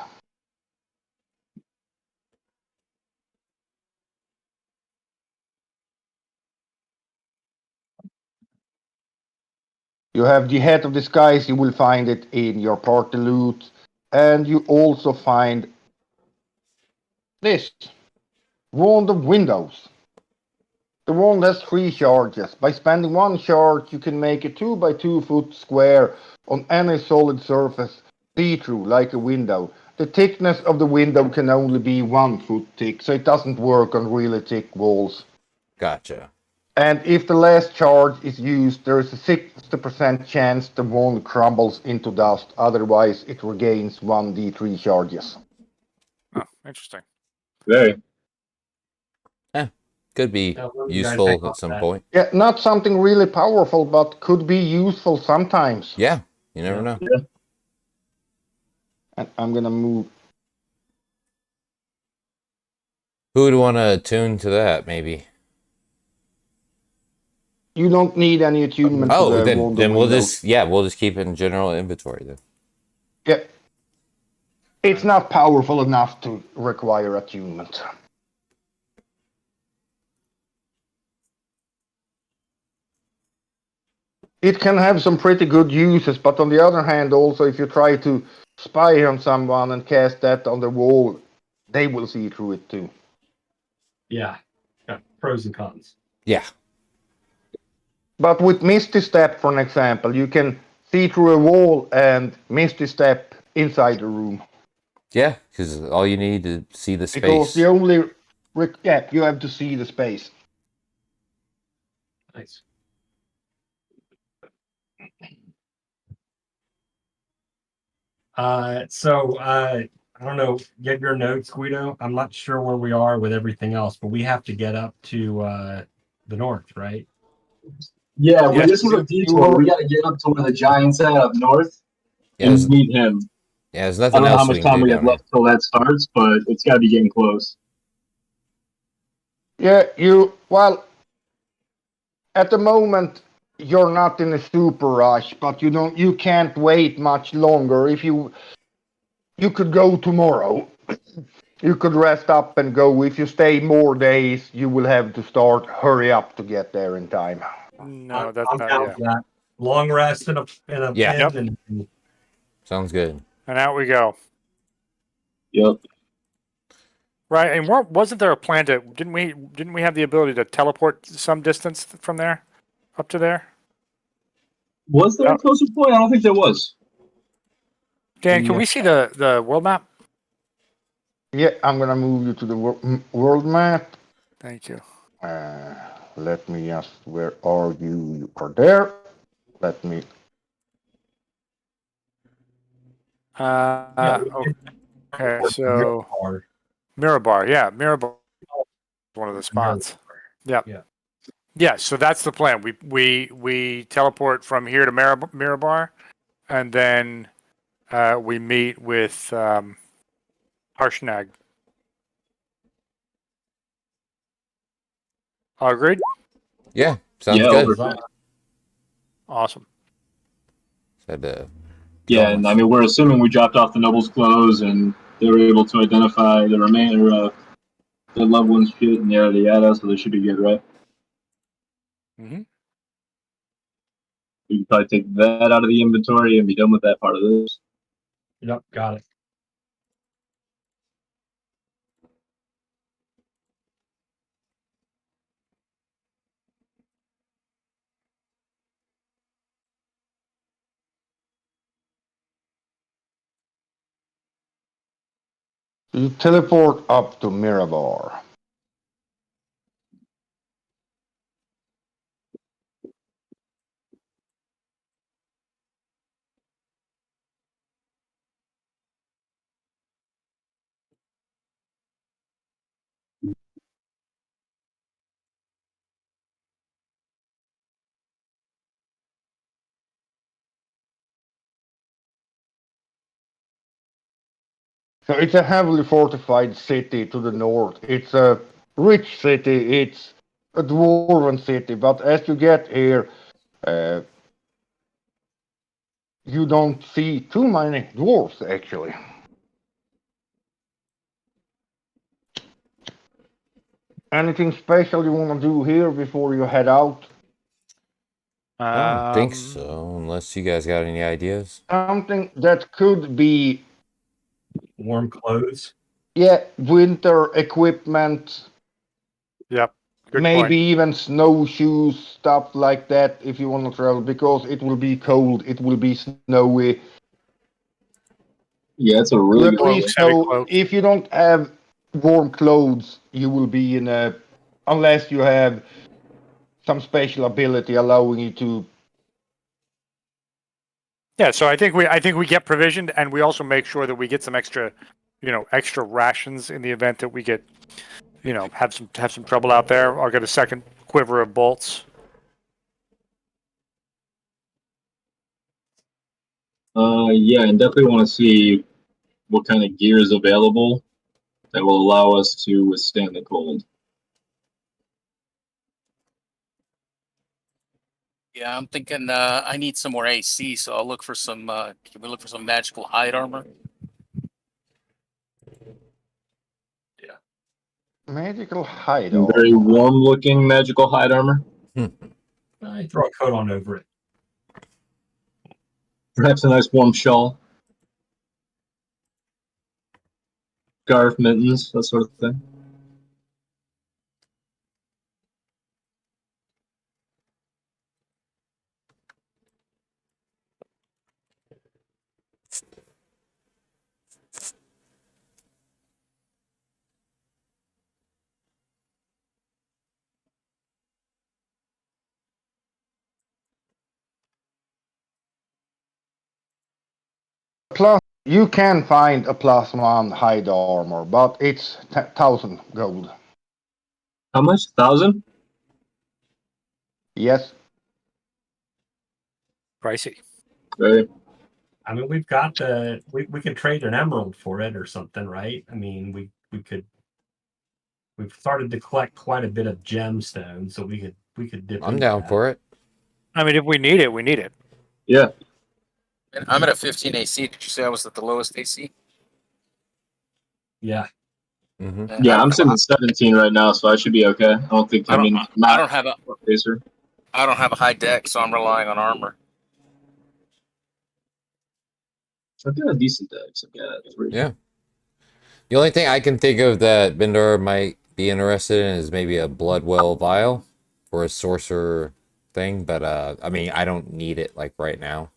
Speaker 1: You have the Head of the Skies, you will find it in your party loot, and you also find this Wand of Windows. The wand has 3 charges. By spending 1 charge, you can make a 2 by 2 foot square on any solid surface see-through, like a window. The thickness of the window can only be 1 foot thick, so it doesn't work on really thick walls.
Speaker 3: Gotcha.
Speaker 1: And if the last charge is used, there is a 60% chance the wand crumbles into dust. Otherwise, it regains 1d3 charges.
Speaker 6: Oh, interesting.
Speaker 5: Very.
Speaker 3: Could be
Speaker 4: Now, what do you guys think
Speaker 3: useful
Speaker 4: about
Speaker 3: at some
Speaker 4: that?
Speaker 3: point.
Speaker 1: Yeah, not something really powerful, but could be useful sometimes.
Speaker 3: Yeah, you never
Speaker 4: Yeah.
Speaker 3: know.
Speaker 1: And I'm gonna move.
Speaker 3: Who would want to attune to that? Maybe.
Speaker 1: You don't need any attunement to
Speaker 3: Oh,
Speaker 1: the
Speaker 3: then
Speaker 1: wand of
Speaker 3: we'll
Speaker 1: windows.
Speaker 3: just keep it in general inventory then.
Speaker 1: Yeah, it's not powerful enough to require attunement. It can have some pretty good uses, but on the other hand, also if you try to spy on someone and cast that on the wall, they will see through it too.
Speaker 4: Yeah. Got pros and cons.
Speaker 3: Yeah.
Speaker 1: But with Misty Step, for an example, you can see through a wall and Misty Step inside the room.
Speaker 3: Yeah, because all you need to see the
Speaker 1: Because
Speaker 3: space.
Speaker 1: the only, yeah, you have to see the space.
Speaker 4: Nice. I don't know, get your notes, Guido. I'm not sure where we are with everything else, but we have to get up to the north, right?
Speaker 5: Yeah, well,
Speaker 6: Yes,
Speaker 5: this is
Speaker 6: we
Speaker 5: a
Speaker 6: do.
Speaker 5: detour. We got to get up to where the giant's at up north
Speaker 3: Yeah,
Speaker 5: and meet him.
Speaker 3: there's
Speaker 5: I
Speaker 3: nothing
Speaker 5: don't know how
Speaker 3: else we
Speaker 5: much
Speaker 3: can
Speaker 5: time
Speaker 3: do
Speaker 5: we have
Speaker 3: down there.
Speaker 5: left till that starts, but it's got to be getting close.
Speaker 1: Yeah, well, at the moment, you're not in a super rush, but you can't wait much longer. If you could go tomorrow, you could rest up and go. If you stay more days, you will have to start hurry up to get there in time.
Speaker 6: No, that's
Speaker 4: I'm
Speaker 6: not.
Speaker 4: down
Speaker 6: Yeah.
Speaker 4: for that. Long rest in a
Speaker 3: Yeah.
Speaker 4: inn
Speaker 6: Yep.
Speaker 4: and
Speaker 3: Sounds good.
Speaker 6: And out we go.
Speaker 5: Yep.
Speaker 6: Right, and wasn't there a plan to? Didn't we have the ability to teleport some distance from there, up to there?
Speaker 5: Was there a closer point? I don't think there was.
Speaker 6: Dan, can
Speaker 1: Yeah.
Speaker 6: we see the world map?
Speaker 1: Yeah, I'm gonna move you to the world map.
Speaker 6: Thank you.
Speaker 1: Let me just. Where are you? You are there. Let me.
Speaker 4: yeah,
Speaker 6: Okay, so Mirabar, yeah, Mirabar is one of the spots. Yeah.
Speaker 4: Yeah.
Speaker 6: Yeah, so that's the plan. We teleport from here to Mirabar, and then we meet with Harshnag. Agreed?
Speaker 3: Yeah, sounds
Speaker 5: Yeah,
Speaker 3: good.
Speaker 5: over.
Speaker 6: Awesome.
Speaker 3: Said
Speaker 5: Yeah, and I mean, we're assuming we dropped off the noble's clothes and they were able to identify the remainder of the loved ones' shit and yada yada, so they should be good, right?
Speaker 6: Mm-hmm.
Speaker 5: We can probably take that out of the inventory and be done with that part of this.
Speaker 4: Yep, got it.
Speaker 1: You teleport up to Mirabar. So it's a heavily fortified city to the north. It's a rich city. It's a dwarven city. But as you get here, uh, you don't see too many dwarves actually. Anything special you want to do here before you head out?
Speaker 3: I don't think so, unless you guys got any ideas.
Speaker 1: Something that could be,
Speaker 4: Warm clothes.
Speaker 1: yeah, winter equipment,
Speaker 6: Yep. Good
Speaker 1: maybe
Speaker 6: point.
Speaker 1: even snowshoes, stuff like that if you want to travel, because it will be cold, it will be snowy.
Speaker 5: Yeah, it's a
Speaker 1: You
Speaker 5: really
Speaker 1: at
Speaker 5: good
Speaker 6: Cloaks,
Speaker 5: point.
Speaker 1: least
Speaker 6: heavy
Speaker 1: know
Speaker 6: cloaks.
Speaker 1: if you don't have warm clothes, you will be in a, unless you have some special ability allowing you to.
Speaker 6: Yeah, so I think we get provisioned, and we also make sure that we get some extra, extra rations in the event that we get, have some trouble out there. I'll get a second quiver of bolts.
Speaker 5: Yeah, and definitely want to see what kind of gear is available that will allow us to withstand the cold.
Speaker 2: Yeah, I'm thinking I need some more AC, so I'll look for some. Can we look for some magical hide armor?
Speaker 1: Magical hide
Speaker 5: Some very
Speaker 1: armor.
Speaker 5: warm-looking magical hide armor.
Speaker 4: I throw a coat on over it.
Speaker 5: Perhaps a nice warm shawl. Scarf, mittens, that sort of thing.
Speaker 1: Plus, you can find a +1 hide armor, but it's 1,000 gold.
Speaker 5: How much? 1,000?
Speaker 1: Yes.
Speaker 6: Pricey.
Speaker 5: Okay.
Speaker 4: I mean, we've got we could trade an emerald for it or something, right? I mean, we could. We've started to collect quite a bit of gemstones, so we could dip
Speaker 3: I'm
Speaker 4: into
Speaker 3: down
Speaker 4: that.
Speaker 3: for it.
Speaker 6: I mean, if we need it, we need it.
Speaker 5: Yeah.
Speaker 2: And I'm at a 15 AC. Did you say I was at the lowest AC?
Speaker 4: Yeah.
Speaker 3: Mm-hmm.
Speaker 2: I
Speaker 5: Yeah,
Speaker 2: don't
Speaker 5: I'm
Speaker 2: have
Speaker 5: sitting
Speaker 2: a,
Speaker 5: at 17 right now, so I should be okay. I don't think,
Speaker 2: I don't. I
Speaker 5: max
Speaker 2: don't have a.
Speaker 5: pacer.
Speaker 2: I don't have a high deck, so I'm relying on armor.
Speaker 5: I've got a decent deck. So I've got 3.
Speaker 3: Yeah. The only thing I can think of that Bindor might be interested in is maybe a Bloodwell vial for a sorcerer thing, but I mean, I don't need it like right now.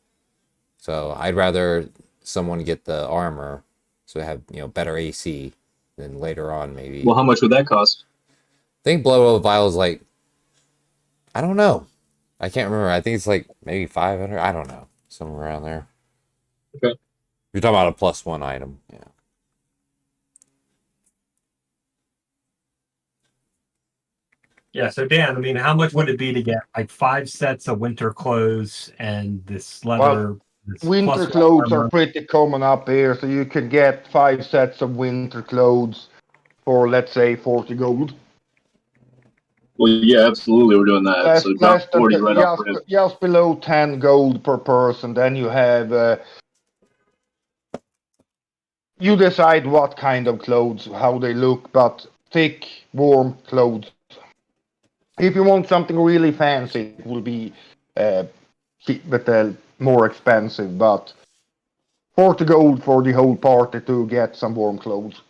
Speaker 3: So I'd rather someone get the armor so I have, better AC than later on maybe.
Speaker 5: Well, how much would that cost?
Speaker 3: I think Bloodwell vial is like, I don't know. I can't remember. I think it's like maybe 500. I don't know. Somewhere around there.
Speaker 5: Okay.
Speaker 3: You're talking about a +1 item. Yeah.
Speaker 4: Yeah. So Dan, I mean, how much would it be to get like 5 sets of winter clothes and this leather?
Speaker 1: Well,
Speaker 4: this
Speaker 1: winter
Speaker 4: +1
Speaker 1: clothes are
Speaker 4: armor?
Speaker 1: pretty common up here, so you can get 5 sets of winter clothes for, let's say, 40 gold.
Speaker 5: Well, yeah, absolutely. We're doing that.
Speaker 1: Less,
Speaker 5: So drop
Speaker 1: less than
Speaker 5: 40 right off the rip.
Speaker 1: just below 10 gold per person. Then you have you decide what kind of clothes, how they look, but thick, warm clothes. If you want something really fancy, it will be uh, but more expensive. But 40 gold for the whole party to get some warm clothes.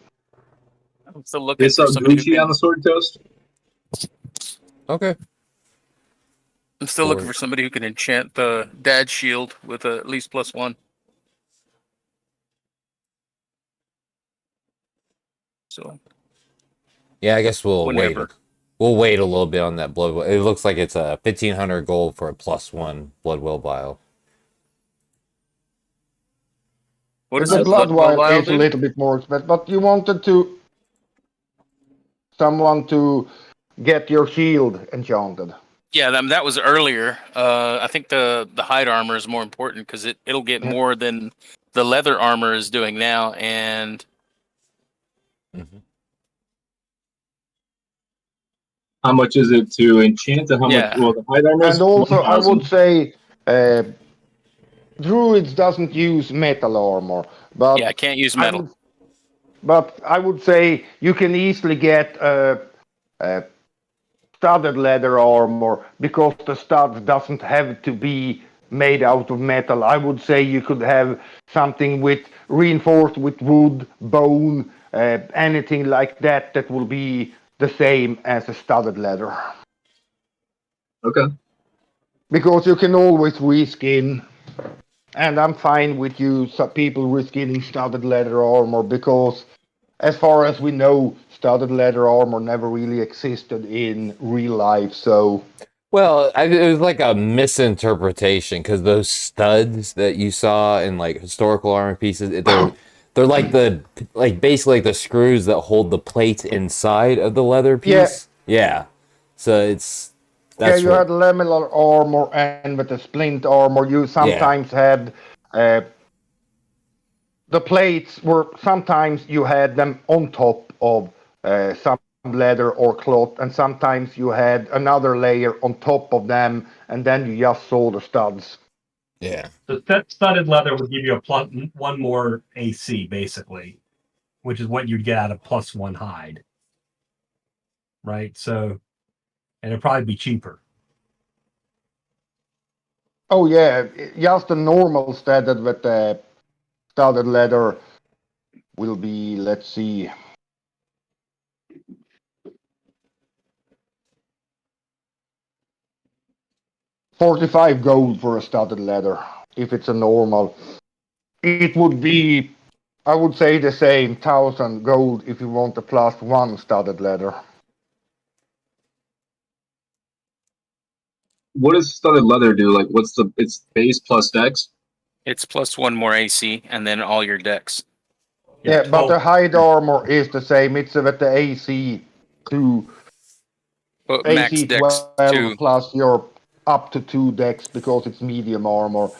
Speaker 2: I'm still
Speaker 5: They
Speaker 2: looking for
Speaker 5: saw
Speaker 2: somebody who
Speaker 5: Gucci on
Speaker 2: can.
Speaker 5: the Sword Coast.
Speaker 3: Okay.
Speaker 2: I'm still looking for somebody who can enchant the dad shield with at least +1. So
Speaker 3: Yeah, I guess we'll wait.
Speaker 2: whenever.
Speaker 3: We'll wait a little bit on that blood. It looks like it's a 1,500 gold for a +1 Bloodwell vial.
Speaker 2: What does
Speaker 1: The
Speaker 2: a
Speaker 1: blood
Speaker 2: blood
Speaker 1: vial
Speaker 2: vial
Speaker 1: is a
Speaker 2: do?
Speaker 1: little bit more expensive, but you wanted to someone to get your shield enchanted.
Speaker 2: Yeah, that was earlier. I think the hide armor is more important because it'll get
Speaker 1: Yeah.
Speaker 2: more than the leather armor is doing now, and
Speaker 3: Mm-hmm.
Speaker 5: How much is it to enchant and how much?
Speaker 2: Yeah.
Speaker 5: Well, the hide armor is
Speaker 1: And also, I would
Speaker 5: 1,000.
Speaker 1: say druids doesn't use metal armor,
Speaker 2: Yeah, I
Speaker 1: but
Speaker 2: can't use
Speaker 1: I
Speaker 2: metal.
Speaker 1: would, but I would say you can easily get a studded leather armor because the studs doesn't have to be made out of metal. I would say you could have something with reinforced with wood, bone, anything like that that will be the same as a studded leather.
Speaker 5: Okay.
Speaker 1: Because you can always reskin, and I'm fine with you people reskinning studded leather armor because as far as we know, studded leather armor never really existed in real life, so
Speaker 3: Well, it was like a misinterpretation because those studs that you saw in like historical armor pieces, they're like basically like the screws that hold the plate inside of the leather
Speaker 1: yeah.
Speaker 3: piece. Yeah, so
Speaker 1: Yeah,
Speaker 3: that's
Speaker 1: you
Speaker 3: what.
Speaker 1: had lamellar armor, and with the splint armor, you
Speaker 3: Yeah,
Speaker 1: sometimes had uh, the plates were sometimes you had them on top of some leather or cloth, and sometimes you had another layer on top of them, and then you just saw the studs.
Speaker 3: yeah.
Speaker 4: So studded leather would give you a one more AC, basically, which is what you'd get out of +1 hide, right? So, and it'd probably be cheaper.
Speaker 1: Oh yeah, just the normal studded with the studded leather will be, let's see, 45 gold for a studded leather. If it's a normal, it would be, I would say, the same 1,000 gold if you want a +1 studded leather.
Speaker 5: What does studded leather do? Like, what's the its base plus dex?
Speaker 2: It's plus one more AC, and then all your decks.
Speaker 1: Yeah, but
Speaker 4: 12.
Speaker 1: the hide armor is the same. It's with the AC to
Speaker 2: But max
Speaker 1: AC
Speaker 2: decks
Speaker 1: 12
Speaker 2: too.
Speaker 1: plus your up to 2 decks because it's medium armor.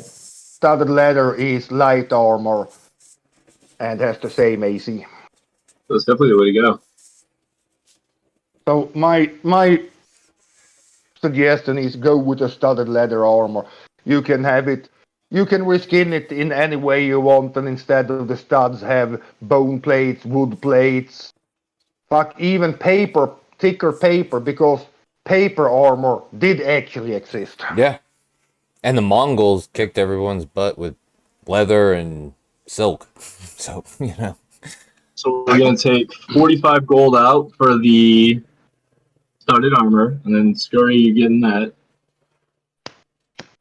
Speaker 1: Studded leather is light armor and has the same AC.
Speaker 5: That's definitely the way to go.
Speaker 1: So my suggestion is go with the studded leather armor. You can have it. You can reskin it in any way you want, and instead of the studs, have bone plates, wood plates, fuck, even paper, thicker paper, because paper armor did actually exist.
Speaker 3: Yeah. And the Mongols kicked everyone's butt with leather and silk. So, you know.
Speaker 5: So we're gonna take 45 gold out for the studded armor, and then Scurry, you getting that.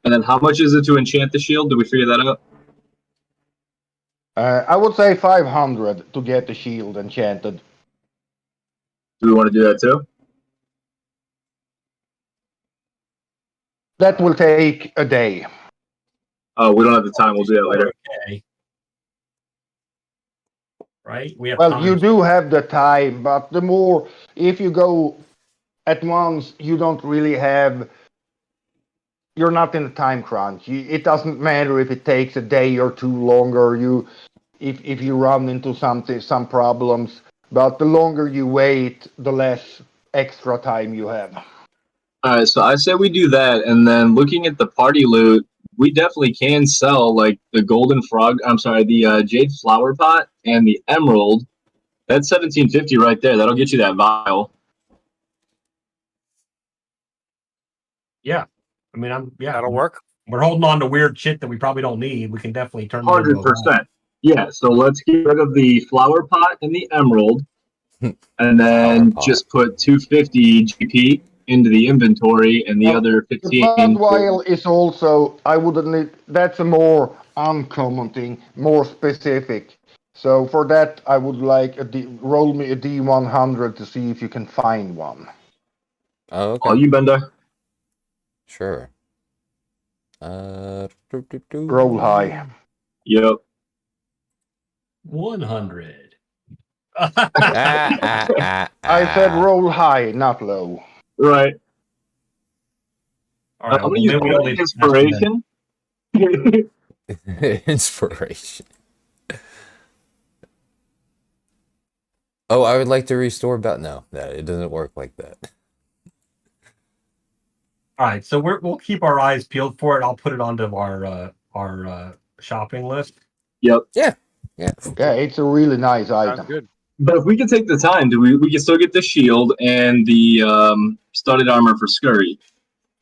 Speaker 5: And then how much is it to enchant the shield? Did we figure that out?
Speaker 1: I would say 500 to get the shield enchanted.
Speaker 5: Do we want to do that too?
Speaker 1: That will take a day.
Speaker 5: Oh, we don't have the time. We'll do that later.
Speaker 4: Okay. Right? We have
Speaker 1: Well,
Speaker 4: time.
Speaker 1: you do have the time, but the more, if you go at once, you don't really have, you're not in a time crunch. It doesn't matter if it takes a day or two longer. If you run into some problems, but the longer you wait, the less extra time you have.
Speaker 5: All right, so I say we do that, and then looking at the party loot, we definitely can sell like the golden frog. I'm sorry, the jade flower pot and the emerald. That's 1750 right there. That'll get you that vial.
Speaker 4: Yeah. I mean,
Speaker 6: That'll work.
Speaker 4: We're holding on to weird shit that we probably don't need. We can definitely turn it into a vial.
Speaker 5: 100%. Yeah, so let's get rid of the flower pot and the emerald, and then just put 250 GP into the inventory, and the other
Speaker 1: The
Speaker 5: 15.
Speaker 1: blood vial is also, I wouldn't need, that's a more uncommon thing, more specific. So for that, I would like roll me a D100 to see if you can find one.
Speaker 3: Oh,
Speaker 5: Oh,
Speaker 3: okay.
Speaker 5: you Bender.
Speaker 3: Sure.
Speaker 1: Roll high.
Speaker 5: Yep.
Speaker 4: 100.
Speaker 1: I said roll high, not low.
Speaker 5: Right.
Speaker 4: All right.
Speaker 5: I'm
Speaker 4: Well,
Speaker 5: gonna use
Speaker 4: maybe we don't need
Speaker 5: inspiration.
Speaker 3: Inspiration. Oh, I would like to restore no, it doesn't work like that.
Speaker 4: All right, so we'll keep our eyes peeled for it. I'll put it onto our shopping list.
Speaker 5: Yep.
Speaker 3: Yeah.
Speaker 1: Yeah, it's a really nice
Speaker 6: Sounds
Speaker 1: item.
Speaker 6: good.
Speaker 5: But if we can take the time, we can still get the shield and the studded armor for scurry.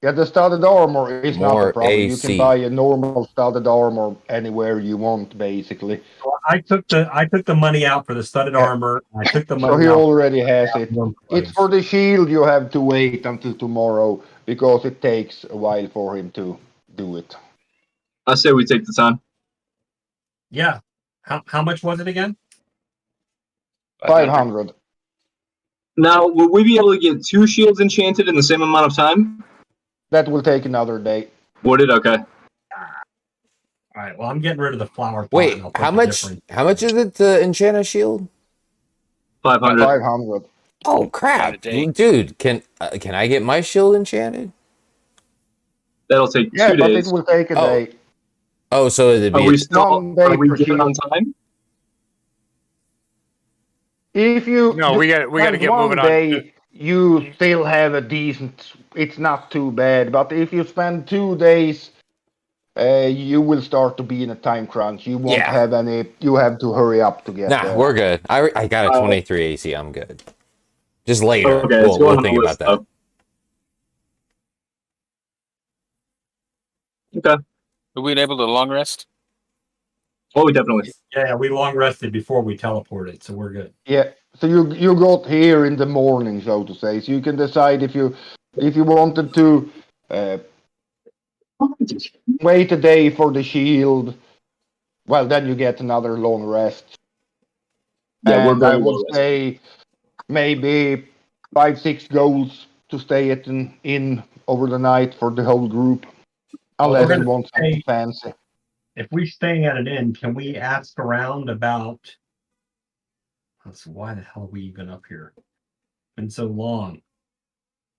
Speaker 1: Yeah, the studded armor is not the
Speaker 3: More
Speaker 1: problem. You can
Speaker 3: AC.
Speaker 1: buy a normal studded armor anywhere you want, basically.
Speaker 4: Well, I took the money out for the studded
Speaker 1: Yeah.
Speaker 4: armor. I took the
Speaker 1: So
Speaker 4: money
Speaker 1: he
Speaker 4: out.
Speaker 1: already has it.
Speaker 4: One
Speaker 1: It's
Speaker 4: place.
Speaker 1: for the shield you have to wait until tomorrow because it takes a while for him to do it.
Speaker 5: I say we take the time.
Speaker 4: Yeah. How much was it again?
Speaker 1: 500.
Speaker 5: Now, will we be able to get 2 shields enchanted in the same amount of time?
Speaker 1: That will take another day.
Speaker 5: Would it? Okay.
Speaker 4: All right. Well, I'm getting rid of the flower pot.
Speaker 3: Wait,
Speaker 4: and I'll put
Speaker 3: how
Speaker 4: the
Speaker 3: much?
Speaker 4: difference.
Speaker 3: How much is it to enchant a shield?
Speaker 5: 500.
Speaker 1: 500.
Speaker 3: Oh crap,
Speaker 2: a day.
Speaker 3: dude! Can I get my shield enchanted?
Speaker 5: That'll take
Speaker 1: Yeah,
Speaker 5: 2
Speaker 1: but
Speaker 5: days.
Speaker 1: it will take a day.
Speaker 3: Oh, so it'd
Speaker 5: Are
Speaker 3: be
Speaker 5: we still?
Speaker 1: One day
Speaker 5: Are we
Speaker 1: per
Speaker 5: good on
Speaker 1: shield.
Speaker 5: time?
Speaker 1: If you
Speaker 6: No, we got to
Speaker 1: spend
Speaker 6: get
Speaker 1: one
Speaker 6: moving on.
Speaker 1: day, you still have a decent. It's not too bad. But if you spend 2 days, you will start to be in a time crunch. You won't
Speaker 3: Yeah.
Speaker 1: have any. You have to hurry up to get
Speaker 3: nah.
Speaker 1: there.
Speaker 3: We're good. I got a 23 AC. I'm good. Just later.
Speaker 5: Okay, it's
Speaker 3: We'll
Speaker 5: going on
Speaker 3: think
Speaker 5: the
Speaker 3: about
Speaker 5: list,
Speaker 3: that.
Speaker 5: though. Okay.
Speaker 2: Are we able to long rest?
Speaker 5: Oh, we definitely.
Speaker 4: Yeah, we long rested before we teleported, so we're good.
Speaker 1: Yeah. So you got here in the morning, so to say. So you can decide if you wanted to wait a day for the shield. Well, then you get another long rest.
Speaker 5: Yeah, we're
Speaker 1: And I
Speaker 5: very
Speaker 1: would
Speaker 5: well rested.
Speaker 1: say maybe 5-6 goals to stay at an inn over the night for the whole group,
Speaker 4: Well,
Speaker 1: unless
Speaker 4: we're
Speaker 1: you
Speaker 4: gonna
Speaker 1: want something
Speaker 4: stay-
Speaker 1: fancy.
Speaker 4: If we're staying at an inn, can we ask around about? Why the hell are we even up here? Been so long.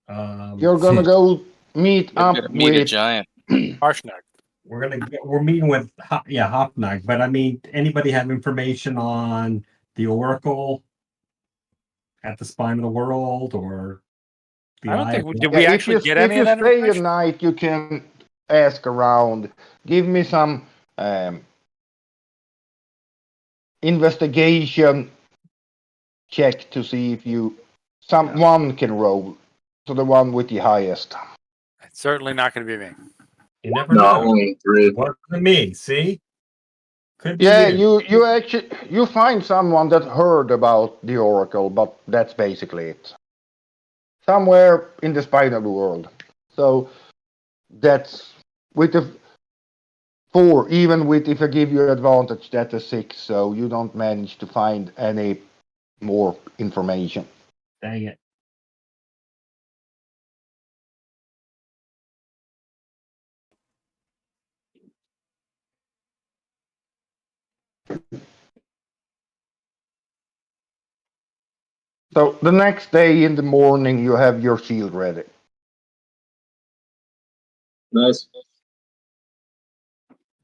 Speaker 1: You're gonna go meet
Speaker 2: We're
Speaker 1: up
Speaker 2: gonna meet a
Speaker 1: with.
Speaker 2: giant.
Speaker 6: Harshnag.
Speaker 4: We're meeting with Hopnag, but I mean, anybody have information on the Oracle at the spine of the world or the
Speaker 6: I don't think
Speaker 4: Eye?
Speaker 6: did we
Speaker 1: Yeah,
Speaker 6: actually get
Speaker 1: if
Speaker 6: any
Speaker 1: you
Speaker 6: of that
Speaker 1: stay a
Speaker 6: information?
Speaker 1: night, you can ask around. Give me some investigation check to see if someone can roll. So the one with the highest.
Speaker 6: It's certainly not going to be me.
Speaker 4: You never
Speaker 5: No,
Speaker 4: know.
Speaker 5: only 3.
Speaker 4: Wasn't me. See, could be
Speaker 1: Yeah,
Speaker 4: you.
Speaker 1: you actually you find someone that heard about the Oracle, but that's basically it. Somewhere in the spine of the world. So that's with the 4, even with if I give you advantage, that's a 6. So you don't manage to find any more information.
Speaker 4: Dang it.
Speaker 1: So the next day in the morning, you have your shield ready.
Speaker 5: Nice.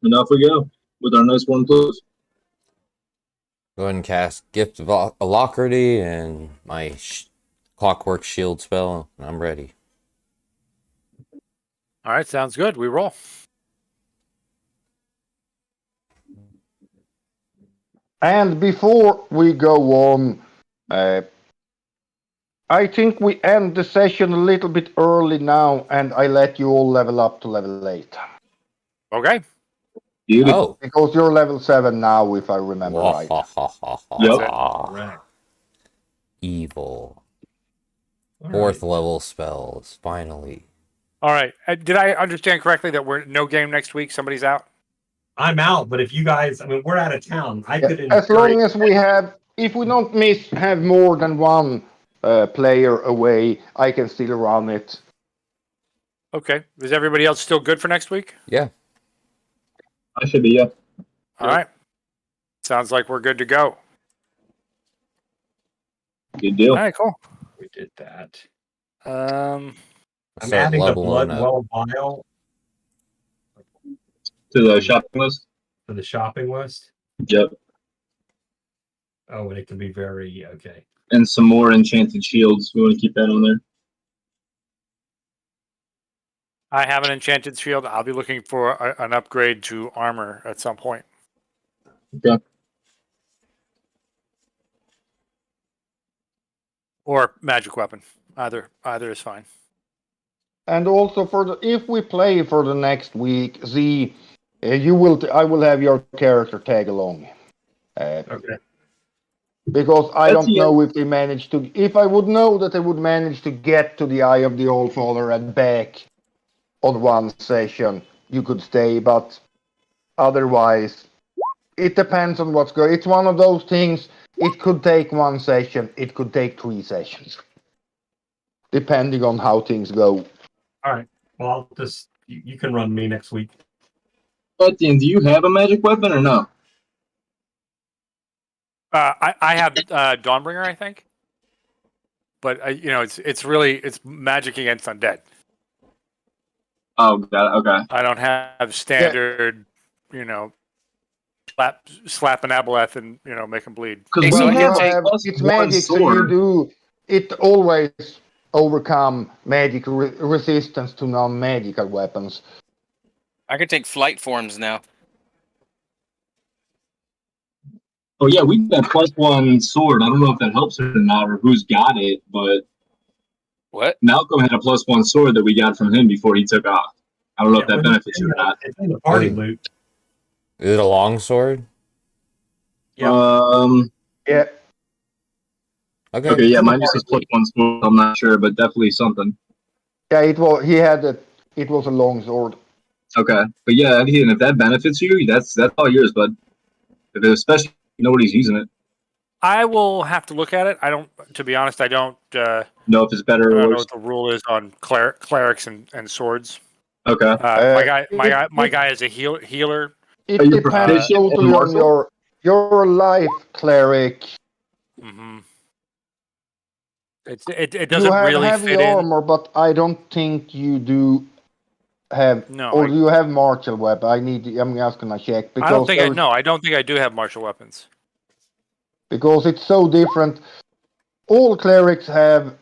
Speaker 5: And off we go with our nice 1+.
Speaker 3: Go ahead and cast Gift of Alacrity and my Clockwork Shield spell. And I'm ready.
Speaker 6: All right, sounds good. We roll.
Speaker 1: And before we go on, I think we end the session a little bit early now, and I let you all level up to level 8.
Speaker 6: Okay.
Speaker 5: Beauty.
Speaker 3: Oh.
Speaker 1: Because you're level 7 now, if I remember right.
Speaker 5: Yep.
Speaker 4: Correct.
Speaker 3: Evil.
Speaker 4: All
Speaker 3: 4th
Speaker 4: right.
Speaker 3: level spells. Finally.
Speaker 6: All right. Did I understand correctly that we're no game next week? Somebody's out?
Speaker 4: I'm out, but if you guys, I mean, we're out of town. I
Speaker 1: Yeah,
Speaker 4: could.
Speaker 1: as long as we have, if we don't have more than one player away, I can still run it.
Speaker 6: Okay. Is everybody else still good for next week?
Speaker 3: Yeah.
Speaker 5: I should be, yeah.
Speaker 6: All right. Sounds like we're good to go.
Speaker 5: Good deal.
Speaker 6: All right, cool.
Speaker 4: We did that.
Speaker 6: Um,
Speaker 4: I'm
Speaker 3: Start
Speaker 4: adding the
Speaker 3: leveling up.
Speaker 4: Bloodwell vial
Speaker 5: To the shopping list?
Speaker 4: to the shopping list.
Speaker 5: Yep.
Speaker 4: Oh, and it can be very okay.
Speaker 5: and some more enchanted shields. We want to keep that on there.
Speaker 6: I have an enchanted shield. I'll be looking for an upgrade to armor at some point.
Speaker 5: Okay.
Speaker 6: Or magic weapon. Either is fine.
Speaker 1: And also if we play for the next week, I will have your character tag along.
Speaker 4: Okay.
Speaker 1: Because I
Speaker 5: That's
Speaker 1: don't know if they managed to. If I would know that they would manage to get to the Eye of the Allfather and back on one session, you could stay. But otherwise, it depends on what's going. It's one of those things. It could take one session. It could take 3 sessions, depending on how things go.
Speaker 4: All right. Well, I'll just you can run me next week.
Speaker 5: Etienne, do you have a magic weapon or no?
Speaker 6: I have Dawnbringer, I think. But it's magic against undead.
Speaker 5: Oh, got it. Okay.
Speaker 6: I don't have standard, slap an aboleth and make them bleed.
Speaker 5: Because
Speaker 2: So
Speaker 5: we
Speaker 2: I
Speaker 5: have
Speaker 2: can take-
Speaker 1: It's magic, so you do. It always overcome magic resistance to non-magical weapons.
Speaker 2: I can take flight forms now.
Speaker 5: Oh yeah, we got +1 sword. I don't know if that helps or not, or who's got it, but
Speaker 2: What?
Speaker 5: Malcolm had a +1 sword that we got from him before he took off. I don't know if that benefits you or not.
Speaker 4: It's in the party loot.
Speaker 3: Is it a long sword?
Speaker 6: Yep.
Speaker 1: Yeah.
Speaker 5: Okay, yeah, mine just says +1 sword. I'm not sure, but definitely something.
Speaker 1: Yeah, it was. He had it. It was a long sword.
Speaker 5: Okay, but yeah, and if that benefits you, that's all yours, bud. Especially if nobody's using it.
Speaker 6: I will have to look at it. To be honest, I don't
Speaker 5: Know if it's better
Speaker 6: I
Speaker 5: or
Speaker 6: don't know
Speaker 5: worse.
Speaker 6: what the rule is on clerics and swords.
Speaker 5: Okay.
Speaker 6: My guy is a healer.
Speaker 1: It
Speaker 5: Are you
Speaker 1: depends
Speaker 5: proficient in
Speaker 1: totally on
Speaker 5: martial?
Speaker 1: your life cleric.
Speaker 6: Mm-hmm. It
Speaker 1: You
Speaker 6: doesn't
Speaker 1: have
Speaker 6: really
Speaker 1: heavy
Speaker 6: fit in.
Speaker 1: armor, but I don't think you do have.
Speaker 6: No,
Speaker 1: Or do you have martial weapon? I'm just gonna check because
Speaker 6: I don't think I don't think I do have martial weapons.
Speaker 1: Because it's so different. All clerics have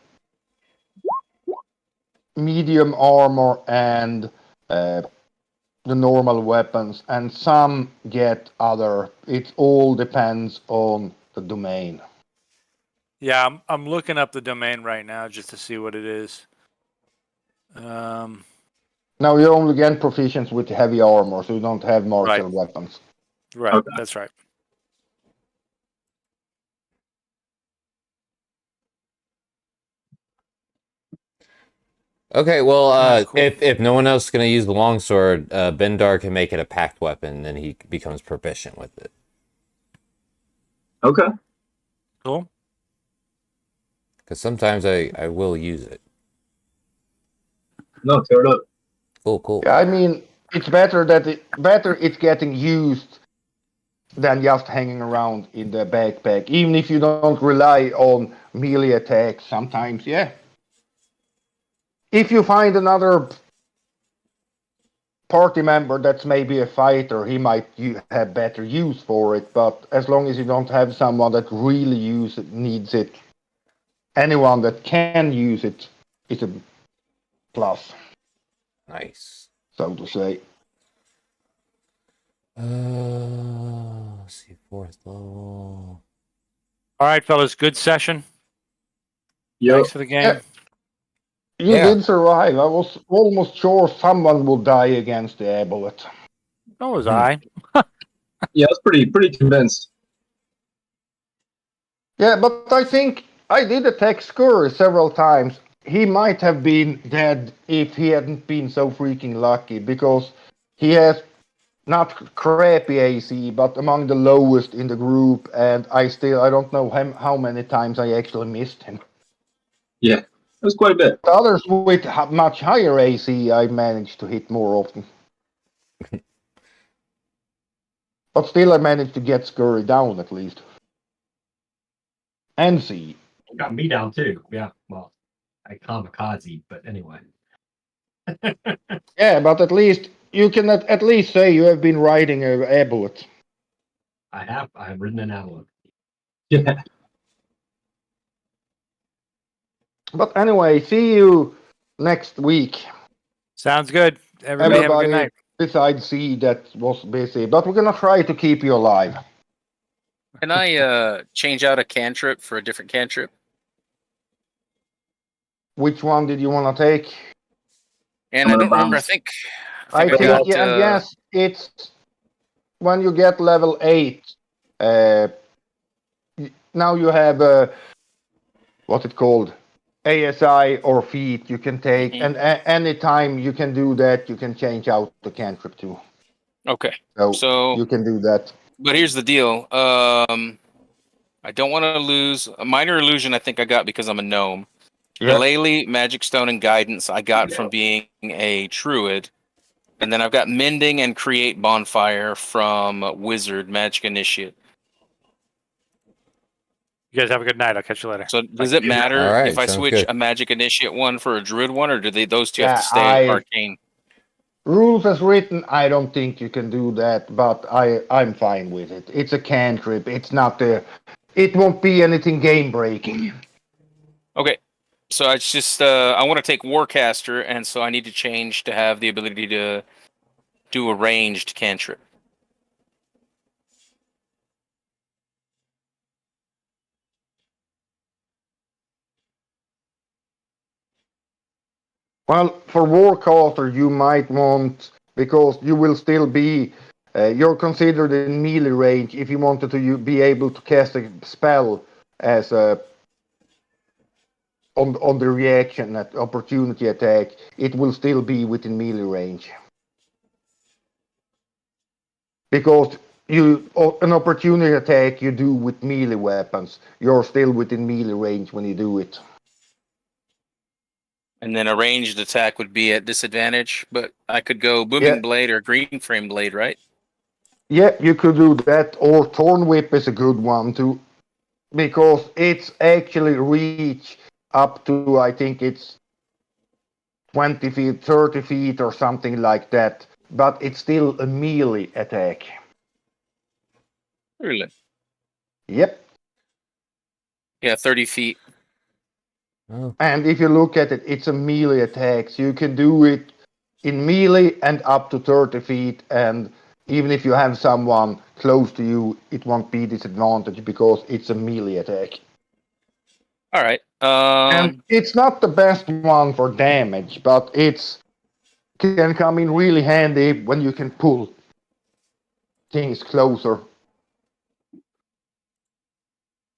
Speaker 1: medium armor and the normal weapons, and some get other. It all depends on the domain.
Speaker 6: Yeah, I'm looking up the domain right now just to see what it is.
Speaker 1: Now you only get proficiency with heavy armor, so you don't have martial weapons.
Speaker 6: Right,
Speaker 5: Okay.
Speaker 6: That's right.
Speaker 3: Okay, well,
Speaker 6: Cool.
Speaker 3: if no one else is going to use the longsword, Bendar can make it a packed weapon, then he becomes proficient with it.
Speaker 5: Okay.
Speaker 6: Cool.
Speaker 3: Because sometimes I will use it.
Speaker 5: No, tear it up.
Speaker 3: Cool.
Speaker 1: Yeah, I mean it's better it's getting used than just hanging around in the backpack. Even if you don't rely on melee attacks, sometimes, yeah. If you find another party member that's maybe a fighter, he might have better use for it. But as long as you don't have someone that really needs it, anyone that can use it is a plus,
Speaker 3: Nice.
Speaker 1: so to say.
Speaker 3: Let's see, 4th level.
Speaker 6: All right, fellas, good session.
Speaker 5: Yep.
Speaker 6: Thanks for the game.
Speaker 1: You
Speaker 3: Yeah.
Speaker 1: did survive. I was almost sure someone would die against the aboleth.
Speaker 6: So was I.
Speaker 5: Yeah, I was pretty convinced.
Speaker 1: Yeah, but I think I did attack Skur several times. He might have been dead if he hadn't been so freaking lucky, because he has not crappy AC, but among the lowest in the group, and I don't know how many times I actually missed him.
Speaker 5: Yeah, it was quite a bit.
Speaker 1: The others with much higher AC, I managed to hit more often. But still, I managed to get Scurry down at least. And see.
Speaker 4: Got me down too. Yeah. Well, I kamikaze, but anyway.
Speaker 1: Yeah, but at least you can at least say you have been riding a aboleth.
Speaker 4: I have ridden an avalon.
Speaker 5: Yeah.
Speaker 1: But anyway, see you next week.
Speaker 6: Sounds good. Everybody have a good night.
Speaker 1: Besides C that was busy, but we're gonna try to keep you alive.
Speaker 2: Can I change out a cantrip for a different cantrip?
Speaker 1: Which one did you want to take?
Speaker 2: And I don't remember. I think
Speaker 1: I think
Speaker 2: got,
Speaker 1: yeah, and yes, it's when you get level 8. Now you have what's it called? ASI or feat you can take, and anytime you can do that, you can change out the cantrip too.
Speaker 2: Okay.
Speaker 1: So you can do that.
Speaker 2: But here's the deal. I don't want to lose a minor illusion. I think I got because I'm a gnome.
Speaker 1: Yeah.
Speaker 2: Eulalie, Magic Stone, and Guidance I got from being a druid. And then I've got Mending and Create Bonfire from Wizard, Magic Initiate.
Speaker 6: You guys have a good night. I'll catch you later.
Speaker 2: So does it matter
Speaker 3: All right,
Speaker 2: if I
Speaker 3: sounds
Speaker 2: switch
Speaker 3: good.
Speaker 2: a Magic Initiate one for a druid one, or do those two have to
Speaker 1: Yeah,
Speaker 2: stay arcane?
Speaker 1: Rules as written, I don't think you can do that, but I'm fine with it. It's a cantrip. It's not it won't be anything game breaking.
Speaker 2: Okay. So it's just I want to take Warcaster, and so I need to change to have the ability to do a ranged cantrip.
Speaker 1: Well, for Warcaster, you might want, because you will still be, you're considered in melee range. If you wanted to be able to cast a spell as a on the reaction at opportunity attack, it will still be within melee range. Because an opportunity attack you do with melee weapons, you're still within melee range when you do it.
Speaker 2: And then a ranged attack would be at disadvantage, but I could go Booming Blade or Green Frame Blade, right?
Speaker 1: Yeah, you could do that, or Thorn Whip is a good one too, because it's actually reach up to, I think it's 20 feet, 30 feet or something like that, but it's still a melee attack.
Speaker 2: Really?
Speaker 1: Yep.
Speaker 2: Yeah, 30 feet.
Speaker 3: Oh.
Speaker 1: And if you look at it, it's a melee attack, so you can do it in melee and up to 30 feet, and even if you have someone close to you, it won't be disadvantage because it's a melee attack.
Speaker 2: All right.
Speaker 1: And it's not the best one for damage, but it's can come in really handy when you can pull things closer.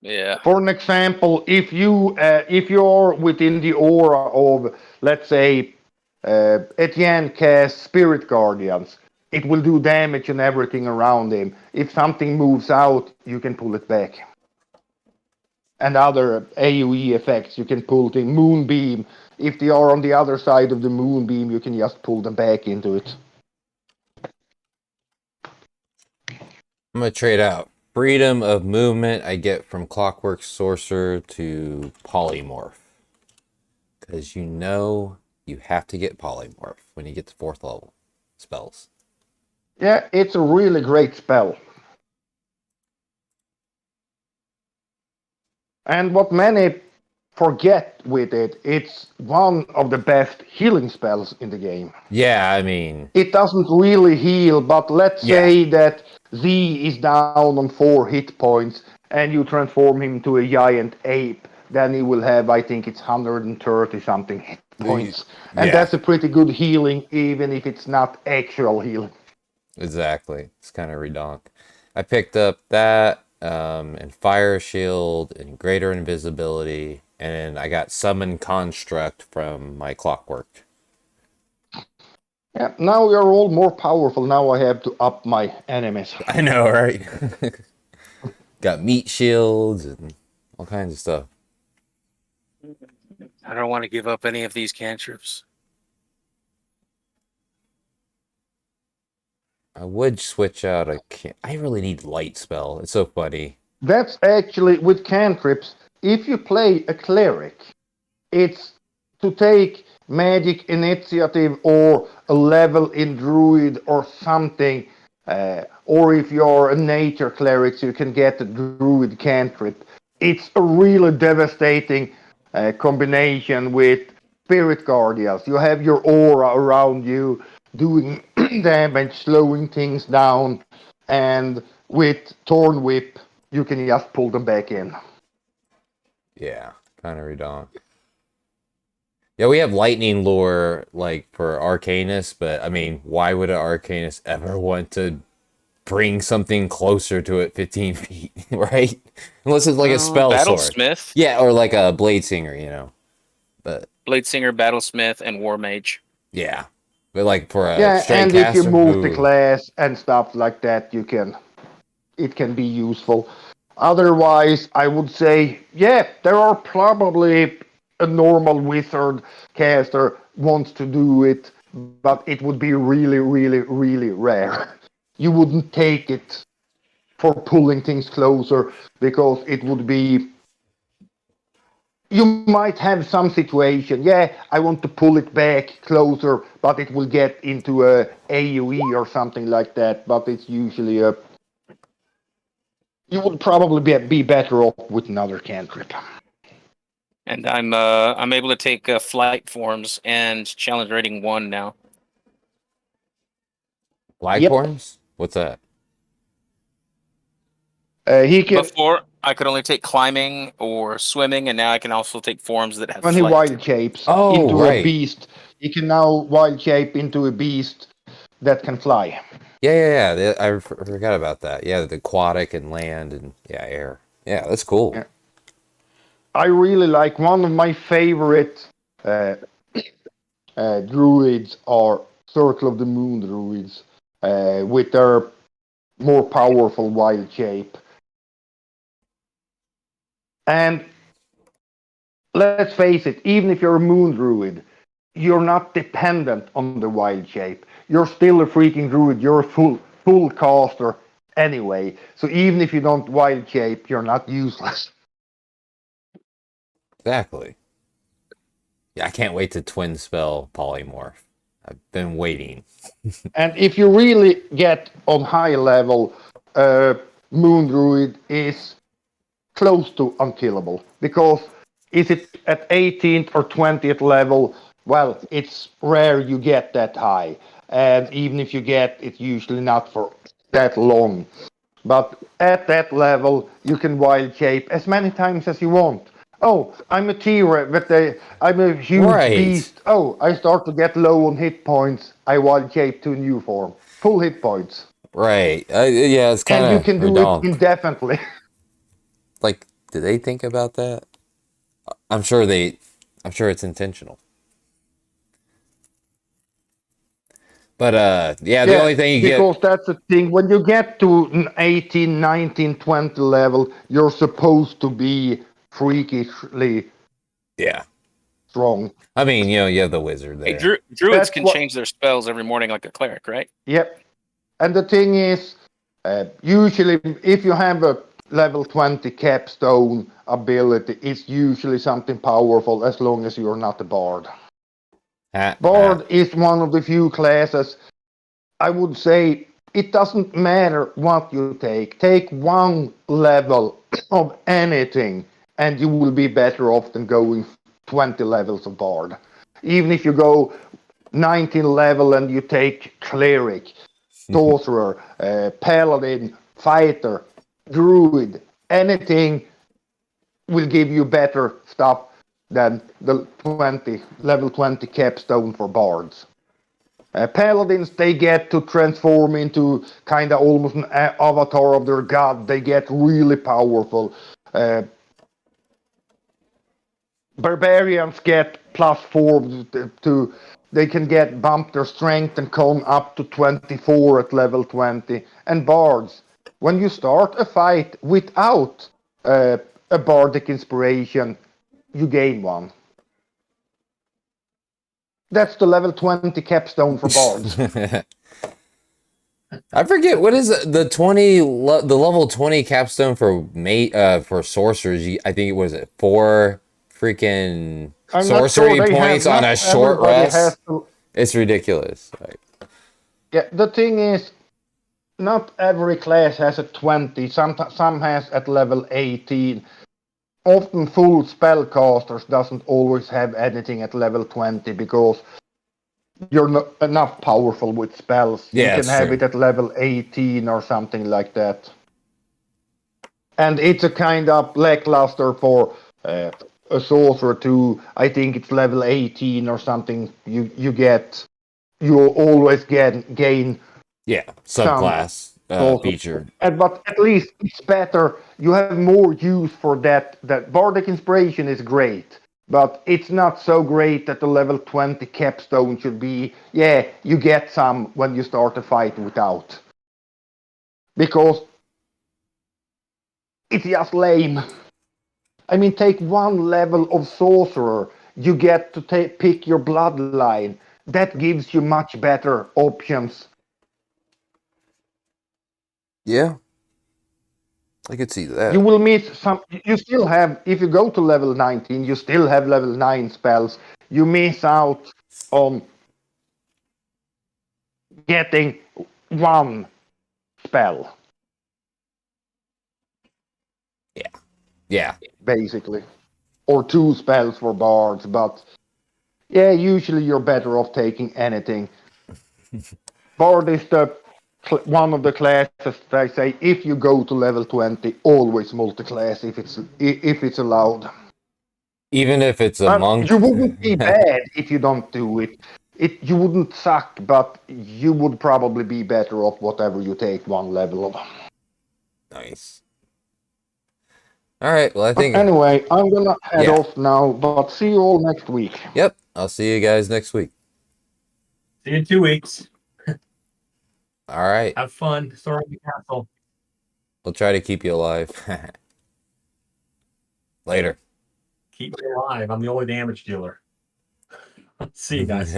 Speaker 2: Yeah.
Speaker 1: For an example, if you're within the aura of, let's say, Etienne casts Spirit Guardians, it will do damage and everything around him. If something moves out, you can pull it back. And other AoE effects, you can pull the Moonbeam. If they are on the other side of the Moonbeam, you can just pull them back into it.
Speaker 3: I'm going to trade out freedom of movement I get from Clockwork Sorcerer to Polymorph. Because you have to get Polymorph when you get to 4th level spells.
Speaker 1: Yeah, it's a really great spell. And what many forget with it, it's one of the best healing spells in the game.
Speaker 3: Yeah, I mean...
Speaker 1: It doesn't really heal, but let's say that Z is down on 4 hit points, and you transform him to a giant ape, then he will have, I think it's 130 something hit points. And that's a pretty good healing, even if it's not actual healing.
Speaker 3: Exactly. It's kind of redonk. I picked up that, and Fire Shield, and Greater Invisibility, and I got Summon Construct from my Clockwork.
Speaker 1: Yeah, now we are all more powerful. Now I have to up my enemies.
Speaker 3: I know, right? Got meat shields and all kinds of stuff.
Speaker 2: I don't want to give up any of these cantrips.
Speaker 3: I would switch out I really need Light Spell. It's so funny.
Speaker 1: That's actually, with cantrips, if you play a cleric, it's to take magic initiative or a level in druid or something, or if you're a nature cleric, so you can get the druid cantrip. It's a really devastating combination with spirit guardians. You have your aura around you doing damage, slowing things down, and with Thorn Whip, you can just pull them back in.
Speaker 3: Yeah, kind of redonk. Yeah, we have lightning lore like for Arcanus, but I mean, why would an Arcanus ever want to bring something closer to it 15 feet, right? Unless it's like a spell sword.
Speaker 2: Battlesmith,
Speaker 3: Yeah, or like a blade singer, you know. But
Speaker 2: Bladesinger, Battlesmith, and War Mage.
Speaker 3: yeah. But like for a
Speaker 1: Yeah,
Speaker 3: straight
Speaker 1: and if you
Speaker 3: caster,
Speaker 1: multi-class and stuff like that, it can be useful. Otherwise, I would say, yeah, there are probably a normal wizard caster wants to do it, but it would be really, really, really rare. You wouldn't take it for pulling things closer because it would be. You might have some situation, yeah, I want to pull it back closer, but it will get into a AoE or something like that, but it's usually a. You would probably be better off with another cantrip.
Speaker 2: And I'm able to take flight forms and challenge rating 1 now.
Speaker 3: Blackthorns? What's that?
Speaker 1: He can
Speaker 2: Before, I could only take climbing or swimming, and now I can also take forms that have
Speaker 1: when he
Speaker 2: flight.
Speaker 1: wild shapes
Speaker 3: Oh,
Speaker 1: into
Speaker 3: right.
Speaker 1: a beast. He can now wild shape into a beast that can fly.
Speaker 3: Yeah. I forgot about that. Yeah, the aquatic and land and air. Yeah, that's cool.
Speaker 1: Yeah. I really like one of my favorite druids are Circle of the Moon druids with their more powerful wild shape. And let's face it, even if you're a moon druid, you're not dependent on the wild shape. You're still a freaking druid. You're a full caster anyway. So even if you don't wild shape, you're not useless.
Speaker 3: Exactly. Yeah, I can't wait to twin spell polymorph. I've been waiting.
Speaker 1: And if you really get on high level, moon druid is close to unkillable because is it at 18th or 20th level? Well, it's rare you get that high, and even if you get, it's usually not for that long. But at that level, you can wild shape as many times as you want. Oh, I'm a T-Rex, but I'm a huge
Speaker 3: Right.
Speaker 1: beast. Oh, I start to get low on hit points. I wild shape to a new form. Full hit points.
Speaker 3: Right. Yeah, it's kind
Speaker 1: And you
Speaker 3: of
Speaker 1: can do it indefinitely.
Speaker 3: Like, did they think about that? I'm sure it's intentional. But the only thing you
Speaker 1: because
Speaker 3: get.
Speaker 1: that's the thing. When you get to 18, 19, 20 level, you're supposed to be freakishly
Speaker 3: Yeah.
Speaker 1: strong.
Speaker 3: I mean, you have the wizard
Speaker 2: Hey,
Speaker 3: there.
Speaker 2: druids
Speaker 1: That's
Speaker 2: can
Speaker 1: what-
Speaker 2: change their spells every morning like a cleric, right?
Speaker 1: Yep. And the thing is, usually if you have a level 20 capstone ability, it's usually something powerful as long as you're not a bard. Bard is one of the few classes, I would say, it doesn't matter what you take. Take one level of anything, and you will be better off than going 20 levels of Bard. Even if you go 19 level and you take Cleric, Sorcerer, Paladin, Fighter, Druid, anything will give you better stuff than the level 20 capstone for Bards. Paladins, they get to transform into kind of almost an avatar of their god. They get really powerful. Barbarians get +4 to they can get bump their strength and con up to 24 at level 20. And bards, when you start a fight without a bardic inspiration, you gain one. That's the level 20 capstone for bards.
Speaker 3: I forget what is it, the the level 20 capstone for sorcerers. I think it was 4 freaking
Speaker 1: I'm
Speaker 3: sorcery
Speaker 1: not sure
Speaker 3: points on a short rest. It's ridiculous.
Speaker 1: Yeah, the thing is, not every class has a 20. Some has at level 18. often full spellcasters doesn't always have anything at level 20 because you're not enough powerful with spells. You
Speaker 3: Yeah,
Speaker 1: can
Speaker 3: that's
Speaker 1: have
Speaker 3: true.
Speaker 1: it at level 18 or something like that. And it's a kind of lackluster for a sorcerer too. I think it's level 18 or something. You always gain
Speaker 3: Yeah,
Speaker 1: some
Speaker 3: subclass
Speaker 1: sorcerer.
Speaker 3: feature.
Speaker 1: But at least it's better. You have more use for that. That Bardic Inspiration is great, but it's not so great that the level 20 capstone should be. Yeah, you get some when you start a fight without, because it's just lame. I mean, take one level of sorcerer. You get to pick your bloodline. That gives you much better options.
Speaker 3: Yeah, I could see
Speaker 1: You
Speaker 3: that.
Speaker 1: will miss some. You still have, if you go to level 19, you still have level 9 spells. You miss out on getting one spell,
Speaker 3: Yeah, yeah,
Speaker 1: basically, or two spells for bards. But yeah, usually you're better off taking anything. Bard is the one of the classes that I say if you go to level 20, always multi-class if it's allowed.
Speaker 3: even if it's a
Speaker 1: And
Speaker 3: monk.
Speaker 1: you wouldn't be bad if you don't do it. You wouldn't suck, but you would probably be better off whatever you take one level of.
Speaker 3: Nice. All right. Well, I
Speaker 1: But
Speaker 3: think.
Speaker 1: anyway, I'm gonna head
Speaker 3: Yeah.
Speaker 1: off now. But see you all next week.
Speaker 3: Yep. I'll see you guys next week.
Speaker 4: See you in 2 weeks.
Speaker 3: All right.
Speaker 4: Have fun. Storm the castle.
Speaker 3: We'll try to keep you alive. Later.
Speaker 4: Keep me alive. I'm the only damage dealer. See you guys.